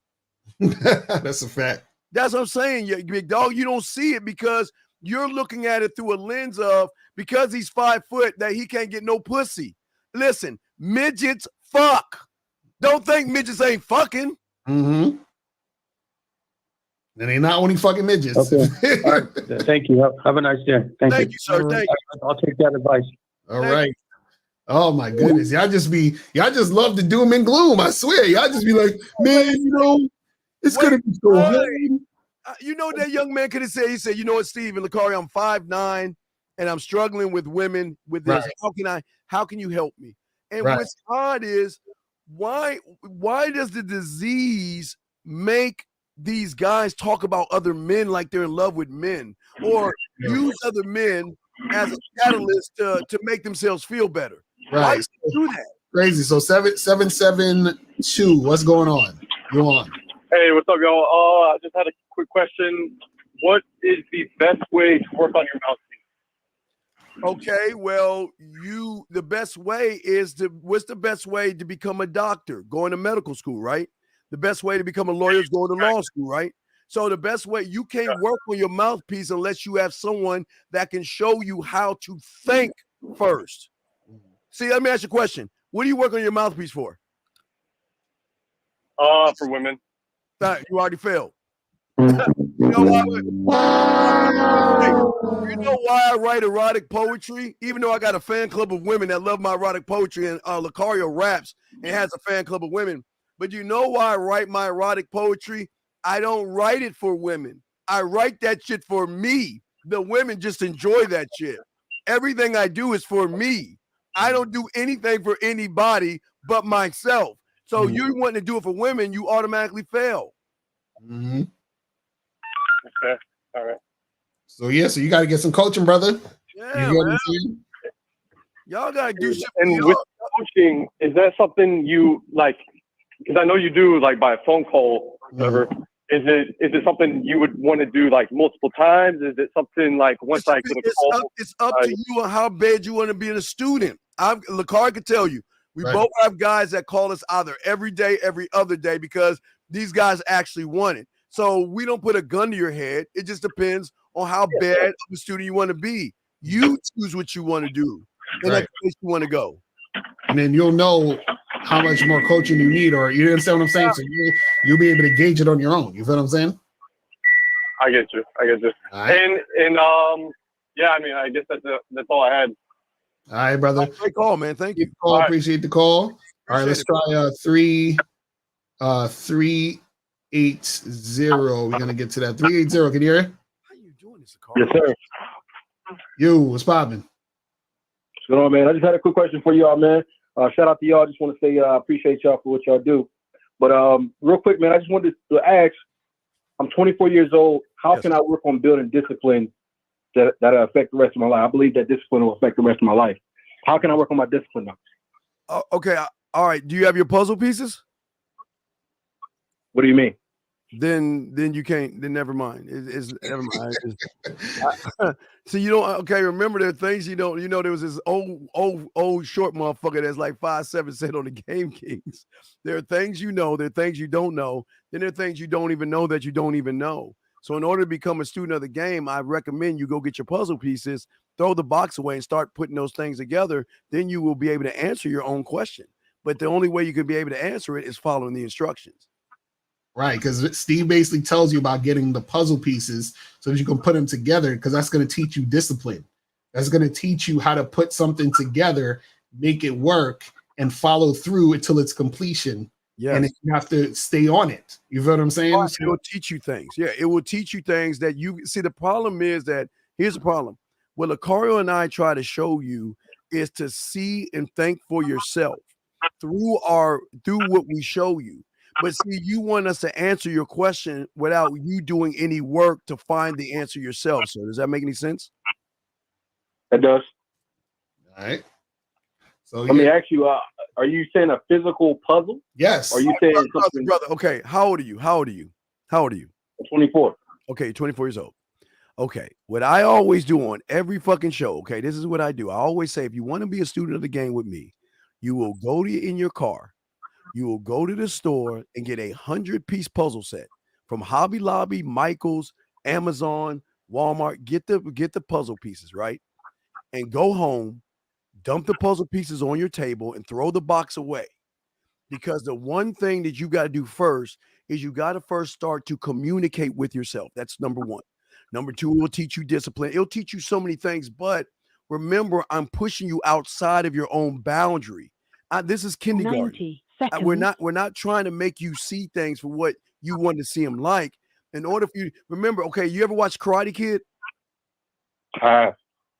That's a fact. That's what I'm saying, you big dog. You don't see it because you're looking at it through a lens of because he's 5 foot that he can't get no pussy. Listen, midgets fuck. Don't think midgets ain't fucking. Mm-hmm. And they not only fucking midgets. Okay. All right. Thank you. Have a nice day. Thank you, sir. Thank you. I'll take that advice. All right. Oh my goodness. Y'all just love the doom and gloom. I swear. Y'all just be like, man, it's gonna be so hard. That young man could have said, he said, you know what, Steve and Lucario, I'm 5'9" and I'm struggling with women with this. Right. How can you help me? And what's odd is why does the disease make these guys talk about other men like they're in love with men, or use other men as a catalyst to make themselves feel better. Why Right. do that? Crazy. So 772. What's going on? You on? Hey, what's up, y'all? I just had a quick question. What is the best way to work on your mouthpiece? Okay, well, the best way is what's the best way to become a doctor? Going to medical school, right? The best way to become a lawyer is going to law school, right? So the best way, you can't work on your mouthpiece unless you have someone that can show you how to think first. See, let me ask you a question. What do you work on your mouthpiece for? For women. You already failed. You know why I write erotic poetry? Even though I got a fan club of women that love my erotic poetry, and Lucario raps and has a fan club of women. But you know why I write my erotic poetry? I don't write it for women. I write that shit for me. The women just enjoy that shit. Everything I do is for me. I don't do anything for anybody but myself. So you want to do it for women, you automatically fail. Mm-hmm. Okay. All right. So so you got to get some coaching, brother. Yeah, you man. Y'all got to do shit. And with coaching, is that something you like? Because I know you do like by phone call, whatever. Is it something you would want to do like multiple times? Is it something like once I get a call? It's up to you on how bad you want to be a student. Lakar could tell you. We both have guys that call us either every day, every other day, because these guys actually want it. So we don't put a gun to your head. It just depends on how bad of a student you want to be. You choose what you want to do and at the place you want to go. And then you'll know how much more coaching you need, or you understand what I'm saying? So you'll be able to gauge it on your own. You feel what I'm saying? I get you. All right. And yeah, I mean, I guess that's all I had. All right, brother. Great call, man. Thank you. Appreciate the call. All right, let's try 380. We're gonna get to that. 380. Can you hear? How you doing this, Lakar? Yes, sir. You, what's popping? What's going on, man? I just had a quick question for y'all, man. Shout out to y'all. Just want to say I appreciate y'all for what y'all do. But real quick, man, I just wanted to ask, I'm 24 years old. How can I work on building discipline that'll affect the rest of my life? I believe that discipline will affect the rest of my life. How can I work on my discipline now? Okay. All right. Do you have your puzzle pieces? What do you mean? Then you can't. Then never mind. It's never mind. So you don't. Okay, remember there are things you don't. You know there was this old short motherfucker that's like 5'7" said on the Game Kings. There are things you know. There are things you don't know. Then there are things you don't even know that you don't even know. So in order to become a student of the game, I recommend you go get your puzzle pieces, throw the box away, and start putting those things together. Then you will be able to answer your own question. But the only way you can be able to answer it is following the instructions. Right, because Steve basically tells you about getting the puzzle pieces so that you can put them together, because that's going to teach you discipline. That's going to teach you how to put something together, make it work, and follow through until its completion. Yeah, and you have to stay on it. You feel what I'm saying? It will teach you things. Yeah, it will teach you things that you see. The problem is that here's the problem. What Lucario and I try to show you is to see and think for yourself through what we show you. But see, you want us to answer your question without you doing any work to find the answer yourself. So does that make any sense? It does. All right. So let me ask you, are you saying a physical puzzle? Yes. Or are you saying something? Brother, okay. How old are you? 24. Okay, 24 years old. Okay. What I always do on every fucking show, okay, this is what I do. I always say, if you want to be a student of the game with me, you will go in your car. You will go to the store and get 100-piece puzzle set from Hobby Lobby, Michael's, Amazon, Walmart. Get the puzzle pieces, right? And go home, dump the puzzle pieces on your table and throw the box away. Because the one thing that you got to do first is you got to first start to communicate with yourself. That's number one. Number two, it will teach you discipline. It'll teach you so many things, but remember, I'm pushing you outside of your own boundary. This is kindergarten. We're not trying to make you see things for what you want to see them like. In order for you, remember, okay, you ever watch Karate Kid?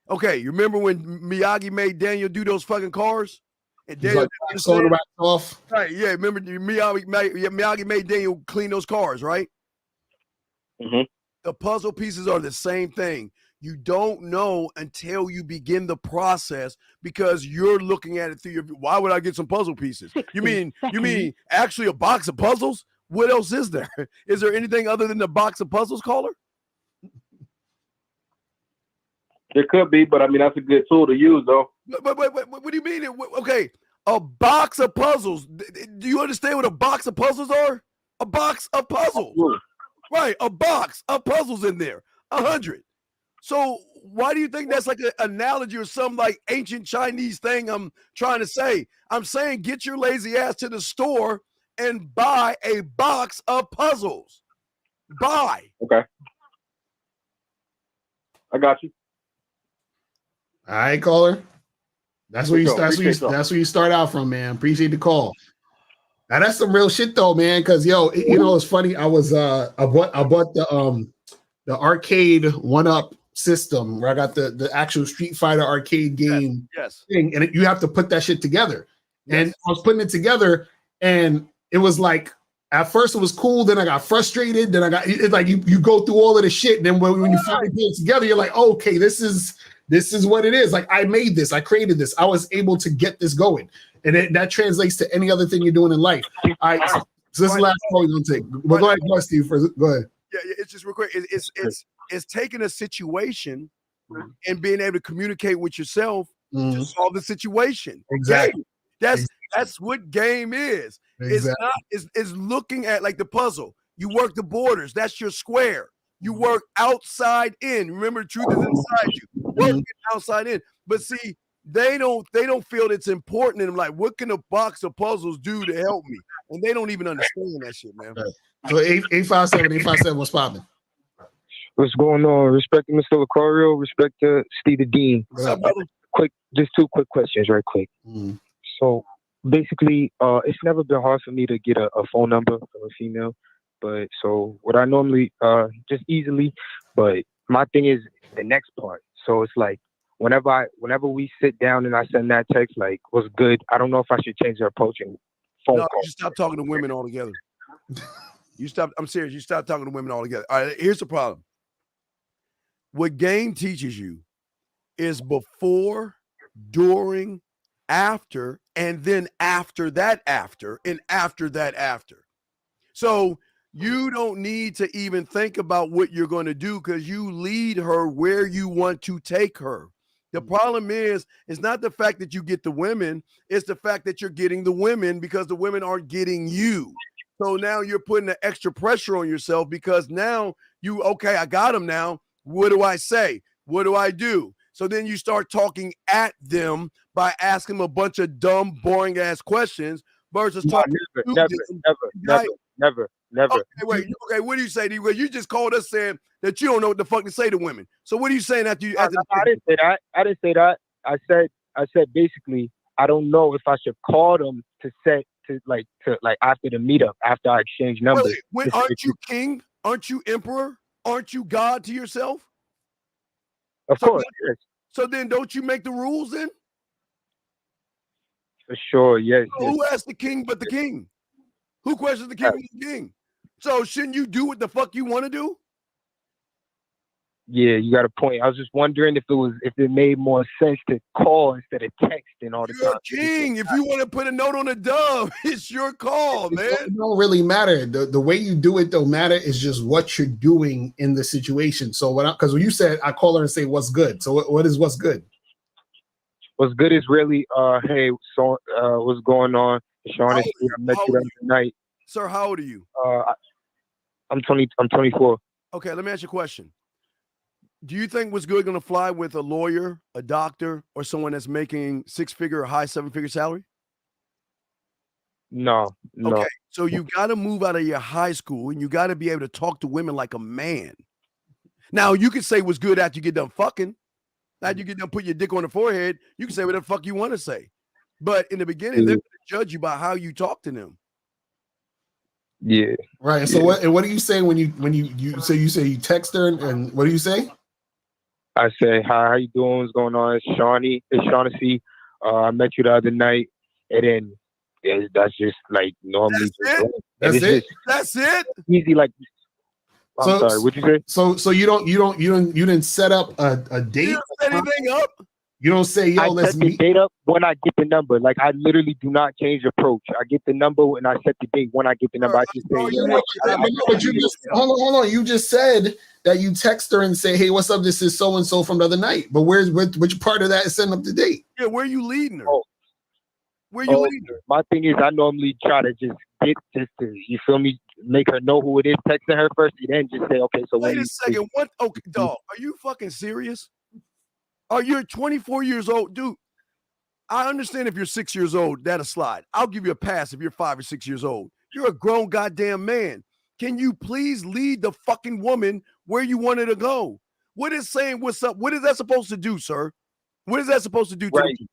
Okay, you remember when Miyagi made Daniel do those fucking cars? And Daniel off. Right, yeah. Remember Miyagi made Daniel clean those cars, right? Mm-hmm. The puzzle pieces are the same thing. You don't know until you begin the process because you're looking at it through your. Why would I get some puzzle pieces? You mean actually a box of puzzles? What else is there? Is there anything other than the box of puzzles, caller? There could be, but I mean that's a good tool to use, though. But what do you mean? Okay, a box of puzzles. Do you understand what a box of puzzles are? A box of puzzles, right? A box of puzzles in there, 100. So why do you think that's like an analogy or some like ancient Chinese thing I'm trying to say? I'm saying get your lazy ass to the store and buy a box of puzzles. Buy. Okay. I got you. All right, caller. That's where you start out from, man. Appreciate the call. Now that's some real shit though, man. Cause it's funny. I was I bought the arcade 1-up system where I got the actual Street Fighter arcade game thing, and you have to put that shit together. Yes. And I was putting it together, and it was like at first it was cool, then I got frustrated, then I got it's like you go through all of the shit, and then when you finally put it together, you're like, oh, okay, this is what it is. Like I made this, I created this, I was able to get this going, and that translates to any other thing you're doing in life. All right, so this is the last call we're gonna take. Well, go ahead, Steve. Go ahead. Yeah, it's just real quick. It's taking a situation and being able to communicate with yourself to solve the situation. Exactly. Game. That's what game is. Exactly. It's looking at like the puzzle. You work the borders. That's your square. You work outside in. Remember, truth is inside you. Working outside in. But see, they don't feel it's important. And I'm like, what can a box of puzzles do to help me? And they don't even understand that shit, man. So 857, what's popping? What's going on? Respect to Mr. Lucario, respect to Steve the Dean. What's up, brother? Just 2 quick questions, right quick. So basically, it's never been hard for me to get a phone number from a female. But so what I normally just easily, but my thing is the next part. So it's like whenever we sit down and I send that text, like, what's good? I don't know if I should change the approach and phone call. You stop talking to women altogether. I'm serious. You stop talking to women altogether. All right, here's the problem. What game teaches you is before, during, after, and then after that after, and after that after. So you don't need to even think about what you're going to do because you lead her where you want to take her. The problem is, it's not the fact that you get the women, it's the fact that you're getting the women because the women aren't getting you. So now you're putting the extra pressure on yourself because now I got them now. What do I say? What do I do? So then you start talking at them by asking them a bunch of dumb, boring ass questions versus talking to them. Never. Okay, wait. Okay, what do you say? You just called us saying that you don't know what the fuck to say to women. So what are you saying after you? I didn't say that. I didn't say that. I said basically I don't know if I should call them to after the meetup, after I exchange numbers. Wait, aren't you king? Aren't you emperor? Aren't you God to yourself? Of course. Yes. So then don't you make the rules then? For sure, yes. Who asked the king but the king? Who questions the king but the king? So shouldn't you do what the fuck you want to do? Yeah, you got a point. I was just wondering if it made more sense to call instead of texting all the time. You're king. If you want to put a note on a dove, it's your call, man. It don't really matter. The way you do it don't matter. It's just what you're doing in the situation. So because when you said I call her and say what's good. So what is what's good? What's good is really hey, so what's going on? Sean, I met you the other night. Sir, how old are you? I'm 24. Okay, let me ask you a question. Do you think what's good going to fly with a lawyer, a doctor, or someone that's making 6-figure or high 7-figure salary? No. Okay, so you got to move out of your high school and you got to be able to talk to women like a man. Now, you can say what's good after you get done fucking. After you get done put your dick on the forehead, you can say whatever the fuck you want to say. But in the beginning, they're going to judge you by how you talk to them. Yeah. Right. So what do you say when you say you text her and what do you say? I say, hi, how you doing? What's going on? It's Shaughnessy. I met you the other night. And then that's just like normally. That's it? That's it? That's it? Easy like, I'm sorry. What'd you say? So you didn't set up a date? You don't set anything up? You don't say, yo, I let's set the meet. date up when I get the number. Like, I literally do not change approach. I get the number and I set the date when I get the number. I just say, Hold on. You just said that you text her and say, hey, what's up? This is so and so from the other night. But which part of that is setting up the date? Yeah, where are you leading her? Where you leading her? My thing is, I normally try to just get to, you feel me, make her know who it is, texting her first, and then just say, okay, so wait a second. What? Okay, dog, are you fucking serious? Are you 24 years old? Dude, I understand if you're 6 years old, that'll slide. I'll give you a pass if you're 5 or 6 years old. You're a grown goddamn man. Can you please lead the fucking woman where you want her to go? What is saying what's up? What is that supposed to do, sir? What is that supposed to do to you?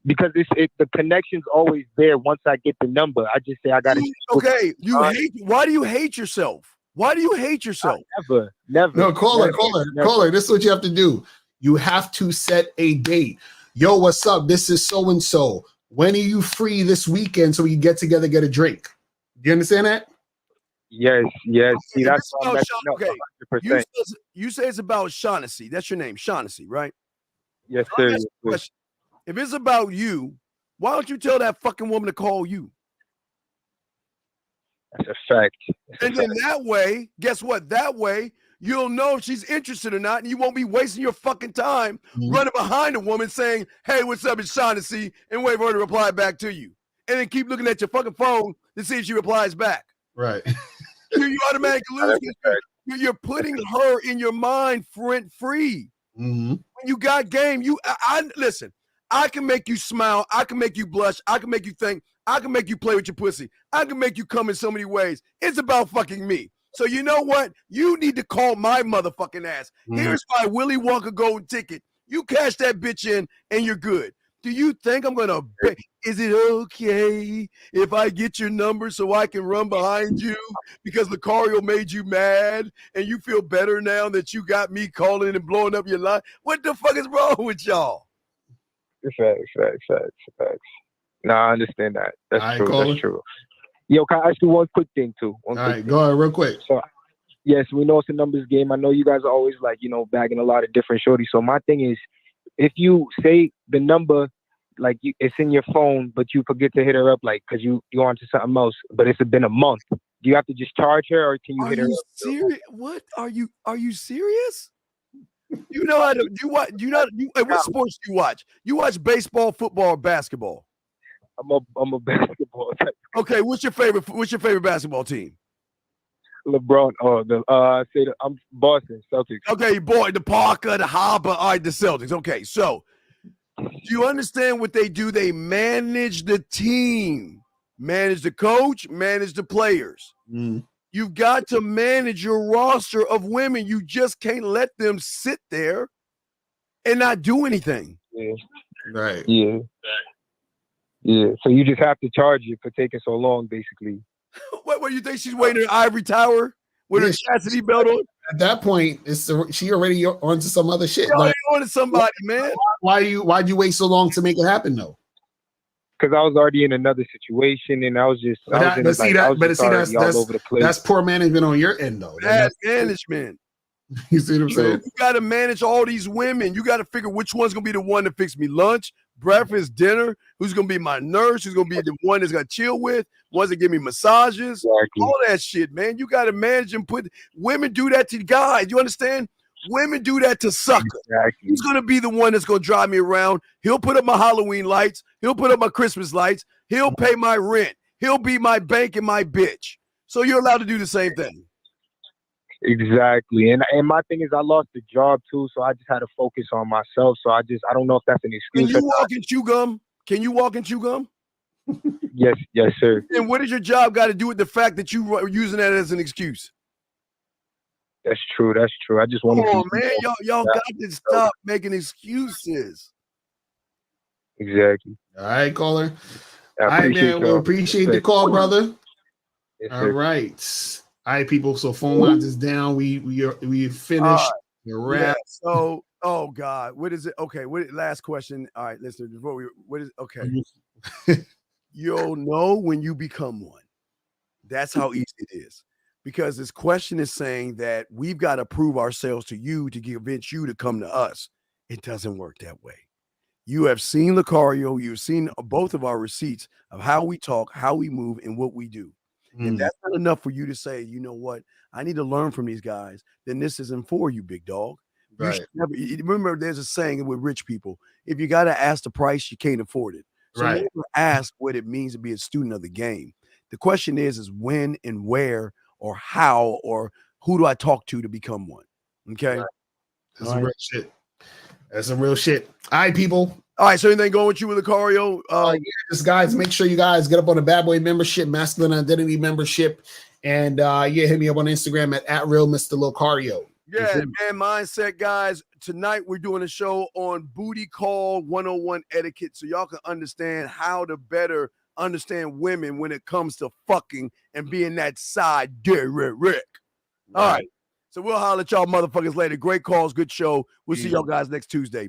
Because the connection's always there once I get the number. I just say I got to. Okay, why do you hate yourself? Why do you hate yourself? Never. No, caller. This is what you have to do. You have to set a date. Yo, what's up? This is so and so. When are you free this weekend so we can get together, get a drink? Do you understand that? Yes. See, that's why I'm messing up. Okay. You say it's about Shaughnessy. That's your name, Shaughnessy, right? Yes, sir. If it's about you, why don't you tell that fucking woman to call you? That's a fact. And then that way, guess what? That way, you'll know if she's interested or not, and you won't be wasting your fucking time running behind a woman saying, hey, what's up, it's Shaughnessy, and wait for her to reply back to you. And then keep looking at your fucking phone to see if she replies back. Right. You automatically lose. You're putting her in your mind rent-free. Mm-hmm. When you got game, listen, I can make you smile, I can make you blush, I can make you think, I can make you play with your pussy, I can make you come in so many ways. It's about fucking me. So you know what? You need to call my motherfucking ass. Here's my Willy Wonka golden ticket. You cash that bitch in and you're good. Do you think I'm going to is it okay if I get your number so I can run behind you because Lucario made you mad and you feel better now that you got me calling and blowing up your line? What the fuck is wrong with y'all? Facts. No, I understand that. That's true. Caller. That's true. Yo, can I ask you one quick thing too? All right, go ahead real quick. So, yes, we know it's a numbers game. I know you guys are always like, bagging a lot of different shorties. So my thing is, if you say the number, like it's in your phone, but you forget to hit her up, like, because you on to something else, but it's been a month, do you have to just charge her, or can you hit her up? Serious? What? Are you serious? You know how to what sports do you watch? You watch baseball, football, or basketball? I'm a basketball type. Okay, what's your favorite basketball team? LeBron. I'm Boston Celtics. Okay, boy, the Parker, the Harper, all right, the Celtics. Okay, so do you understand what they do? They manage the team, manage the coach, manage the players. You've got to manage your roster of women. You just can't let them sit there and not do anything. Yeah. Right. Yeah. So you just have to charge it for taking so long, basically. What you think she's waiting in an ivory tower with her chastity belt on? At that point, she already onto some other shit. Like, on to somebody, man. Why'd you wait so long to make it happen though? Because I was already in another situation, and I was just all over the place. That's poor management on your end, though. That's management. You see what I'm saying? You got to manage all these women. You got to figure which one's going to be the one to fix me lunch, breakfast, dinner, who's going to be my nurse, who's going to be the one that's going to chill with, ones that give me massages, all that shit, man. You got to manage and women do that to guys. You understand? Women do that to suckers. Exactly. He's going to be the one that's going to drive me around. He'll put up my Halloween lights. He'll put up my Christmas lights. He'll pay my rent. He'll be my bank and my bitch. So you're allowed to do the same thing. Exactly. And my thing is I lost the job too, so I just had to focus on myself. So I don't know if that's an excuse. Can you walk and chew gum? Can you walk and chew gum? Yes, sir. And what does your job got to do with the fact that you were using that as an excuse? That's true. I just want to man, y'all got to stop making excuses. Exactly. All right, caller. All right, man. We appreciate the call, brother. Yes, all right. All right, people. So phone lines is down. We finished. Yeah, so, oh God, what is it? Okay, last question. All right, listen. You'll know when you become one. That's how easy it is. because this question is saying that we've got to prove ourselves to you to convince you to come to us. It doesn't work that way. You have seen Lucario, you've seen both of our receipts of how we talk, how we move, and what we do. If that's not enough for you to say, you know what, I need to learn from these guys, then this isn't for you, big dog. You should never, remember, there's a saying with rich people: if you got to ask the price, you can't afford it. So never ask what it means to be a student of the game. The question is when and where or how or who do I talk to become one? Okay. That's some real shit. That's some real shit. All right, people. All right, so anything going with you with Lucario? Yes, guys, make sure you guys get up on the Bad Boy membership, Masculine Identity membership, and hit me up on Instagram at real Mr. Lucario. Yeah, man, mindset, guys. Tonight we're doing a show on booty call 101 etiquette, so y'all can understand how to better understand women when it comes to fucking and being that side Rick. All right, so we'll holler at y'all motherfuckers later. Great calls, good show. We'll see y'all guys next Tuesday.